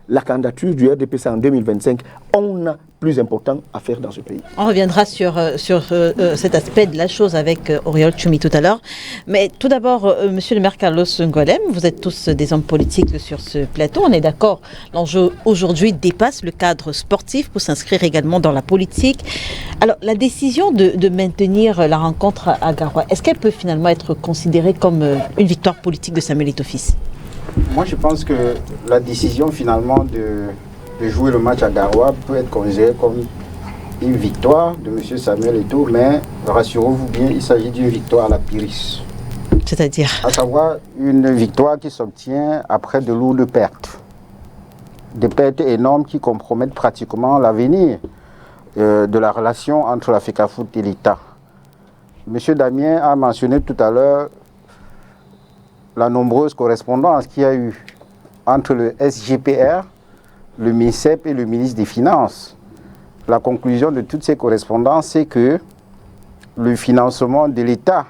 la candidature du RDPC en 2025. On a plus important à faire dans ce pays. On reviendra sur cet aspect de la chose avec Oriol Tchoumi tout à l'heure. Mais tout d'abord, monsieur le maire Carlos Ngolem, vous êtes tous des hommes politiques sur ce plateau. On est d'accord, l'enjeu aujourd'hui dépasse le cadre sportif pour s'inscrire également dans la politique. Alors, la décision de maintenir la rencontre à Garoua, est-ce qu'elle peut finalement être considérée comme une victoire politique de Samuel Etofis? Moi, je pense que la décision finalement de jouer le match à Garoua peut être considérée comme une victoire de M. Samuel Eto'o, mais rassurez-vous bien, il s'agit d'une victoire à la Pyrrhus. C'est-à-dire? À savoir une victoire qui s'obtient après de lourdes pertes. Des pertes énormes qui compromettent pratiquement l'avenir de la relation entre la FECAFOOT et l'État. M. Damien a mentionné tout à l'heure la nombreuse correspondance qu'il y a eu entre le SGPR, le MINCEP et le ministre des Finances. La conclusion de toutes ces correspondances, c'est que le financement de l'État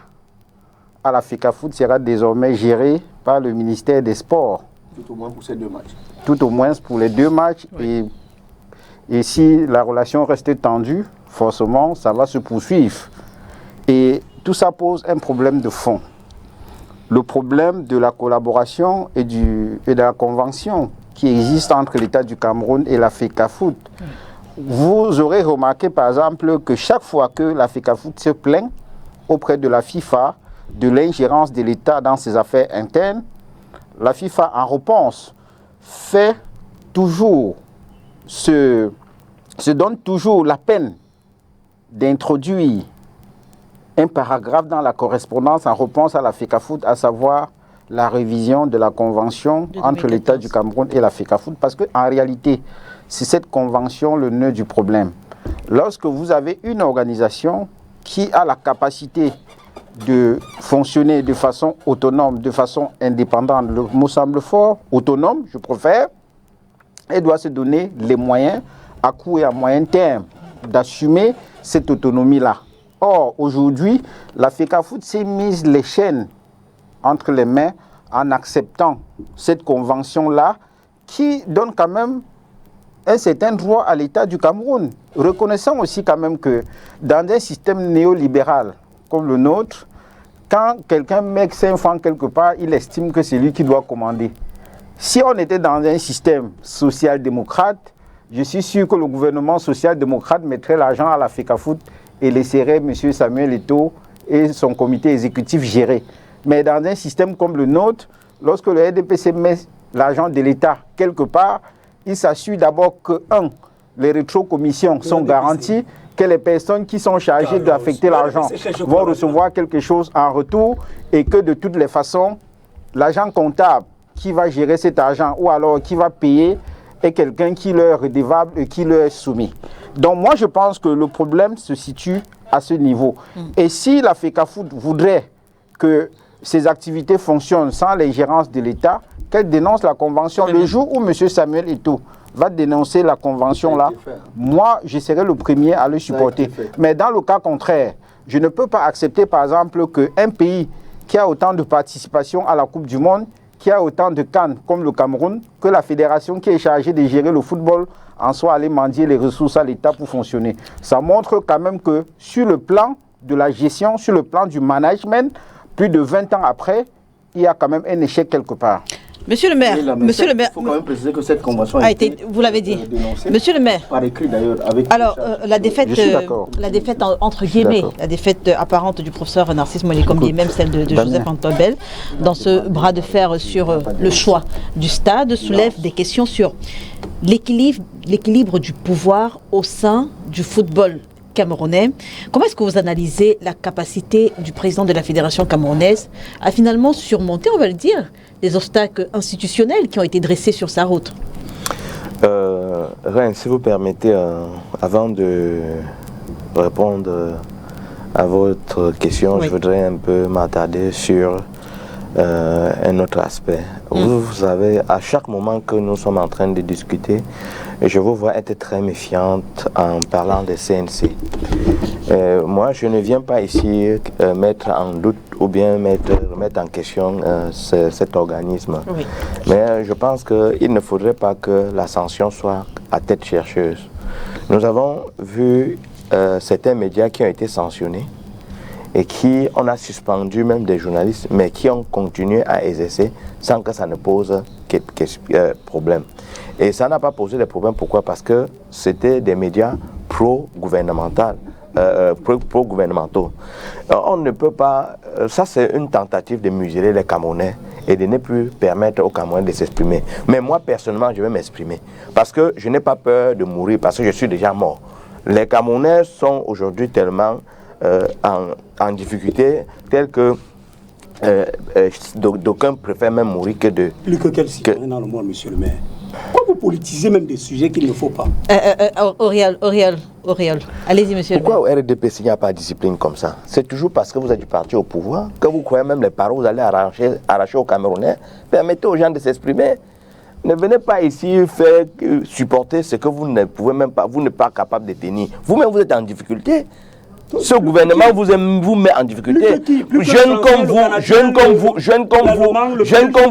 à la FECAFOOT sera désormais géré par le ministère des Sports. Tout au moins pour ces deux matchs. Tout au moins pour les deux matchs. Oui. Et si la relation reste tendue, forcément, ça va se poursuivre. Et tout ça pose un problème de fond. Le problème de la collaboration et de la convention qui existe entre l'État du Cameroun et la FECAFOOT. Vous aurez remarqué par exemple que chaque fois que la FECAFOOT se plaint auprès de la FIFA de l'ingérence de l'État dans ses affaires internes, la FIFA en réponse fait toujours, se donne toujours la peine d'introduire un paragraphe dans la correspondance en réponse à la FECAFOOT, à savoir la révision de la convention entre l'État du Cameroun et la FECAFOOT, parce qu'en réalité, c'est cette convention le nœud du problème. Lorsque vous avez une organisation qui a la capacité de fonctionner de façon autonome, de façon indépendante, le mot semble fort, autonome, je préfère, elle doit se donner les moyens à court et à moyen terme d'assumer cette autonomie-là. Or, aujourd'hui, la FECAFOOT s'est mise les chaînes entre les mains en acceptant cette convention-là qui donne quand même un certain droit à l'État du Cameroun. Reconnaissons aussi quand même que dans un système néolibéral comme le nôtre, quand quelqu'un met 5 francs quelque part, il estime que c'est lui qui doit commander. Si on était dans un système social-démocrate, je suis sûr que le gouvernement social-démocrate mettrait l'argent à la FECAFOOT et laisserait M. Samuel Eto'o et son comité exécutif gérer. Mais dans un système comme le nôtre, lorsque le RDPC met l'argent de l'État quelque part, il s'assure d'abord que, les rétrocommissions sont garanties, que les personnes qui sont chargées d'affecter l'argent vont recevoir quelque chose en retour et que de toutes les façons, l'agent comptable qui va gérer cet argent ou alors qui va payer est quelqu'un qui leur est redevable et qui leur est soumis. Donc moi je pense que le problème se situe à ce niveau. Et si la FECAFOOT voudrait que ces activités fonctionnent sans l'ingérence de l'État, qu'elle dénonce la convention. Le jour où M. Samuel Eto'o va dénoncer la convention-là, moi, je serai le premier à le supporter. Mais dans le cas contraire, je ne peux pas accepter, par exemple, qu'un pays qui a autant de participation à la Coupe du Monde, qui a autant de CAN comme le Cameroun, que la fédération qui est chargée de gérer le football en soit allée mendier les ressources à l'État pour fonctionner. Ça montre quand même que sur le plan de la gestion, sur le plan du management, plus de 20 ans après, il y a quand même un échec quelque part. Monsieur le maire, monsieur le maire, il faut quand même préciser que cette convention a été, vous l'avez dit, monsieur le maire. Par écrit d'ailleurs. Alors, la défaite entre guillemets, la défaite apparente du professeur Narcisse Molécombi et même celle de Joseph Antobel dans ce bras de fer sur le choix du stade soulève des questions sur l'équilibre du pouvoir au sein du football camerounais. Comment est-ce que vous analysez la capacité du président de la fédération camerounaise à finalement surmonter, on va le dire, les obstacles institutionnels qui ont été dressés sur sa route? Reine, si vous permettez, avant de répondre à votre question, je voudrais un peu m'attarder sur un autre aspect. Vous savez, à chaque moment que nous sommes en train de discuter, je vous vois être très méfiante en parlant des CNC. Moi, je ne viens pas ici mettre en doute ou bien remettre en question cet organisme. Oui. Mais je pense qu'il ne faudrait pas que la sanction soit à tête chercheuse. Nous avons vu certains médias qui ont été sanctionnés et qui, on a suspendu même des journalistes, mais qui ont continué à exercer sans que ça ne pose problème. Et ça n'a pas posé de problème. Pourquoi? Parce que c'était des médias pro-gouvernementaux. On ne peut pas... ça, c'est une tentative de museler les Camerounais et de ne plus permettre aux Camerounais de s'exprimer. Mais moi, personnellement, je vais m'exprimer. Parce que je n'ai pas peur de mourir, parce que je suis déjà mort. Les Camerounais sont aujourd'hui tellement en difficulté, tel que d'aucuns préfèrent même mourir que de... Plus que quel citoyen dans le monde, monsieur le maire. Pourquoi vous politisez même des sujets qu'il ne faut pas? Auriol, allez-y, monsieur Pourquoi le maire. au RDPC il n'y a pas de discipline comme ça? C'est toujours parce que vous êtes du parti au pouvoir, que vous croyez même les paroles, vous allez arracher aux Camerounais. Permettez aux gens de s'exprimer. Ne venez pas ici faire supporter ce que vous ne pouvez même pas, vous n'êtes pas capable de tenir. Vous-même, vous êtes en difficulté. Ce gouvernement vous met en difficulté. Jeunes comme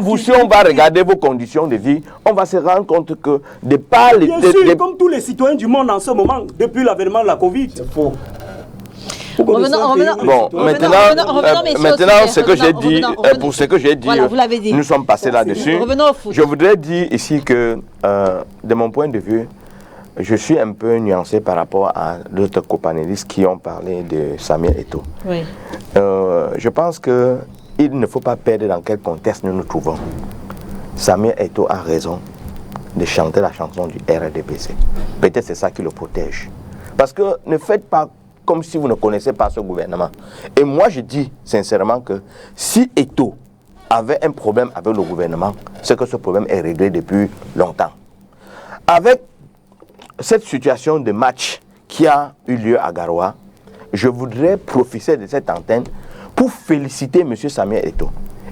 vous, si on va regarder vos conditions de vie, on va se rendre compte que des pas... Bien sûr, comme tous les citoyens du monde en ce moment, depuis l'avènement de la Covid. C'est faux. Bon, maintenant, ce que j'ai dit, pour ce que j'ai dit, voilà, nous sommes passés là-dessus. Je voudrais dire ici que, de mon point de vue, je suis un peu nuancé par rapport à d'autres copanélistes qui ont parlé de Samuel Eto'o. Oui. Je pense qu'il ne faut pas perdre dans quel contexte nous nous trouvons. Samuel Eto'o a raison de chanter la chanson du RDPC. Peut-être c'est ça qui le protège. Parce que ne faites pas comme si vous ne connaissez pas ce gouvernement. Et moi, je dis sincèrement que si Eto'o avait un problème avec le gouvernement, c'est que ce problème est réglé depuis longtemps. Avec cette situation de match qui a eu lieu à Garoua, je voudrais profiter de cette antenne pour féliciter M. Samuel Eto'o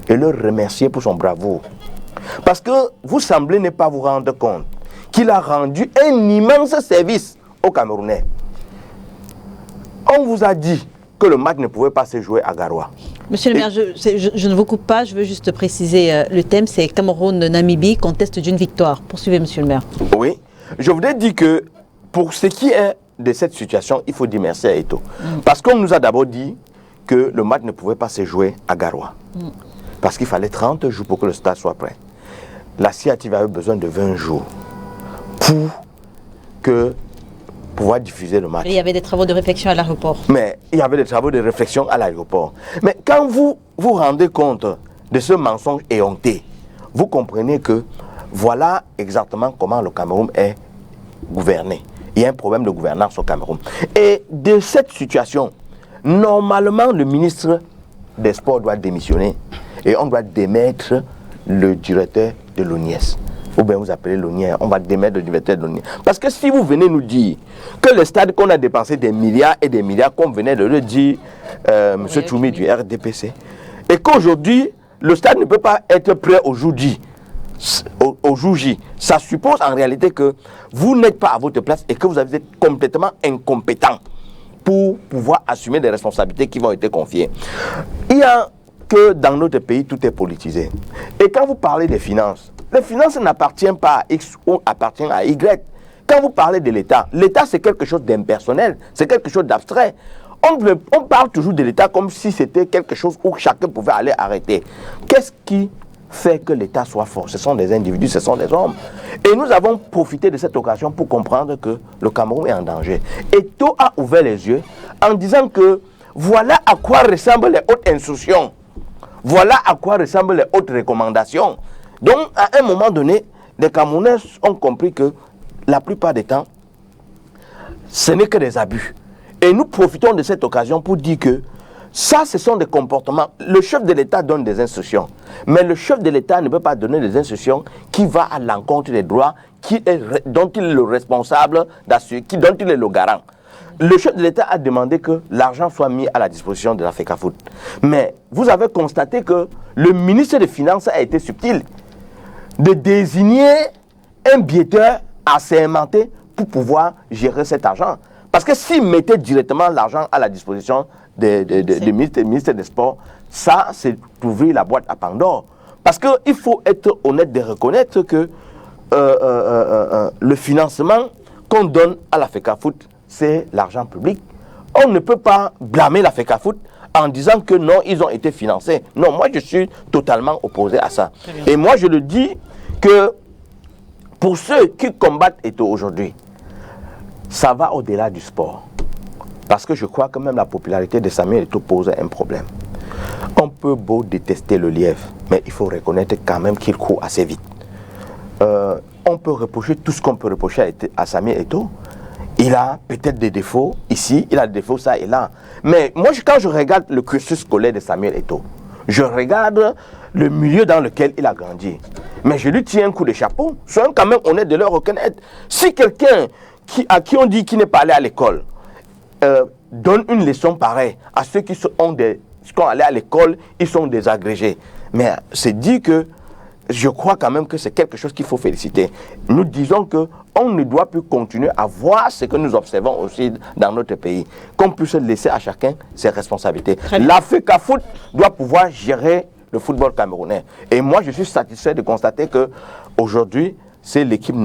et le remercier pour son bravoure. Parce que vous semblez ne pas vous rendre compte qu'il a rendu un immense service aux Camerounais. On vous a dit que le match ne pouvait pas se jouer à Garoua. Monsieur le maire, je ne vous coupe pas, je veux juste préciser le thème, c'est Cameroun-Namibie, conteste d'une victoire. Poursuivez, monsieur le maire. Oui, je voudrais dire que pour ce qui est de cette situation, il faut dire merci à Eto'o. Parce qu'on nous a d'abord dit que le match ne pouvait pas se jouer à Garoua. Parce qu'il fallait 30 jours pour que le stade soit prêt. La CIATV avait besoin de 20 jours pour pouvoir diffuser le match. Il y avait des travaux de réflexion à l'aéroport. Mais il y avait des travaux de réflexion à l'aéroport. Mais quand vous vous rendez compte de ce mensonge éhonté, vous comprenez que voilà exactement comment le Cameroun est gouverné. Il y a un problème de gouvernance au Cameroun. Et de cette situation, normalement, le ministre des Sports doit démissionner et on doit démettre le directeur de l'ONIES. Ou bien vous appelez l'ONIES, on va démettre le directeur de l'ONIES. Parce que si vous venez nous dire que le stade qu'on a dépensé des milliards et des milliards, comme venait de le dire M. Tchoumi du RDPC, et qu'aujourd'hui, le stade ne peut pas être prêt au jour J, ça suppose en réalité que vous n'êtes pas à votre place et que vous êtes complètement incompétent pour pouvoir assumer des responsabilités qui vont être confiées. Il y a que dans notre pays, tout est politisé. Et quand vous parlez des finances, les finances n'appartiennent pas à X ou appartiennent à Y. Quand vous parlez de l'État, l'État c'est quelque chose d'impersonnel, c'est quelque chose d'abstrait. On parle toujours de l'État comme si c'était quelque chose où chacun pouvait aller arrêter. Qu'est-ce qui fait que l'État soit fort? Ce sont des individus, ce sont des hommes. Et nous avons profité de cette occasion pour comprendre que le Cameroun est en danger. Et Eto'o a ouvert les yeux en disant que voilà à quoi ressemblent les hautes instructions. Voilà à quoi ressemblent les hautes recommandations. Donc, à un moment donné, les Camerounais ont compris que la plupart des temps, ce n'est que des abus. Et nous profitons de cette occasion pour dire que ça, ce sont des comportements. Le chef de l'État donne des instructions. Mais le chef de l'État ne peut pas donner des instructions qui vont à l'encontre des droits dont il est le responsable, dont il est le garant. Le chef de l'État a demandé que l'argent soit mis à la disposition de la FECAFOOT. Mais vous avez constaté que le ministre des Finances a été subtil de désigner un biaiteur assermenté pour pouvoir gérer cet argent. Parce que s'il mettait directement l'argent à la disposition du ministre des Sports, ça, c'est ouvrir la boîte à Pandore. Parce qu'il faut être honnête de reconnaître que le financement qu'on donne à la FECAFOOT, c'est l'argent public. On ne peut pas blâmer la FECAFOOT en disant que non, ils ont été financés. Non, moi, je suis totalement opposé à ça. Et moi, je le dis que pour ceux qui combattent Eto'o aujourd'hui, ça va au-delà du sport. Parce que je crois que même la popularité de Samuel Eto'o pose un problème. On peut beau détester le lièvre, mais il faut reconnaître quand même qu'il court assez vite. On peut reprocher tout ce qu'on peut reprocher à Samuel Eto'o. Il a peut-être des défauts ici, il a des défauts ça et là. Mais moi, quand je regarde le cursus scolaire de Samuel Eto'o, je regarde le milieu dans lequel il a grandi. Mais je lui tiens un coup de chapeau. Soyons quand même honnêtes de le reconnaître. Si quelqu'un à qui on dit qu'il n'est pas allé à l'école donne une leçon pareille à ceux qui sont allés à l'école, ils sont désagrégés. Mais c'est dit que je crois quand même que c'est quelque chose qu'il faut féliciter. Nous disons qu'on ne doit plus continuer à voir ce que nous observons aussi dans notre pays. Qu'on puisse laisser à chacun ses responsabilités. La FECAFOOT doit pouvoir gérer le football camerounais. Et moi, je suis satisfait de constater qu'aujourd'hui, c'est l'équipe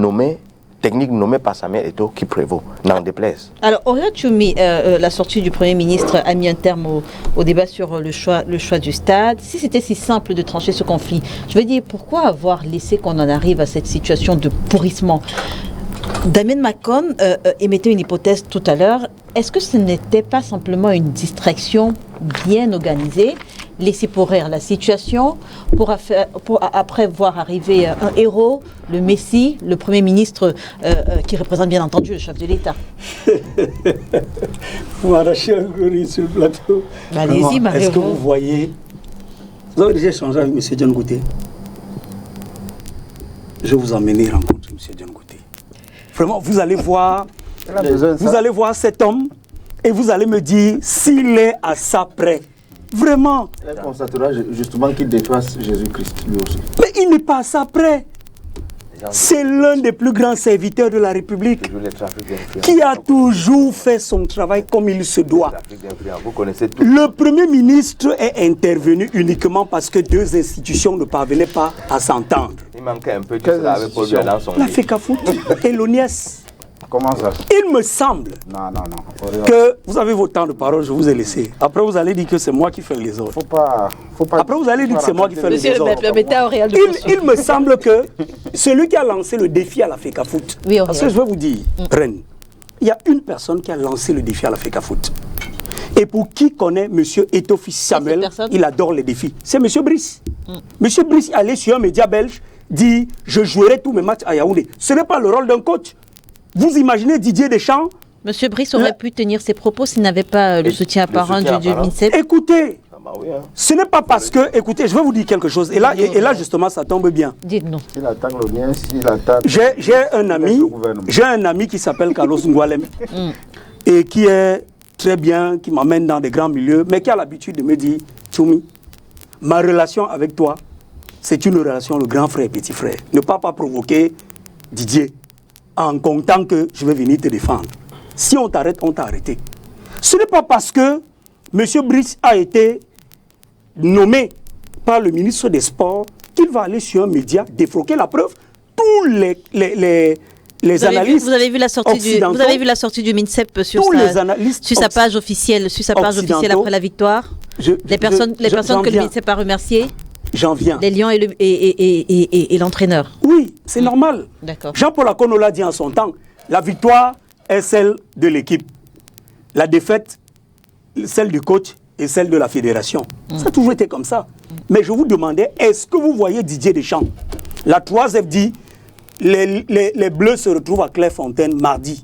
technique nommée par Samuel Eto'o qui prévaut, n'en déplaise. Alors, Oria Tchoumi, la sortie du Premier ministre a mis un terme au débat sur le choix du stade. Si c'était si simple de trancher ce conflit, je veux dire, pourquoi avoir laissé qu'on en arrive à cette situation de pourrissement? Damien Macon émettait une hypothèse tout à l'heure. Est-ce que ce n'était pas simplement une distraction bien organisée, laisser pourrir la situation pour après voir arriver un héros, le Messie, le Premier ministre qui représente bien entendu le chef de l'État? Vous m'arrachez un gorille sur le plateau. Allez-y, Marie. Est-ce que vous voyez? Vous avez déjà échangé avec M. John Gouté? Je vais vous emmener rencontrer M. John Gouté. Vraiment, vous allez voir cet homme et vous allez me dire s'il est à ça près. Vraiment. Elle constatera justement qu'il dépasse Jésus-Christ, lui aussi. Mais il n'est pas à ça près. C'est l'un des plus grands serviteurs de la République qui a toujours fait son travail comme il se doit. Vous connaissez tout. Le Premier ministre est intervenu uniquement parce que deux institutions ne parvenaient pas à s'entendre. Il manquait un peu de cela avec Paul Biya dans son La livre. FECAFOOT et l'ONIES. Comment ça? Il me semble que vous avez votre temps de parole, je vous ai laissé. Après, vous allez dire que c'est moi qui fais les ordres. Faut pas Après, vous allez dire que c'est moi qui fais les Monsieur, ordres. mettez à Auréal de Il me semble que celui qui a lancé le défi à la FECAFOOT, Oui, parce que je vais vous dire, Reine, il y a une personne qui a lancé le défi à la FECAFOOT. Et pour qui connaît M. Etofis Samuel, personne? il adore les défis. C'est M. Brice. M. Brice est allé sur un média belge, dit « Je jouerai tous mes matchs à Yaoundé ». Ce n'est pas le rôle d'un coach. Vous imaginez Didier Deschamps? Monsieur Brice aurait pu tenir ses propos s'il n'avait pas le soutien apparent du MINSEP. Écoutez, Oui, hein. ce n'est pas parce que, écoutez, je vais vous dire quelque chose. Et là justement, ça tombe bien. Dites-nous. s'il attaque l'ONIES, s'il attaque... J'ai un ami qui s'appelle Carlos Ngualem et qui est très bien, qui m'amène dans des grands milieux, mais qui a l'habitude de me dire, Tchoumi, ma relation avec toi, c'est une relation de grand frère et petit frère. Ne pas provoquer Didier en comptant que je vais venir te défendre. Si on t'arrête, on t'a arrêté. Ce n'est pas parce que M. Brice a été nommé par le ministre des Sports qu'il va aller sur un média défroquer la preuve. Tous les analystes Vous avez vu la sortie du MINSEP sur sa page officielle, après la victoire. Les personnes que le MINSEP a remerciées. J'en viens. Les Lions et l'entraîneur. Oui, c'est normal. D'accord. Jean-Paul Akono l'a dit en son temps. La victoire est celle de l'équipe. La défaite, celle du coach et celle de la fédération. Ça a toujours été comme ça. Mais je vous demandais, est-ce que vous voyez Didier Deschamps? La 3F dit, les Bleus se retrouvent à Clairefontaine mardi.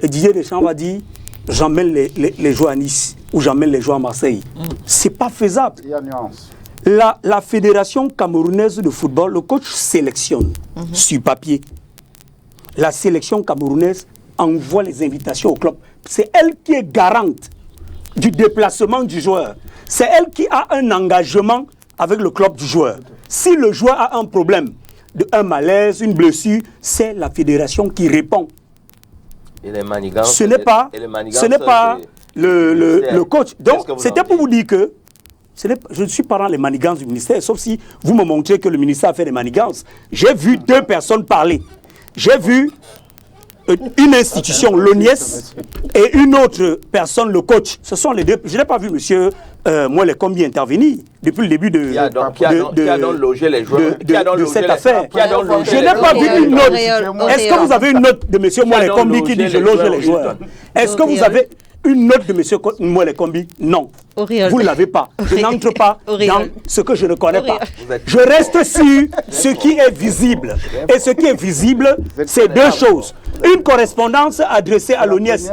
Et Didier Deschamps va dire, j'emmène les joueurs à Nice ou j'emmène les joueurs à Marseille. C'est pas faisable. Il y a nuance. La fédération camerounaise de football, le coach sélectionne sur papier. La sélection camerounaise envoie les invitations au club. C'est elle qui est garante du déplacement du joueur. C'est elle qui a un engagement avec le club du joueur. Si le joueur a un problème, un malaise, une blessure, c'est la fédération qui répond. Et les manigances, ce n'est pas le coach. Donc, c'était pour vous dire que je ne suis pas dans les manigances du ministère, sauf si vous me montrez que le ministère a fait des manigances. J'ai vu deux personnes parler. J'ai vu une institution, l'ONIES, et une autre personne, le coach. Ce sont les deux. Je n'ai pas vu monsieur Mouele-Kombi intervenir depuis le début de cette affaire. Je n'ai pas vu une note. Est-ce que vous avez une note de monsieur Mouele-Kombi qui dit je loge les joueurs? Est-ce que vous avez une note de monsieur Mouele-Kombi? Non. Vous ne l'avez pas. Je n'entre pas dans ce que je ne connais pas. Je reste sur ce qui est visible. Et ce qui est visible, c'est deux choses. Une correspondance adressée à l'ONIES,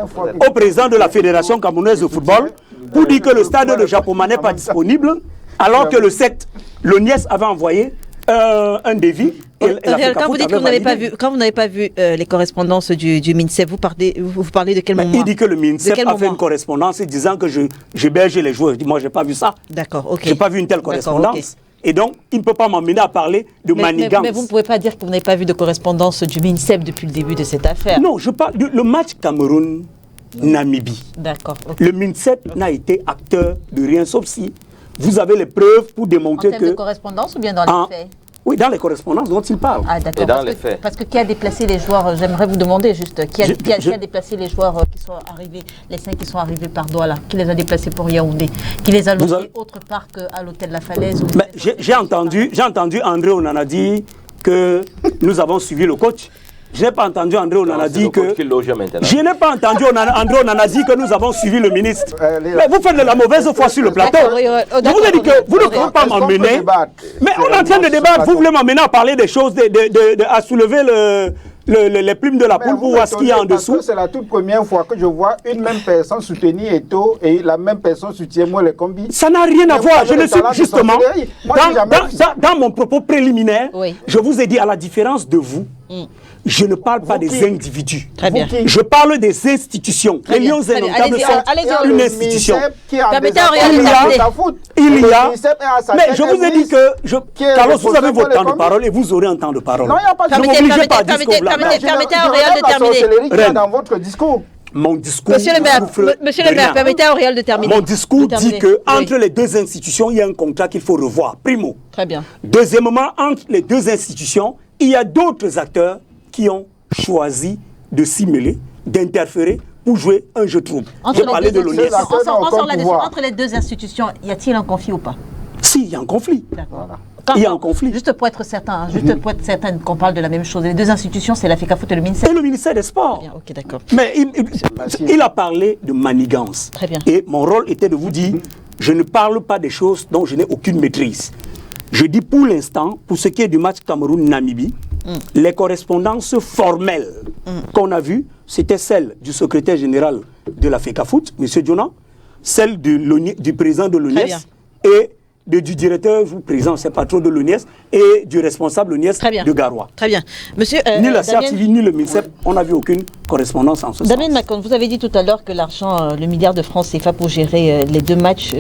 au président de la Fédération camerounaise de football, pour dire que le stade de Japoma n'est pas disponible, alors que le 7, l'ONIES avait envoyé un devis. Quand vous dites que vous n'avez pas vu les correspondances du MINSEP, vous parlez de quel moment? Il dit que le MINSEP a fait une correspondance disant que j'héberge les joueurs. Je dis, moi, je n'ai pas vu ça. D'accord, ok. Je n'ai pas vu une telle correspondance. Okay. Et donc, il ne peut pas m'emmener à parler de manigance. Mais vous ne pouvez pas dire que vous n'avez pas vu de correspondance du MINSEP depuis le début de cette affaire. Non, je parle le match Cameroun-Namibie. D'accord. Okay. Le MINSEP n'a été acteur de rien, sauf si vous avez les preuves pour démontrer que... En termes de correspondance ou bien dans les faits? Oui, dans les correspondances dont il parle. Ah, d'accord. Parce que qui a déplacé les joueurs? J'aimerais vous demander juste, qui a déplacé les joueurs qui sont arrivés, les 5 qui sont arrivés par Douala? Qui les a déplacés pour Yaoundé? Qui les a logés autre part qu'à l'hôtel La Falaise? J'ai entendu André Onana dire que nous avons suivi le coach. Je n'ai pas entendu André Onana dire que... Je n'ai pas entendu André Onana dire que nous avons suivi le ministre. Mais vous faites de la mauvaise foi sur le plateau. Je vous ai dit que vous ne pouvez pas m'emmener. Mais on est en train de débattre. Vous voulez m'emmener à parler des choses, à soulever les plumes de la poule pour voir ce qu'il y a en dessous. C'est la toute première fois que je vois une même personne soutenir Eto'o et la même personne soutient Mouele-Kombi. Ça n'a rien à voir. Je ne suis justement... Dans mon propos préliminaire, je vous ai dit, à la différence de vous, Je ne parle pas des individus. Très bien. Je parle des institutions. Les Lions indomptables sont une institution. Il y a. Mais je vous ai dit que. Carlos, vous avez votre temps de parole et vous aurez un temps de parole. Non, il n'y a pas de Permettez à Auréal de terminer. Dans votre discours. Mon discours. Monsieur le maire, permettez à Auréal de terminer. Mon discours dit que entre les deux institutions, il y a un contrat qu'il faut revoir. Primo. Très bien. Deuxièmement, entre les deux institutions, il y a d'autres acteurs qui ont choisi de s'y mêler, d'interférer pour jouer un jeu trouble. Entre les deux institutions, y a-t-il un conflit ou pas? Si, il y a un conflit. D'accord. Il y a un conflit. Juste pour être certain, qu'on parle de la même chose. Les deux institutions, c'est la FECAFOOT et le ministère. Et le ministère des Sports. Bien, ok, d'accord. Mais il a parlé de manigance. Très bien. Et mon rôle était de vous dire, je ne parle pas des choses dont je n'ai aucune maîtrise. Je dis pour l'instant, pour ce qui est du match Cameroun-Namibie, les correspondances formelles qu'on a vues, c'était celle du secrétaire général de la FECAFOOT, M. Diona, celle du président de l'ONIES et du directeur ou président, c'est pas trop de l'ONIES, et du responsable l'ONIES de Garoua. Très bien. Monsieur, ni la CRTV, ni le MINSEP, on n'a vu aucune correspondance en ce sens. Damien Macron, vous avez dit tout à l'heure que l'argent, le milliard de francs CFA pour gérer les deux matchs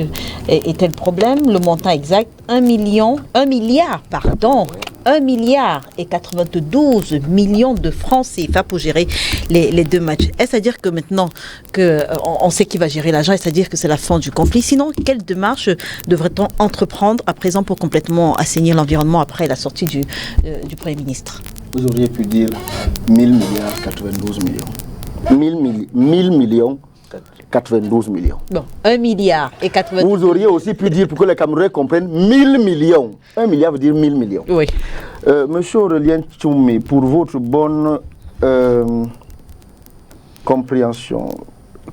était le problème. Le montant exact, 1 milliard et 92 millions de francs CFA pour gérer les deux matchs. Est-ce à dire que maintenant qu'on sait qui va gérer l'argent, est-ce à dire que c'est la fin du conflit? Sinon, quelle démarche devrait-on entreprendre à présent pour complètement assainir l'environnement après la sortie du Premier ministre? Vous auriez pu dire 1000 milliards 92 millions. 1000 millions 92 millions. Bon, 1 milliard et 92 millions. Vous auriez aussi pu dire, pour que les Camerounais comprennent, 1000 millions. 1 milliard veut dire 1000 millions. Oui. Monsieur Aurélien Tchoumi, pour votre bonne compréhension,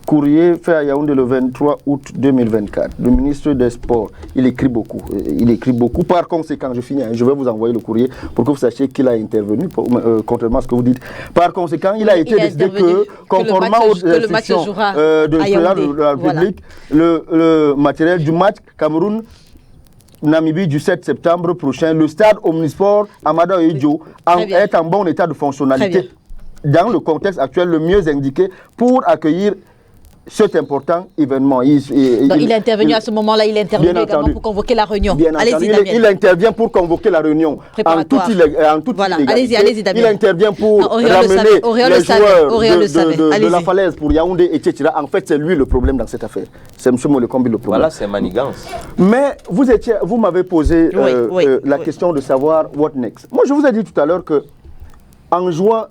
courrier fait à Yaoundé le 23 août 2024. Le ministre des Sports, il écrit beaucoup. Par conséquent, je finis, je vais vous envoyer le courrier pour que vous sachiez qu'il a intervenu, contrairement à ce que vous dites. Par conséquent, il a été décidé que, conformément aux instructions de la République, le matériel du match Cameroun-Namibie du 7 septembre prochain, le stade Omnisport Amada Oedjo est en bon état de fonctionnalité. Dans le contexte actuel, le mieux indiqué pour accueillir cet important événement. Il est intervenu à ce moment-là, il est intervenu également pour convoquer la réunion. Allez-y, Damien. Il intervient pour convoquer la réunion. En toute voilà. Allez-y, Damien. Il intervient pour ramener les joueurs de la falaise pour Yaoundé, etc. En fait, c'est lui le problème dans cette affaire. C'est M. Molekombi le problème. Voilà, c'est manigance. Mais vous m'avez posé la question de savoir what next. Moi, je vous ai dit tout à l'heure qu'en juin,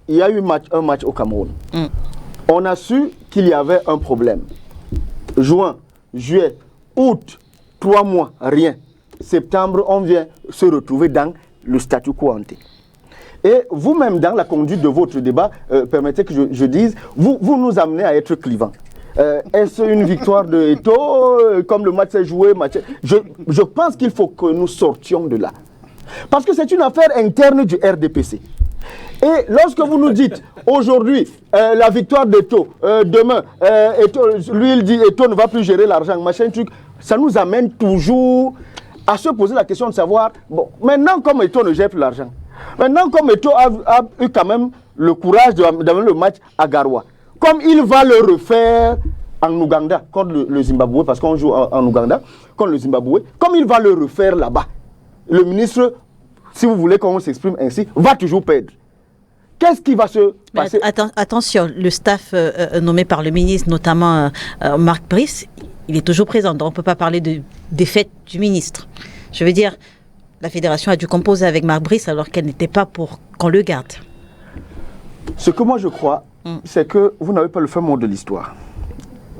il y a eu un match au Cameroun. On a su qu'il y avait un problème. Juin, juillet, août, 3 mois, rien. Septembre, on vient se retrouver dans le statu quo ante. Et vous-même, dans la conduite de votre débat, permettez que je dise, vous nous amenez à être clivants. Est-ce une victoire de Eto'o, comme le match s'est joué je pense qu'il faut que nous sortions de là. Parce que c'est une affaire interne du RDPC. Et lorsque vous nous dites, aujourd'hui, la victoire d'Eto'o, demain, lui il dit Eto'o ne va plus gérer l'argent, machin truc, ça nous amène toujours à se poser la question de savoir, bon, maintenant comme Eto'o ne gère plus l'argent, maintenant comme Eto'o a eu quand même le courage d'amener le match à Garoua, comme il va le refaire en Ouganda contre le Zimbabwe, parce qu'on joue en Ouganda contre le Zimbabwe, comme il va le refaire là-bas, le ministre, si vous voulez qu'on s'exprime ainsi, va toujours perdre. Qu'est-ce qui va se passer? Attention, le staff nommé par le ministre, notamment Marc Brice, il est toujours présent. Donc on ne peut pas parler de défaite du ministre. Je veux dire, la fédération a dû composer avec Marc Brice alors qu'elle n'était pas pour qu'on le garde. Ce que moi je crois, c'est que vous n'avez pas le fin mot de l'histoire.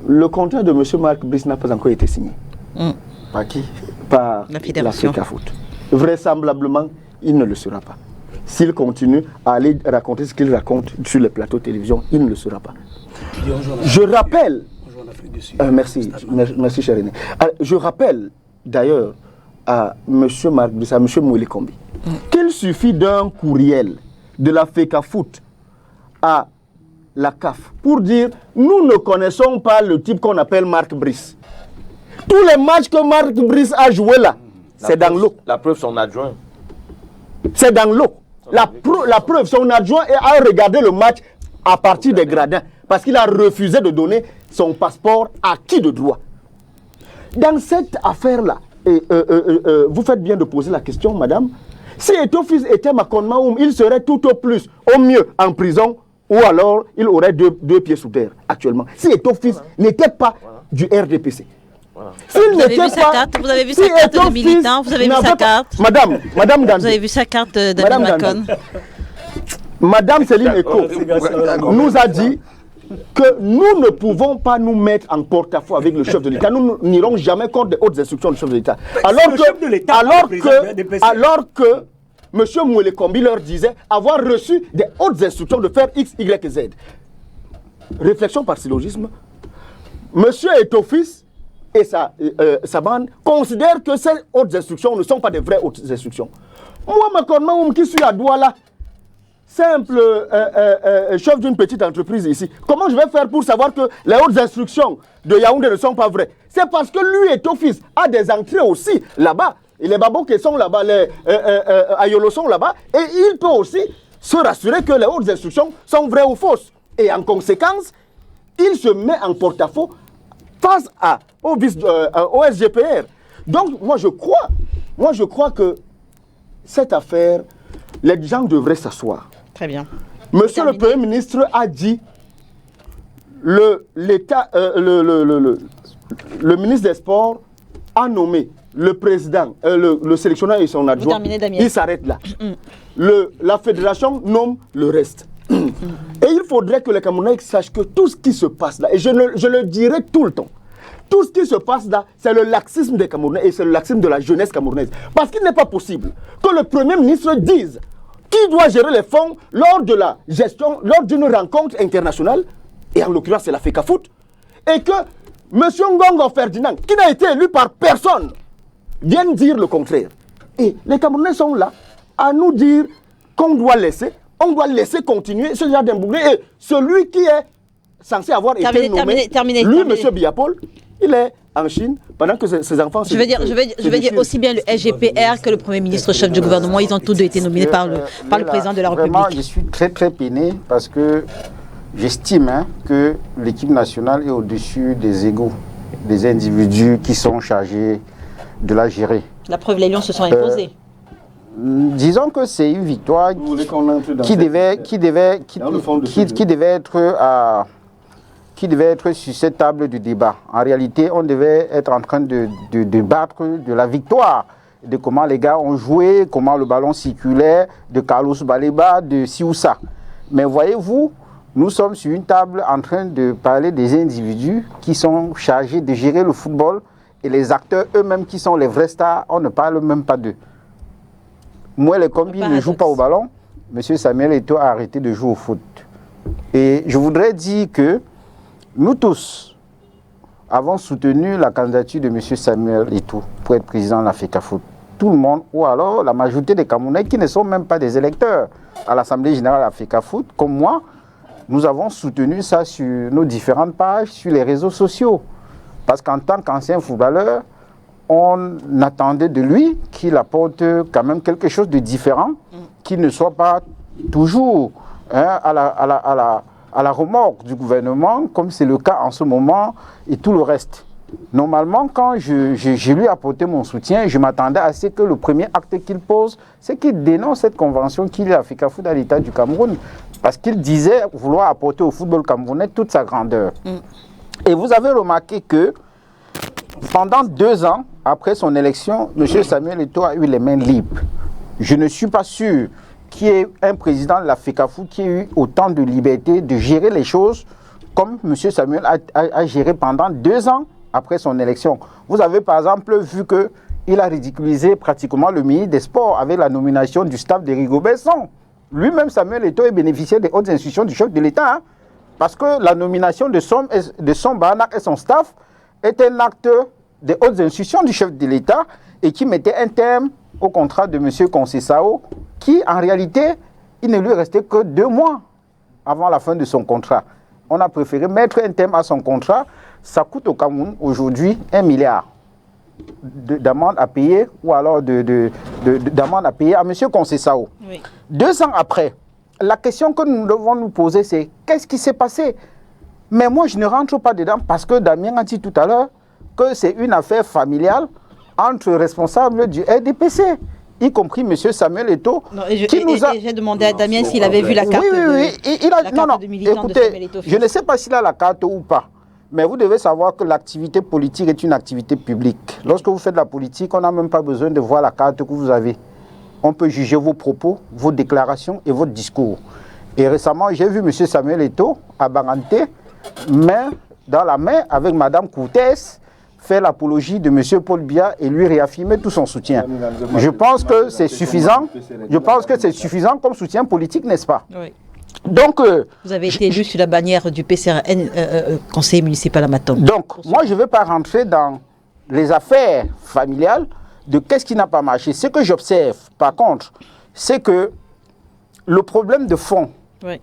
Le contrat de M. Marc Brice n'a pas encore été signé. Par qui? Par la fédération. La FECAFOOT. Vraisemblablement, il ne le sera pas. S'il continue à aller raconter ce qu'il raconte sur les plateaux de télévision, il ne le sera pas. Je rappelle, merci cher René. Je rappelle d'ailleurs à M. Marc Brice, à M. Molekombi, qu'il suffit d'un courriel de la FECAFOOT à la CAF pour dire nous ne connaissons pas le type qu'on appelle Marc Brice. Tous les matchs que Marc Brice a joué là, c'est dans l'eau. La preuve, son adjoint. C'est dans l'eau. La preuve, son adjoint a regardé le match à partir des gradins parce qu'il a refusé de donner son passeport acquis de droit. Dans cette affaire-là, vous faites bien de poser la question, madame. Si Eto'o-Fils était Makon Maoum, il serait tout au plus, au mieux, en prison, ou alors il aurait deux pieds sous terre actuellement. Si Eto'o-Fils n'était pas du RDPC. Vous avez vu sa carte, vous avez vu sa carte de militant, vous avez vu sa carte. Madame Dandé. Vous avez vu sa carte d'Ami Makon. Madame Céline Eko nous a dit que nous ne pouvons pas nous mettre en porte-à-faux avec le chef de l'État. Nous n'irons jamais contre des hautes instructions du chef de l'État. Alors que M. Mouele Kombi leur disait avoir reçu des hautes instructions de faire X, Y et Z. Réflexion par syllogisme. M. Eto'o-Fils et sa bande considèrent que ces hautes instructions ne sont pas des vraies hautes instructions. Moi, Makon Maoum, qui suis à Douala, simple chef d'une petite entreprise ici, comment je vais faire pour savoir que les hautes instructions de Yaoundé ne sont pas vraies? C'est parce que lui, Eto'o-Fils, a des entrées aussi là-bas. Et les Babokés sont là-bas, les Ayolo sont là-bas. Et il peut aussi se rassurer que les hautes instructions sont vraies ou fausses. Et en conséquence, il se met en porte-à-faux face au SGPR. Donc, moi je crois que cette affaire, les gens devraient s'asseoir. Très bien. Monsieur le Premier ministre a dit le ministre des Sports a nommé le président, le sélectionneur et son adjoint. Il s'arrête là. La fédération nomme le reste. Et il faudrait que les Camerounais sachent que tout ce qui se passe là, et je le dirai tout le temps, tout ce qui se passe là, c'est le laxisme des Camerounais et c'est le laxisme de la jeunesse camerounaise. Parce qu'il n'est pas possible que le Premier ministre dise qui doit gérer les fonds lors de la gestion, lors d'une rencontre internationale, et en l'occurrence c'est la FECAFOOT, et que M. Ngongo Ferdinand, qui n'a été élu par personne, vienne dire le contraire. Et les Camerounais sont là à nous dire qu'on doit laisser, on doit laisser continuer ce genre d'embouglé. Et celui qui est censé avoir été nommé, lui, M. Biapol, il est en Chine pendant que ses enfants... Je veux dire aussi bien le SGPR que le Premier ministre chef du gouvernement, ils ont tous deux été nominés par le président de la République. Vraiment, je suis très très peiné parce que j'estime que l'équipe nationale est au-dessus des égos des individus qui sont chargés de la gérer. La preuve, les Lions se sont imposés. Disons que c'est une victoire qui devait être sur cette table de débat. En réalité, on devait être en train de débattre de la victoire, de comment les gars ont joué, comment le ballon circulait, de Carlos Baleba, de Sioussa. Mais voyez-vous, nous sommes sur une table en train de parler des individus qui sont chargés de gérer le football et les acteurs eux-mêmes qui sont les vrais stars, on ne parle même pas d'eux. Moi, les combis ne jouent pas au ballon. Monsieur Samuel Eto'o a arrêté de jouer au foot. Et je voudrais dire que nous tous avons soutenu la candidature de M. Samuel Eto'o pour être président de la FECAFOOT. Tout le monde, ou alors la majorité des Camerounais qui ne sont même pas des électeurs à l'Assemblée générale de la FECAFOOT, comme moi, nous avons soutenu ça sur nos différentes pages, sur les réseaux sociaux. Parce qu'en tant qu'ancien footballeur, on attendait de lui qu'il apporte quand même quelque chose de différent, qu'il ne soit pas toujours à la remorque du gouvernement, comme c'est le cas en ce moment, et tout le reste. Normalement, quand je lui ai apporté mon soutien, je m'attendais à ce que le premier acte qu'il pose, c'est qu'il dénonce cette convention qu'il a fait FECAFOOT à l'État du Cameroun, parce qu'il disait vouloir apporter au football camerounais toute sa grandeur. Et vous avez remarqué que pendant 2 ans, après son élection, M. Samuel Eto'o a eu les mains libres. Je ne suis pas sûr qu'il y ait un président de la FECAFOOT qui ait eu autant de liberté de gérer les choses comme M. Samuel a géré pendant 2 ans après son élection. Vous avez par exemple vu qu'il a ridiculisé pratiquement le ministre des Sports avec la nomination du staff de Rigobert-Song. Lui-même, Samuel Eto'o, est bénéficiaire des hautes institutions du chef de l'État. Parce que la nomination de Son Barnak et son staff est un acte des hautes institutions du chef de l'État et qui mettait un terme au contrat de M. Conceição, qui en réalité, il ne lui restait que 2 mois avant la fin de son contrat. On a préféré mettre un terme à son contrat. Ça coûte au Cameroun aujourd'hui 1 milliard. d'amende à payer ou alors d'amende à payer à M. Conceição. Oui. 2 ans après, la question que nous devons nous poser, c'est qu'est-ce qui s'est passé? Mais moi, je ne rentre pas dedans parce que Damien a dit tout à l'heure que c'est une affaire familiale entre responsables du RDPC, y compris M. Samuel Eto'o, qui nous a... J'ai demandé à Damien s'il avait vu la carte de militant de Samuel Eto'o. Je ne sais pas s'il a la carte ou pas. Mais vous devez savoir que l'activité politique est une activité publique. Lorsque vous faites de la politique, on n'a même pas besoin de voir la carte que vous avez. On peut juger vos propos, vos déclarations et votre discours. Et récemment, j'ai vu M. Samuel Eto'o à Banganté, main dans la main avec Mme Coutès, faire l'apologie de M. Paul Biya et lui réaffirmer tout son soutien. Je pense que c'est suffisant. Je pense que c'est suffisant comme soutien politique, n'est-ce pas? Oui. Donc, vous avez été élu sur la bannière du PCRN, conseiller municipal à Matom. Donc, moi, je ne vais pas rentrer dans les affaires familiales de qu'est-ce qui n'a pas marché. Ce que j'observe, par contre, c'est que le problème de fond, oui,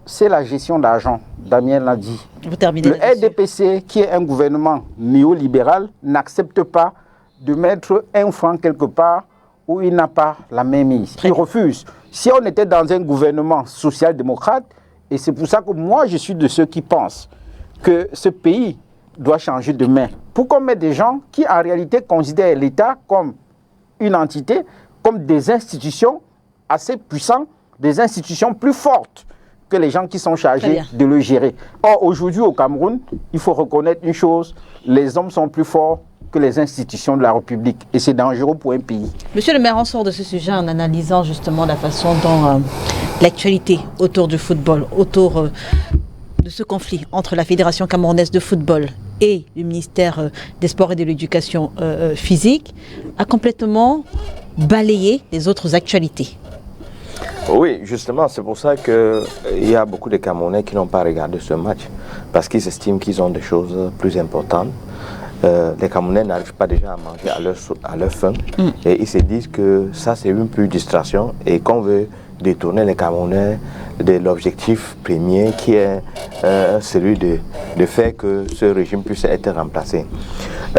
c'est la gestion d'argent. Damien l'a dit. Vous terminez le RDPC, qui est un gouvernement néolibéral, n'accepte pas de mettre un franc quelque part où il n'a pas la main mise. Il refuse. Si on était dans un gouvernement social-démocrate, et c'est pour ça que moi je suis de ceux qui pensent que ce pays doit changer de main. Pourquoi mettre des gens qui en réalité considèrent l'État comme une entité, comme des institutions assez puissantes, des institutions plus fortes que les gens qui sont chargés de le gérer. Or, aujourd'hui au Cameroun, il faut reconnaître une chose, les hommes sont plus forts que les institutions de la République. Et c'est dangereux pour un pays. Monsieur le maire, on sort de ce sujet en analysant justement la façon dont l'actualité autour du football, autour de ce conflit entre la Fédération camerounaise de football et le ministère des Sports et de l'Éducation physique a complètement balayé les autres actualités. Oui, justement, c'est pour ça qu'il y a beaucoup de Camerounais qui n'ont pas regardé ce match parce qu'ils estiment qu'ils ont des choses plus importantes. Les Camerounais n'arrivent pas déjà à manger à leur faim et ils se disent que ça c'est une pure distraction et qu'on veut détourner les Camerounais de l'objectif premier qui est celui de faire que ce régime puisse être remplacé.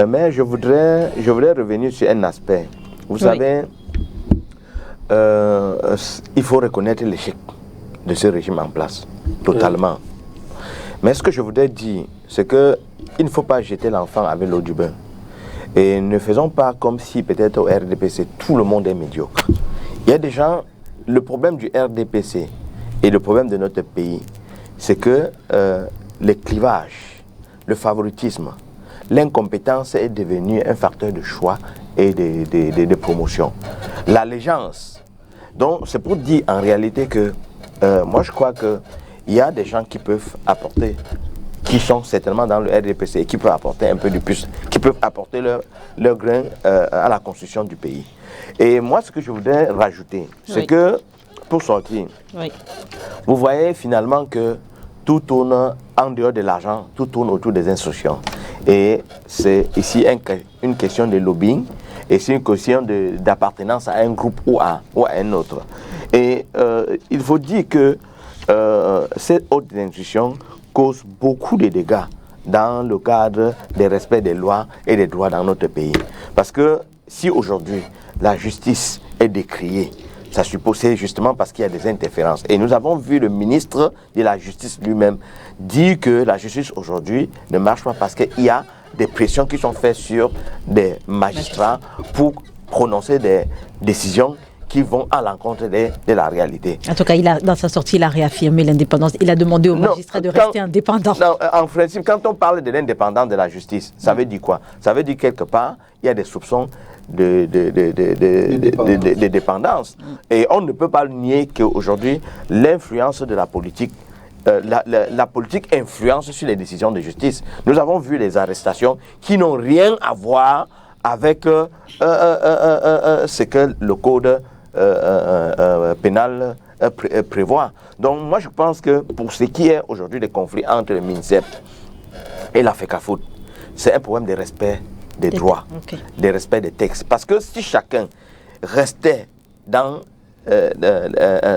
Mais je voudrais revenir sur un aspect. Vous savez, il faut reconnaître l'échec de ce régime en place, totalement. Mais ce que je voudrais dire, c'est que il ne faut pas jeter l'enfant avec l'eau du bain. Et ne faisons pas comme si peut-être au RDPC, tout le monde est médiocre. Il y a des gens, le problème du RDPC et le problème de notre pays, c'est que les clivages, le favoritisme, l'incompétence est devenu un facteur de choix et de promotion. L'allégeance. Donc c'est pour dire en réalité que moi je crois qu'il y a des gens qui peuvent apporter, qui sont certainement dans le RDPC, qui peuvent apporter un peu de plus, qui peuvent apporter leur grain à la construction du pays. Et moi, ce que je voudrais rajouter, c'est que, pour sortir, vous voyez finalement que tout tourne en dehors de l'argent, tout tourne autour des instructions. Et c'est ici une question de lobbying, et c'est une question d'appartenance à un groupe ou à un autre. Et il faut dire que cette haute institution cause beaucoup de dégâts dans le cadre des respects des lois et des droits dans notre pays. Parce que si aujourd'hui la justice est décriée, ça suppose justement parce qu'il y a des interférences. Et nous avons vu le ministre de la Justice lui-même dire que la justice aujourd'hui ne marche pas parce qu'il y a des pressions qui sont faites sur des magistrats pour prononcer des décisions qui vont à l'encontre de la réalité. En tout cas, dans sa sortie, il a réaffirmé l'indépendance. Il a demandé aux magistrats de rester indépendants. Non, en principe, quand on parle de l'indépendance de la justice, ça veut dire quoi? Ça veut dire quelque part, il y a des soupçons de dépendance. Et on ne peut pas nier qu'aujourd'hui, l'influence de la politique, la politique influence sur les décisions de justice. Nous avons vu les arrestations qui n'ont rien à voir avec ce que le code pénal prévoit. Donc moi je pense que pour ce qui est aujourd'hui des conflits entre le MINSEP et la FECAFOOT, c'est un problème de respect des droits, de respect des textes. Parce que si chacun restait dans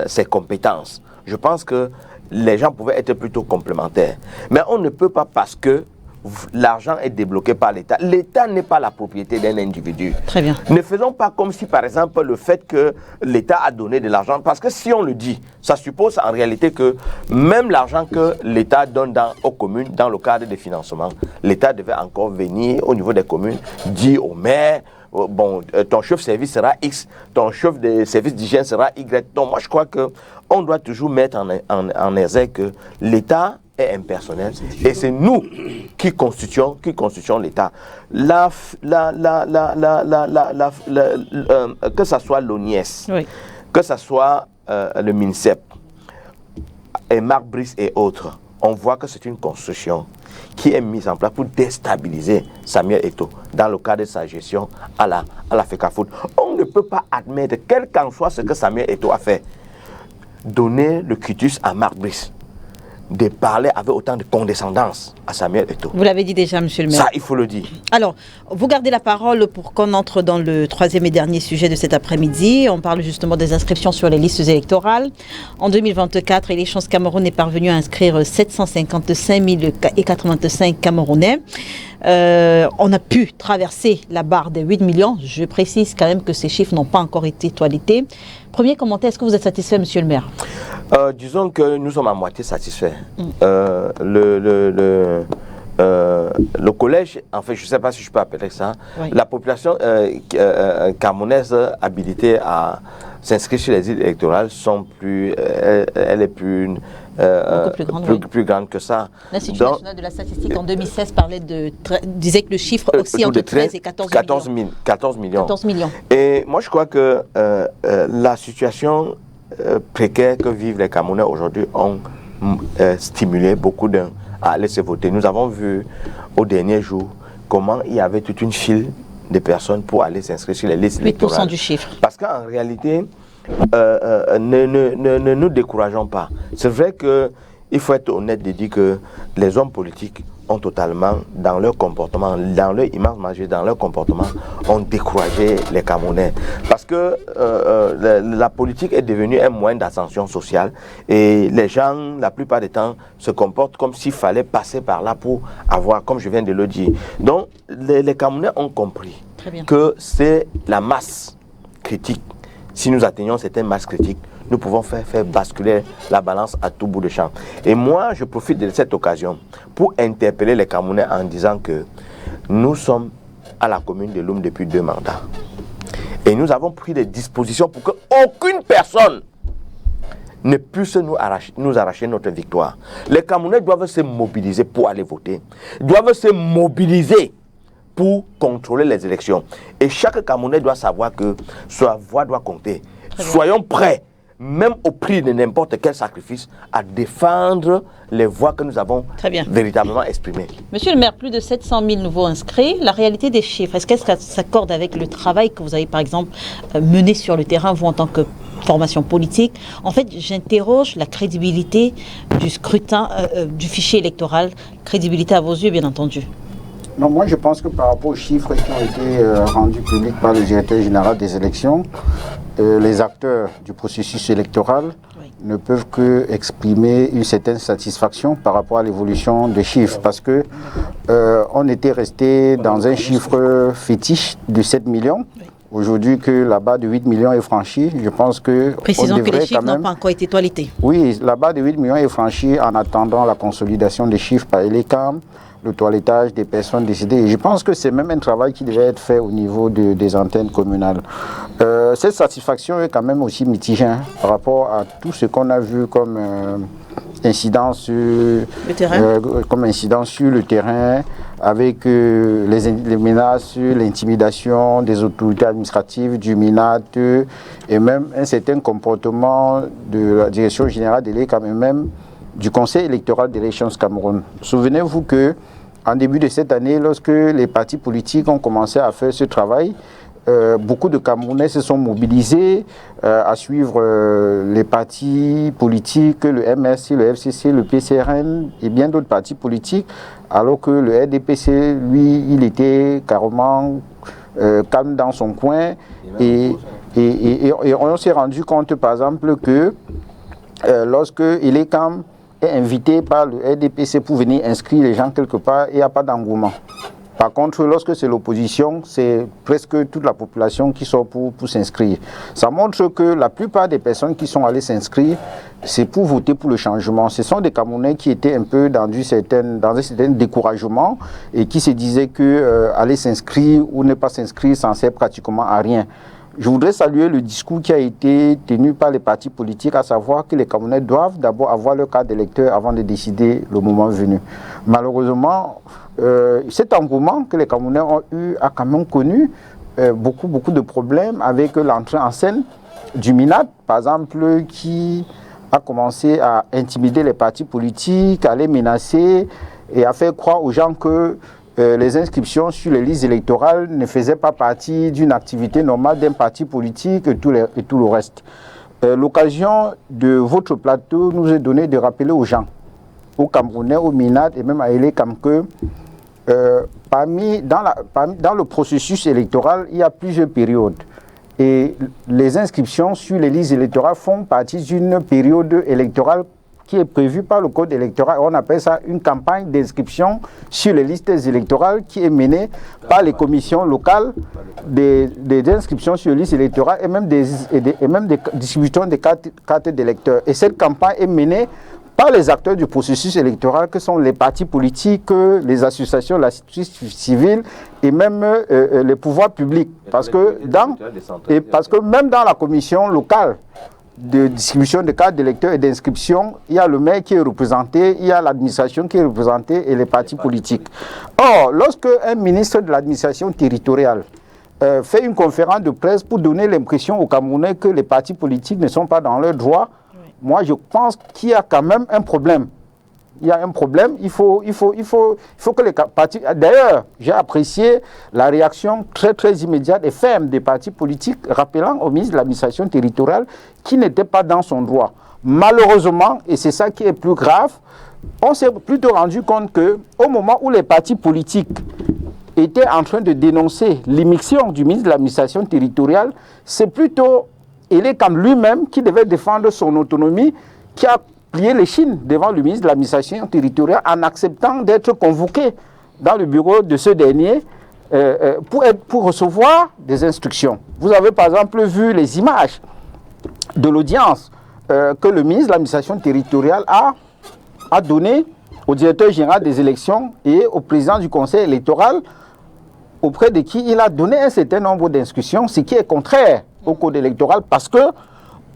ses compétences, je pense que les gens pouvaient être plutôt complémentaires. Mais on ne peut pas parce que l'argent est débloqué par l'État. L'État n'est pas la propriété d'un individu. Très bien. Ne faisons pas comme si, par exemple, le fait que l'État a donné de l'argent, parce que si on le dit, ça suppose en réalité que même l'argent que l'État donne aux communes dans le cadre des financements, l'État devait encore venir au niveau des communes, dire aux maires, bon, ton chef de service sera X, ton chef de service d'hygiène sera Y. Donc moi je crois qu'on doit toujours mettre en exergue que l'État est impersonnel et c'est nous qui constituons l'État. Que ce soit l'ONIES, Oui. que ce soit le MINSEP et Marc Brice et autres, on voit que c'est une construction qui est mise en place pour déstabiliser Samuel Eto'o dans le cadre de sa gestion à la FECAFOOT. On ne peut pas admettre, quel qu'en soit ce que Samuel Eto'o a fait, donner le quitus à Marc Brice, de parler avec autant de condescendance à Samuel Eto'o. Vous l'avez dit déjà, monsieur le maire. Ça, il faut le dire. Alors, vous gardez la parole pour qu'on entre dans le troisième et dernier sujet de cet après-midi. On parle justement des inscriptions sur les listes électorales. En 2024, Élections Cameroun est parvenu à inscrire 755 085 Camerounais. On a pu traverser la barre des 8 millions. Je précise quand même que ces chiffres n'ont pas encore été toilettés. Premier commentaire, est-ce que vous êtes satisfait, monsieur le maire? Disons que nous sommes à moitié satisfaits. Le collège, en fait, je ne sais pas si je peux appeler ça, oui. La population camerounaise habilitée à s'inscrire sur les listes électorales elle est plus grande que ça. L'Institut national de la statistique en 2016 disait que le chiffre oscille entre 13 et 14 millions. 14 millions. 14 millions. Et moi, je crois que la situation précaire que vivent les Camerounais aujourd'hui ont stimulé beaucoup à aller se voter. Nous avons vu au dernier jour comment il y avait toute une file de personnes pour aller s'inscrire sur les listes électorales. 8% du chiffre. Parce qu'en réalité, ne nous décourageons pas. C'est vrai qu'il faut être honnête de dire que les hommes politiques ont totalement, dans leur comportement, dans leur immense majorité, dans leur comportement, ont découragé les Camerounais. Parce que la politique est devenue un moyen d'ascension sociale et les gens, la plupart du temps, se comportent comme s'il fallait passer par là pour avoir, comme je viens de le dire. Donc, les Camerounais ont compris que c'est la masse critique. Si nous atteignons certaines masses critiques, nous pouvons faire basculer la balance à tout bout de champ. Et moi, je profite de cette occasion pour interpeller les Camerounais en disant que nous sommes à la commune de Loum depuis 2 mandats. Et nous avons pris des dispositions pour qu'aucune personne ne puisse nous arracher notre victoire. Les Camerounais doivent se mobiliser pour aller voter, doivent se mobiliser pour contrôler les élections. Et chaque Camerounais doit savoir que sa voix doit compter. Soyons prêts, même au prix de n'importe quel sacrifice, à défendre les voix que nous avons véritablement exprimées. Monsieur le maire, plus de 700 000 nouveaux inscrits. La réalité des chiffres, est-ce que ça s'accorde avec le travail que vous avez, par exemple, mené sur le terrain, vous, en tant que formation politique? En fait, j'interroge la crédibilité du scrutin, du fichier électoral. Crédibilité à vos yeux, bien entendu. Non, moi je pense que par rapport aux chiffres qui ont été rendus publics par le directeur général des élections, les acteurs du processus électoral ne peuvent que exprimer une certaine satisfaction par rapport à l'évolution des chiffres, parce que on était resté dans un chiffre fétiche de 7 millions. Aujourd'hui que la barre de 8 millions est franchie, je pense que... Précisons que les chiffres n'ont pas encore été toilettés. Oui, la barre de 8 millions est franchie en attendant la consolidation des chiffres par l'ECAM, le toilettage des personnes décédées. Et je pense que c'est même un travail qui devait être fait au niveau des antennes communales. Cette satisfaction est quand même aussi mitigée par rapport à tout ce qu'on a vu comme incidence sur le terrain, avec les menaces sur l'intimidation des autorités administratives, du MINAT, et même un certain comportement de la direction générale de l'ECAM et même du Conseil électoral d'Élections Cameroun. Souvenez-vous que en début de cette année, lorsque les partis politiques ont commencé à faire ce travail, beaucoup de Camerounais se sont mobilisés à suivre les partis politiques, le MRC, le FCC, le PCRN et bien d'autres partis politiques, alors que le RDPC, lui, il était carrément calme dans son coin. Et on s'est rendu compte, par exemple, que lorsque l'ECAM est invité par le RDPC pour venir inscrire les gens quelque part et il n'y a pas d'engouement. Par contre, lorsque c'est l'opposition, c'est presque toute la population qui sort pour s'inscrire. Ça montre que la plupart des personnes qui sont allées s'inscrire, c'est pour voter pour le changement. Ce sont des Camerounais qui étaient un peu dans un certain découragement et qui se disaient que aller s'inscrire ou ne pas s'inscrire, ça ne sert pratiquement à rien. Je voudrais saluer le discours qui a été tenu par les partis politiques, à savoir que les Camerounais doivent d'abord avoir leur carte d'électeur avant de décider le moment venu. Malheureusement, cet engouement que les Camerounais ont eu a quand même connu beaucoup de problèmes avec l'entrée en scène du MINAD, par exemple, qui a commencé à intimider les partis politiques, à les menacer et à faire croire aux gens que les inscriptions sur les listes électorales ne faisaient pas partie d'une activité normale d'un parti politique et tout le reste. L'occasion de votre plateau nous est donnée de rappeler aux gens, aux Camerounais, aux MINAD et même à Elecam que dans le processus électoral, il y a plusieurs périodes. Et les inscriptions sur les listes électorales font partie d'une période électorale qui est prévue par le code électoral. On appelle ça une campagne d'inscription sur les listes électorales qui est menée par les commissions locales des inscriptions sur les listes électorales et même des distributeurs de cartes d'électeurs. Et cette campagne est menée par les acteurs du processus électoral que sont les partis politiques, les associations, la société civile et même les pouvoirs publics. Parce que même dans la commission locale de distribution de cartes d'électeurs et d'inscription, il y a le maire qui est représenté, il y a l'administration qui est représentée et les partis politiques. Or, lorsque un ministre de l'administration territoriale fait une conférence de presse pour donner l'impression aux Camerounais que les partis politiques ne sont pas dans leurs droits, moi je pense qu'il y a quand même un problème. Il y a un problème, il faut que les partis... D'ailleurs, j'ai apprécié la réaction très immédiate et ferme des partis politiques, rappelant au ministre de l'administration territoriale qui n'était pas dans son droit. Malheureusement, et c'est ça qui est plus grave, on s'est plutôt rendu compte qu'au moment où les partis politiques étaient en train de dénoncer l'immixtion du ministre de l'administration territoriale, c'est plutôt Elecam lui-même qui devait défendre son autonomie, qui a plié les chines devant le ministre de l'administration territoriale en acceptant d'être convoqué dans le bureau de ce dernier pour recevoir des instructions. Vous avez par exemple vu les images de l'audience que le ministre de l'administration territoriale a donné au directeur général des élections et au président du conseil électoral, auprès de qui il a donné un certain nombre d'instructions, ce qui est contraire au code électoral parce que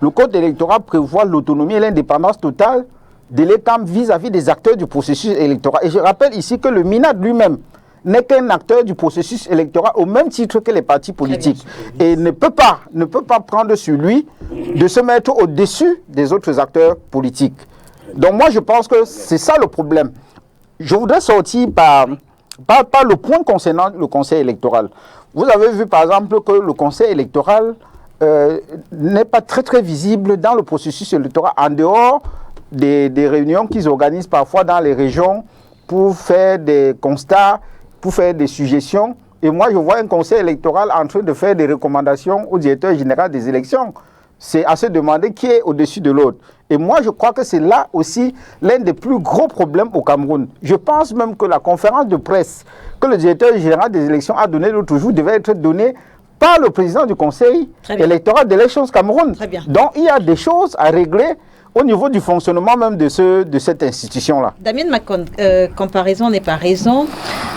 le code électoral prévoit l'autonomie et l'indépendance totale de l'État vis-à-vis des acteurs du processus électoral. Et je rappelle ici que le MINAD lui-même n'est qu'un acteur du processus électoral au même titre que les partis politiques. Et ne peut pas prendre sur lui de se mettre au-dessus des autres acteurs politiques. Donc moi je pense que c'est ça le problème. Je voudrais sortir par le point concernant le conseil électoral. Vous avez vu par exemple que le conseil électoral n'est pas très visible dans le processus électoral en dehors des réunions qu'ils organisent parfois dans les régions pour faire des constats, pour faire des suggestions. Et moi, je vois un conseil électoral en train de faire des recommandations au directeur général des élections. C'est à se demander qui est au-dessus de l'autre. Et moi, je crois que c'est là aussi l'un des plus gros problèmes au Cameroun. Je pense même que la conférence de presse que le directeur général des élections a donnée l'autre jour devait être donnée par le président du conseil électoral d'élections Cameroun. Donc il y a des choses à régler au niveau du fonctionnement même de cette institution-là. Damien Macon, comparaison n'est pas raison,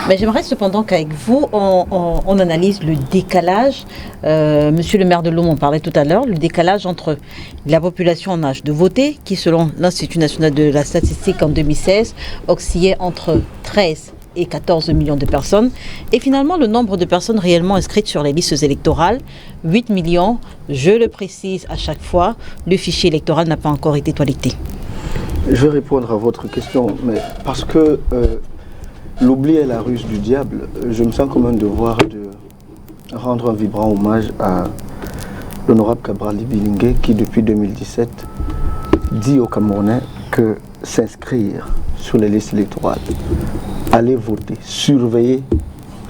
mais j'aimerais cependant qu'avec vous, on analyse le décalage. Monsieur le maire de Lom en parlait tout à l'heure, le décalage entre la population en âge de voter, qui selon l'Institut national de la statistique en 2016, oscillait entre 13 et 14 millions de personnes. Et finalement, le nombre de personnes réellement inscrites sur les listes électorales, 8 millions, je le précise à chaque fois, le fichier électoral n'a pas encore été toiletté. Je vais répondre à votre question, mais parce que l'oubli est la ruse du diable, je me sens comme un devoir de rendre un vibrant hommage à l'honorable Cabral Libilingue qui, depuis 2017, dit aux Camerounais que s'inscrire sur les listes électorales, aller voter, surveiller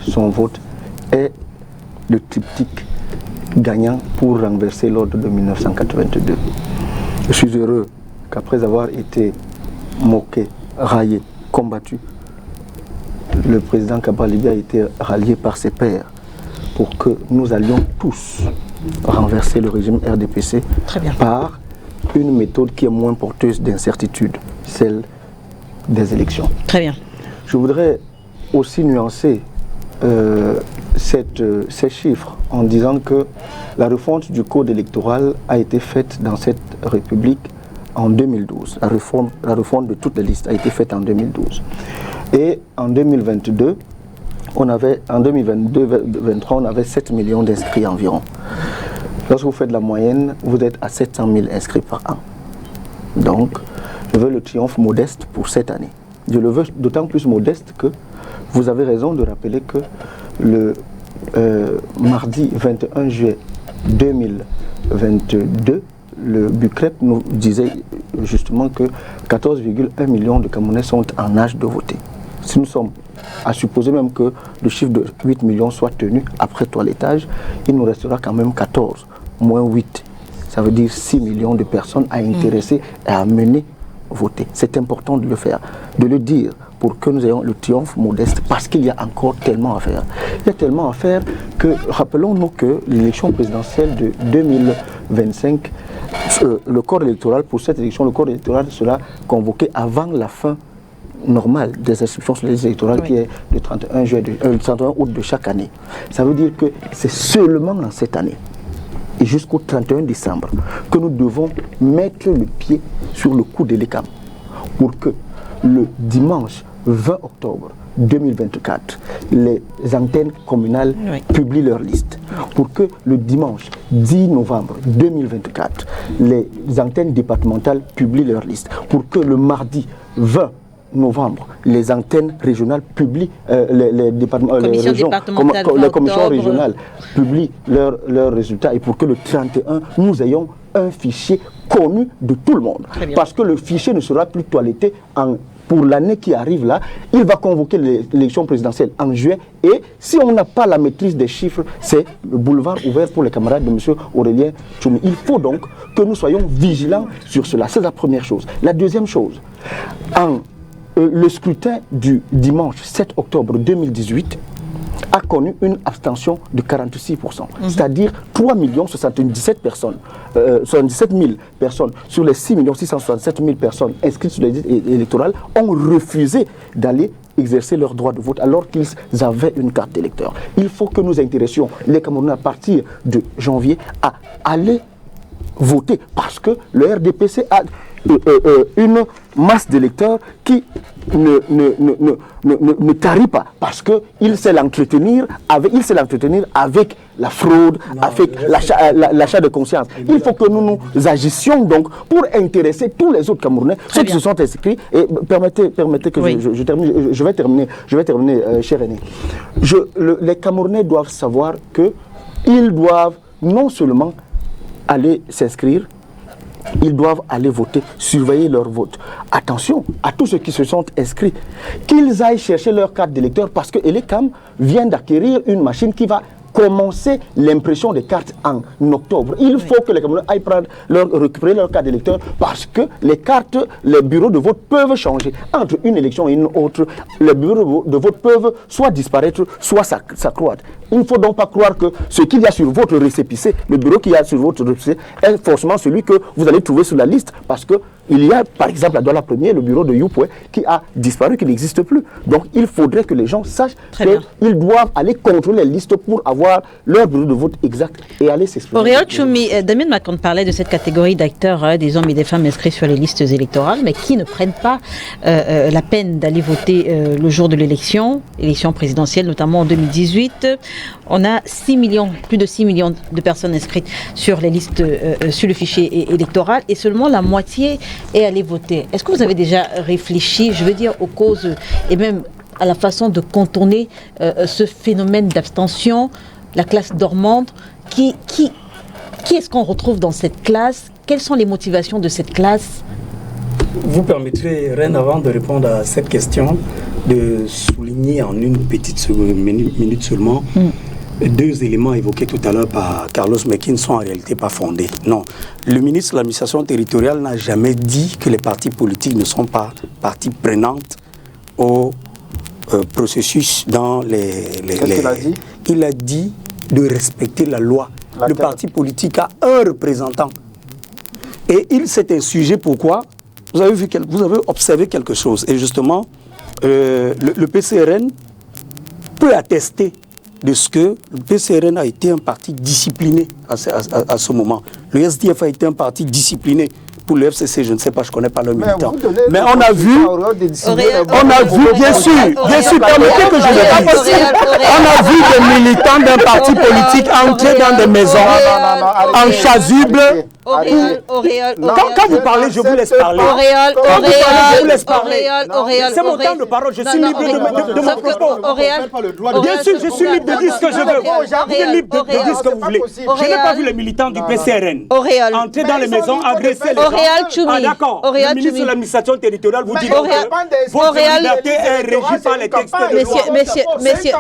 son vote est le triptyque gagnant pour renverser l'ordre de 1982. Je suis heureux qu'après avoir été moqué, raillé, combattu. Le président Kaba-Libye a été rallié par ses pairs pour que nous allions tous renverser le régime RDPC par une méthode qui est moins porteuse d'incertitude, celle des élections. Très bien. Je voudrais aussi nuancer ces chiffres en disant que la refonte du code électoral a été faite dans cette République en 2012. La refonte de toutes les listes a été faite en 2012. Et en 2022, en 2022-2023, on avait 7 millions d'inscrits environ. Lorsque vous faites la moyenne, vous êtes à 700 000 inscrits par an. Donc, je veux le triomphe modeste pour cette année. Je le veux d'autant plus modeste que vous avez raison de rappeler que le mardi 21 juillet 2022, le BUCREP nous disait justement que 14,1 millions de Camerounais sont en âge de voter. Si nous sommes à supposer même que le chiffre de 8 millions soit tenu après toilettage, il nous restera quand même 14, moins 8. Ça veut dire 6 millions de personnes à intéresser et à mener voter. C'est important de le faire, de le dire pour que nous ayons le triomphe modeste parce qu'il y a encore tellement à faire. Il y a tellement à faire que, rappelons-nous que l'élection présidentielle de 2025, le corps électoral, pour cette élection, le corps électoral sera convoqué avant la fin normale des inscriptions sur les listes électorales qui est le 31 août de chaque année. Ça veut dire que c'est seulement dans cette année et jusqu'au 31 décembre que nous devons mettre le pied sur le coup de l'ECAM pour que le dimanche 20 octobre 2024, les antennes communales publient leur liste. Pour que le dimanche 10 novembre 2024, les antennes départementales publient leur liste. Pour que le mardi 20 novembre, les antennes régionales publient, les commissions régionales publient leurs résultats et pour que le 31, nous ayons un fichier connu de tout le monde. Parce que le fichier ne sera plus toiletté pour l'année qui arrive là, il va convoquer l'élection présidentielle en juillet et si on n'a pas la maîtrise des chiffres, c'est le boulevard ouvert pour les camarades de M. Aurélien Tchoumi. Il faut donc que nous soyons vigilants sur cela. C'est la première chose. La deuxième chose, le scrutin du dimanche 7 octobre 2018 a connu une abstention de 46%, c'est-à-dire 3 077 personnes, 77 000 personnes sur les 6 667 000 personnes inscrites sur les listes électorales ont refusé d'aller exercer leur droit de vote alors qu'ils avaient une carte d'électeur. Il faut que nous intéressions les Camerounais à partir de janvier à aller voter parce que le RDPC a une masse d'électeurs qui ne tarit pas parce qu'il sait l'entretenir avec la fraude, avec l'achat de conscience. Il faut que nous nous agissions donc pour intéresser tous les autres Camerounais, ceux qui se sont inscrits. Et permettez que je termine. Je vais terminer, cher aîné. Les Camerounais doivent savoir qu'ils doivent non seulement aller s'inscrire, ils doivent aller voter, surveiller leur vote. Attention à tous ceux qui se sont inscrits, qu'ils aillent chercher leur carte d'électeur parce que l'ECAM vient d'acquérir une machine qui va commencer l'impression des cartes en octobre. Il faut que les Camerounais aillent récupérer leur carte d'électeur parce que les bureaux de vote peuvent changer. Entre une élection et une autre, les bureaux de vote peuvent soit disparaître, soit s'accroître. Il ne faut donc pas croire que ce qu'il y a sur votre récépissé, le bureau qu'il y a sur votre récépissé, est forcément celui que vous allez trouver sur la liste parce que il y a, par exemple, à Douala Premier, le bureau de Youpoué qui a disparu, qui n'existe plus. Donc, il faudrait que les gens sachent qu'ils doivent aller contrôler les listes pour avoir leur bureau de vote exact et aller s'exprimer. Aurélien Tchoumi, Damien Macron parlait de cette catégorie d'acteurs, des hommes et des femmes inscrits sur les listes électorales, mais qui ne prennent pas la peine d'aller voter le jour de l'élection présidentielle, notamment en 2018. On a plus de 6 millions de personnes inscrites sur les listes, sur le fichier électoral, et seulement la moitié est allée voter. Est-ce que vous avez déjà réfléchi, je veux dire, aux causes et même à la façon de contourner ce phénomène d'abstention, la classe dormante, qui est-ce qu'on retrouve dans cette classe? Quelles sont les motivations de cette classe? Vous permettrez, rien avant de répondre à cette question, de souligner en une petite minute seulement Deux éléments évoqués tout à l'heure par Carlos Mekin sont en réalité pas fondés. Non, le ministre de l'administration territoriale n'a jamais dit que les partis politiques ne sont pas partie prenante au processus dans les... Qu'est-ce qu'il a dit? Il a dit de respecter la loi. Le parti politique a un représentant. Et c'est un sujet pourquoi vous avez observé quelque chose. Et justement, le PCRN peut attester de ce que le PCRN a été un parti discipliné à ce moment. Le SDF a été un parti discipliné. Pour le FCC, je ne sais pas, je ne connais pas le militant. Mais on a vu, bien sûr, permettez que je le dise. On a vu des militants d'un parti politique entrer dans des maisons en chasuble. Quand vous parlez, je vous laisse parler. Je vous laisse parler. C'est mon temps de parole, je suis libre de mon propos. Bien sûr, je suis libre de dire ce que je veux. Vous êtes libre de dire ce que vous voulez. Je n'ai pas vu les militants du PCRN entrer dans les maisons, agresser les gens. Ah d'accord, le ministre de l'administration territoriale vous dit que votre liberté est régie par les textes de Messieurs,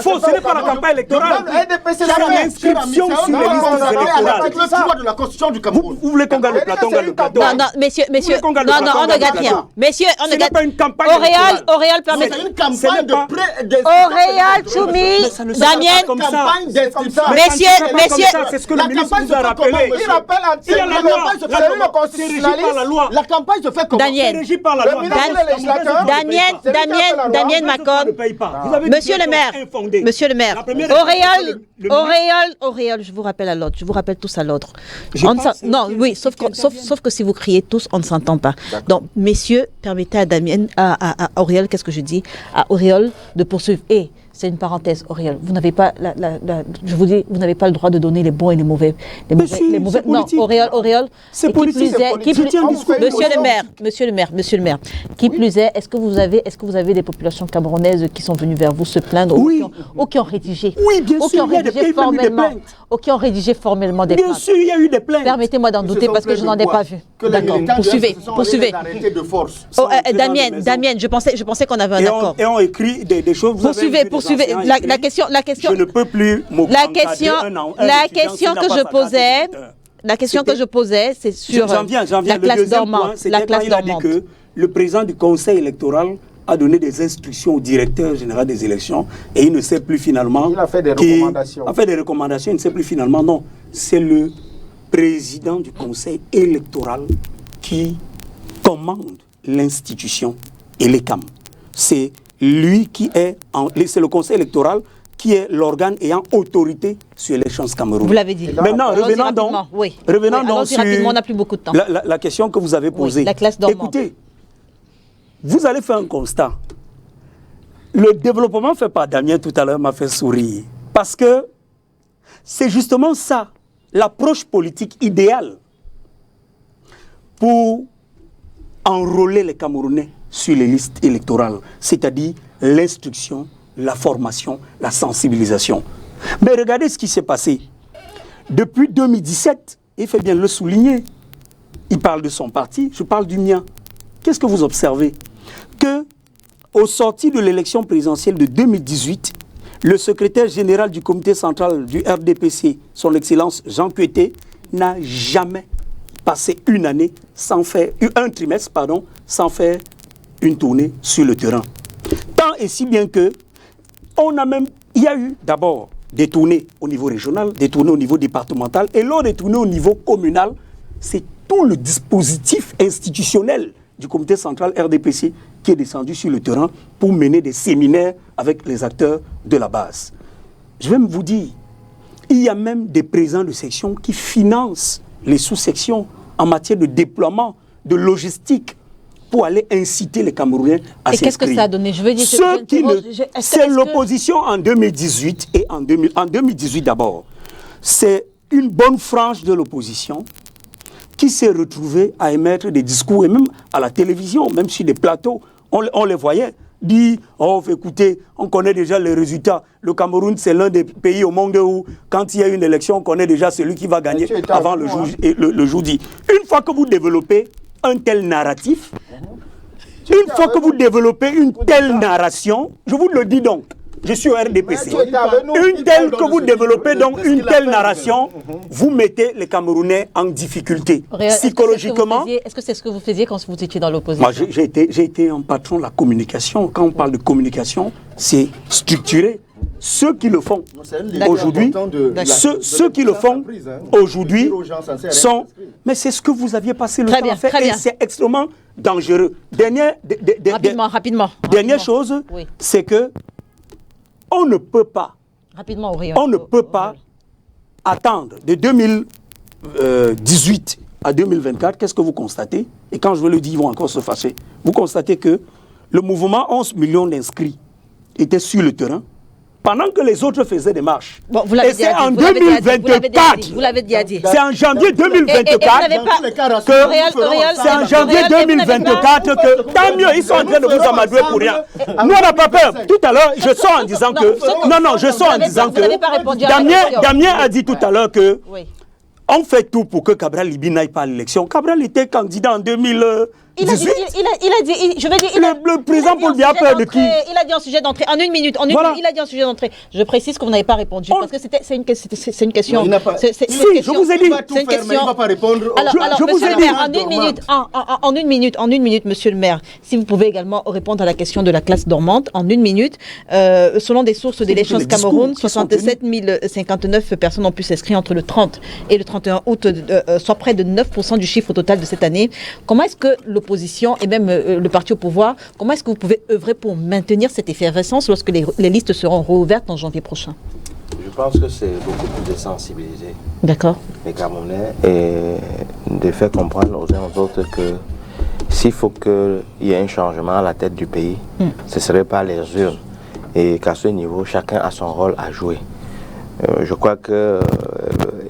faux, ce n'est pas la campagne électorale, c'est l'inscription sur les listes électorales. De la Constitution du Cameroun. Vous voulez qu'on gagne le plateau, Non, messieurs, on ne gâte rien. Messieurs, on ne gâte pas une campagne électorale. Auréal, permet... C'est une campagne de Auréal Choumi, Damien, messieurs, c'est ce que le ministre vous a rappelé. Il rappelle il y a la loi, c'est régi par la loi. La campagne se fait comment? C'est régi par la loi. Damien Macon, monsieur le maire, Auréal, je vous rappelle à l'ordre, je vous rappelle tous à l'ordre. Non, oui, sauf que si vous criez tous, on ne s'entend pas. Donc, messieurs, permettez à Damien, à Auréal, qu'est-ce que je dis? À Auréal de poursuivre. Et c'est une parenthèse, Auréal. Vous n'avez pas, je vous dis, vous n'avez pas le droit de donner les bons et les mauvais. Les mauvais. Non, Auréal. C'est politique. Monsieur le maire. Qui plus est, est-ce que vous avez des populations camerounaises qui sont venues vers vous se plaindre ou qui ont rédigé? Oui, bien sûr. Qui ont rédigé formellement des plaintes. Bien sûr, il y a eu des plaintes. Permettez-moi d'en douter parce que je n'en ai pas vu. D'accord. Poursuivez. Damien, je pensais qu'on avait un accord. Et on écrit des choses. Poursuivez. La question. Je ne peux plus la question que je posais, c'est sur la classe dormante. La classe dormante. Le président du conseil électoral a donné des instructions au directeur général des élections et il ne sait plus finalement... Il a fait des recommandations. Il a fait des recommandations, il ne sait plus finalement. Non, c'est le président du conseil électoral qui commande l'institution et les CAM. C'est lui qui est... C'est le conseil électoral qui est l'organe ayant autorité sur l'élection Cameroun. Vous l'avez dit. Maintenant, revenons donc sur rapidement, on n'a plus beaucoup de temps. La question que vous avez posée. Oui, la classe dormante. Écoutez, vous allez faire un constat. Le développement fait par Damien tout à l'heure m'a fait sourire. Parce que c'est justement ça, l'approche politique idéale pour enrôler les Camerounais sur les listes électorales. C'est-à-dire l'instruction, la formation, la sensibilisation. Mais regardez ce qui s'est passé. Depuis 2017, il fait bien le souligner, il parle de son parti, je parle du mien. Qu'est-ce que vous observez? Que, au sorti de l'élection présidentielle de 2018, le secrétaire général du comité central du RDPC, son Excellence Jean Kueté, n'a jamais passé une année sans faire, un trimestre, pardon, sans faire une tournée sur le terrain. Tant et si bien que, il y a eu d'abord des tournées au niveau régional, des tournées au niveau départemental, et lors des tournées au niveau communal, c'est tout le dispositif institutionnel du comité central RDPC qui est descendu sur le terrain pour mener des séminaires avec les acteurs de la base. Je vais vous dire, il y a même des présidents de section qui financent les sous-sections en matière de déploiement, de logistique, pour aller inciter les Camerounais à s'inscrire. Et qu'est-ce que ça a donné? Je veux dire, c'est l'opposition en 2018 et en 2018 d'abord. C'est une bonne frange de l'opposition qui s'est retrouvée à émettre des discours, et même à la télévision, même sur des plateaux, on les voyait, dire « Oh, écoutez, on connaît déjà les résultats. Le Cameroun, c'est l'un des pays au monde où, quand il y a une élection, on connaît déjà celui qui va gagner avant le jour dit. » Une fois que vous développez un tel narratif, Une fois que vous développez une telle narration, je vous le dis donc, je suis au RDPC. Une telle que vous développez donc une telle narration, vous mettez les Camerounais en difficulté. Psychologiquement. Est-ce que c'est ce que vous faisiez quand vous étiez dans l'opposition? Moi, j'ai été un patron de la communication. Quand on parle de communication, c'est structuré. Ceux qui le font aujourd'hui, ceux qui le font aujourd'hui sont... Mais c'est ce que vous aviez passé le temps à faire et c'est extrêmement dangereux. Rapidement. Dernière chose, c'est que on ne peut pas, attendre de 2018 à 2024. Qu'est-ce que vous constatez? Et quand je veux le dire, ils vont encore se fâcher. Vous constatez que le mouvement 11 millions d'inscrits était sur le terrain pendant que les autres faisaient des marches. Bon, vous l'avez et c'est en 2024. Vous l'avez déjà dit. C'est en janvier 2024 c'est en janvier 2024 que tant mieux, ils sont en train de vous amadouer pour rien. Nous, on n'a pas peur. Tout à l'heure, je sors en disant que... Non, je sors en disant que... Damien a dit tout à l'heure que... On fait tout pour que Cabral Libi n'aille pas à l'élection. Cabral était candidat en 2018. Il a dit, je vais dire... Le président Paul Biya a peur de qui? Il a dit en sujet d'entrée, en une minute, il a dit en sujet d'entrée. Je précise que vous n'avez pas répondu, parce que c'est une question. Je vous ai dit. C'est une question. Il ne va pas répondre. Alors, monsieur le maire, en une minute, monsieur le maire, si vous pouvez également répondre à la question de la classe dormante, en une minute, selon des sources d'Élections Cameroun, 67 059 personnes ont pu s'inscrire entre le 30 et le 31 août, soit près de 9% du chiffre total de cette année. Comment est-ce que l'opposition et même le parti au pouvoir, comment est-ce que vous pouvez œuvrer pour maintenir cette effervescence lorsque les listes seront rouvertes en janvier prochain? Je pense que c'est beaucoup plus de sensibiliser les Camerounais et de faire comprendre aux uns aux autres que s'il faut qu'il y ait un changement à la tête du pays, ce ne serait pas les urnes et qu'à ce niveau, chacun a son rôle à jouer. Je crois que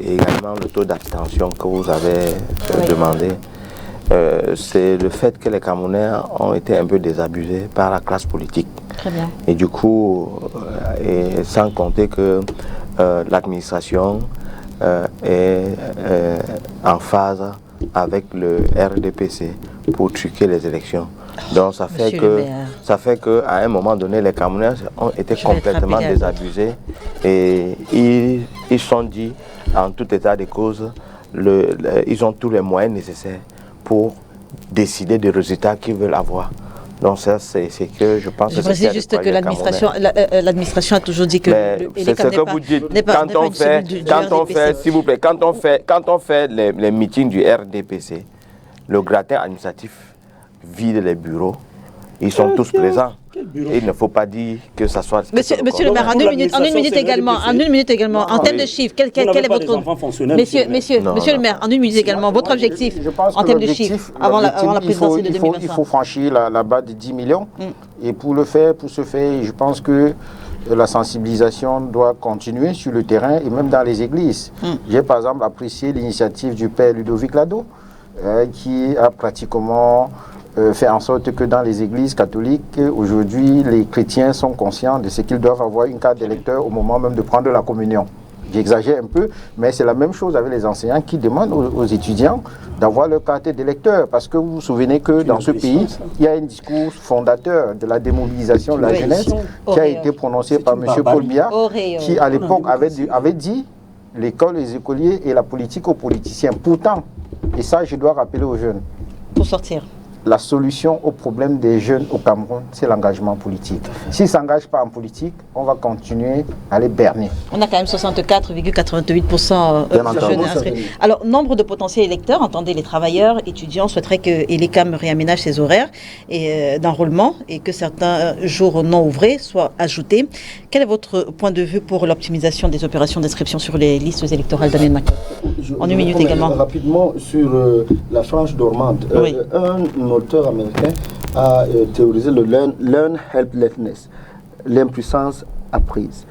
également le taux d'abstention que vous avez demandé, c'est le fait que les Camerounais ont été un peu désabusés par la classe politique. Très bien. Et du coup, et sans compter que l'administration est en phase avec le RDPC pour truquer les élections. Donc ça fait qu'à un moment donné, les Camerounais ont été complètement désabusés et ils sont dit, en tout état de cause, ils ont tous les moyens nécessaires pour décider des résultats qu'ils veulent avoir. Donc ça, c'est que je pense que c'est... Je précise juste que l'administration a toujours dit que... C'est ce que vous dites. S'il vous plaît, quand on fait les meetings du RDPC, le gratin administratif vide les bureaux, ils sont tous présents. Et il ne faut pas dire que ça soit... Monsieur le maire, en une minute également, en termes de chiffres, quel est votre... Monsieur le maire, en une minute également, votre objectif en termes de chiffres avant la présidentielle de 2025. Il faut franchir la barre de 10 millions. Et pour ce faire, je pense que la sensibilisation doit continuer sur le terrain et même dans les églises. J'ai par exemple apprécié l'initiative du père Ludovic Lado, qui a pratiquement... fait en sorte que dans les églises catholiques, aujourd'hui, les chrétiens sont conscients de ce qu'ils doivent avoir une carte d'électeur au moment même de prendre la communion. J'exagère un peu, mais c'est la même chose avec les enseignants qui demandent aux étudiants d'avoir leur carte d'électeur. Parce que vous vous souvenez que dans ce pays, il y a un discours fondateur de la démobilisation de la jeunesse qui a été prononcé par M. Paul Biya, qui à l'époque avait dit l'école, les écoliers et la politique aux politiciens. Pourtant, et ça je dois rappeler aux jeunes, pour sortir. La solution au problème des jeunes au Cameroun, c'est l'engagement politique. S'ils ne s'engagent pas en politique, on va continuer à les berner. On a quand même 64,88% de jeunes inscrits. Alors, nombre de potentiels électeurs, entendez les travailleurs, étudiants, souhaiteraient que l'ECAM réaménage ses horaires d'enrôlement et que certains jours non ouvrés soient ajoutés. Quel est votre point de vue pour l'optimisation des opérations d'inscription sur les listes électorales d'Amien Macron? En une minute également. Rapidement sur la frange dormante. Un auteur américain a théorisé le learn helplessness, l'impuissance apprise.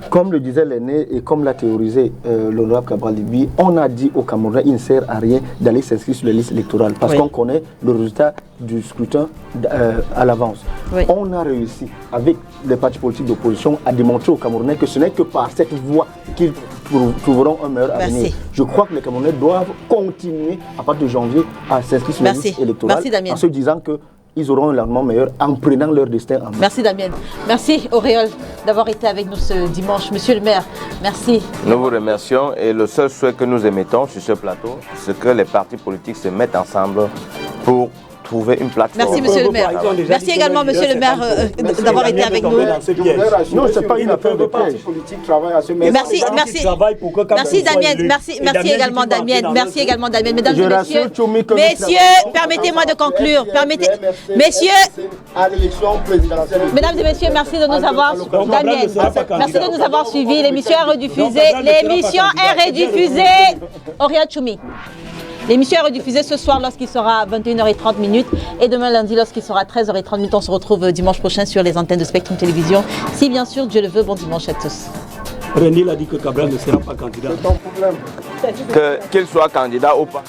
Comme le disait l'aîné et comme l'a théorisé l'honorable Cabral Libi, on a dit au Camerounais il ne sert à rien d'aller s'inscrire sur les listes électorales parce qu'on connaît le résultat du scrutin à l'avance. On a réussi avec les partis politiques d'opposition à démontrer aux Camerounais que ce n'est que par cette voie qu'ils trouveront un meilleur avenir. Je crois que les Camerounais doivent continuer à partir de janvier à s'inscrire sur les listes électorales en se disant que ils auront un lendemain meilleur en prenant leur destin en main. Merci Damien. Merci Auréole d'avoir été avec nous ce dimanche. Monsieur le maire, merci. Nous vous remercions et le seul souhait que nous émettons sur ce plateau, c'est que les partis politiques se mettent ensemble pour trouver une plateforme. Merci monsieur le maire. Merci également monsieur le maire d'avoir été avec nous. Non, c'est pas une affaire de piège. Merci, merci. Merci Damien, merci également Damien, merci également Damien. Mesdames et messieurs, permettez-moi de conclure. Mesdames et messieurs, merci de nous avoir Damien, merci de nous avoir suivis. L'émission est rediffusée. L'émission est rediffusée. Auria Choumi. L'émission est rediffusée ce soir lorsqu'il sera 21h30 et demain lundi lorsqu'il sera 13h30. On se retrouve dimanche prochain sur les antennes de Spectrum Télévision. Si bien sûr Dieu le veut, bon dimanche à tous. René a dit que Cabral ne sera pas candidat. C'est ton problème. Qu'il soit candidat ou pas.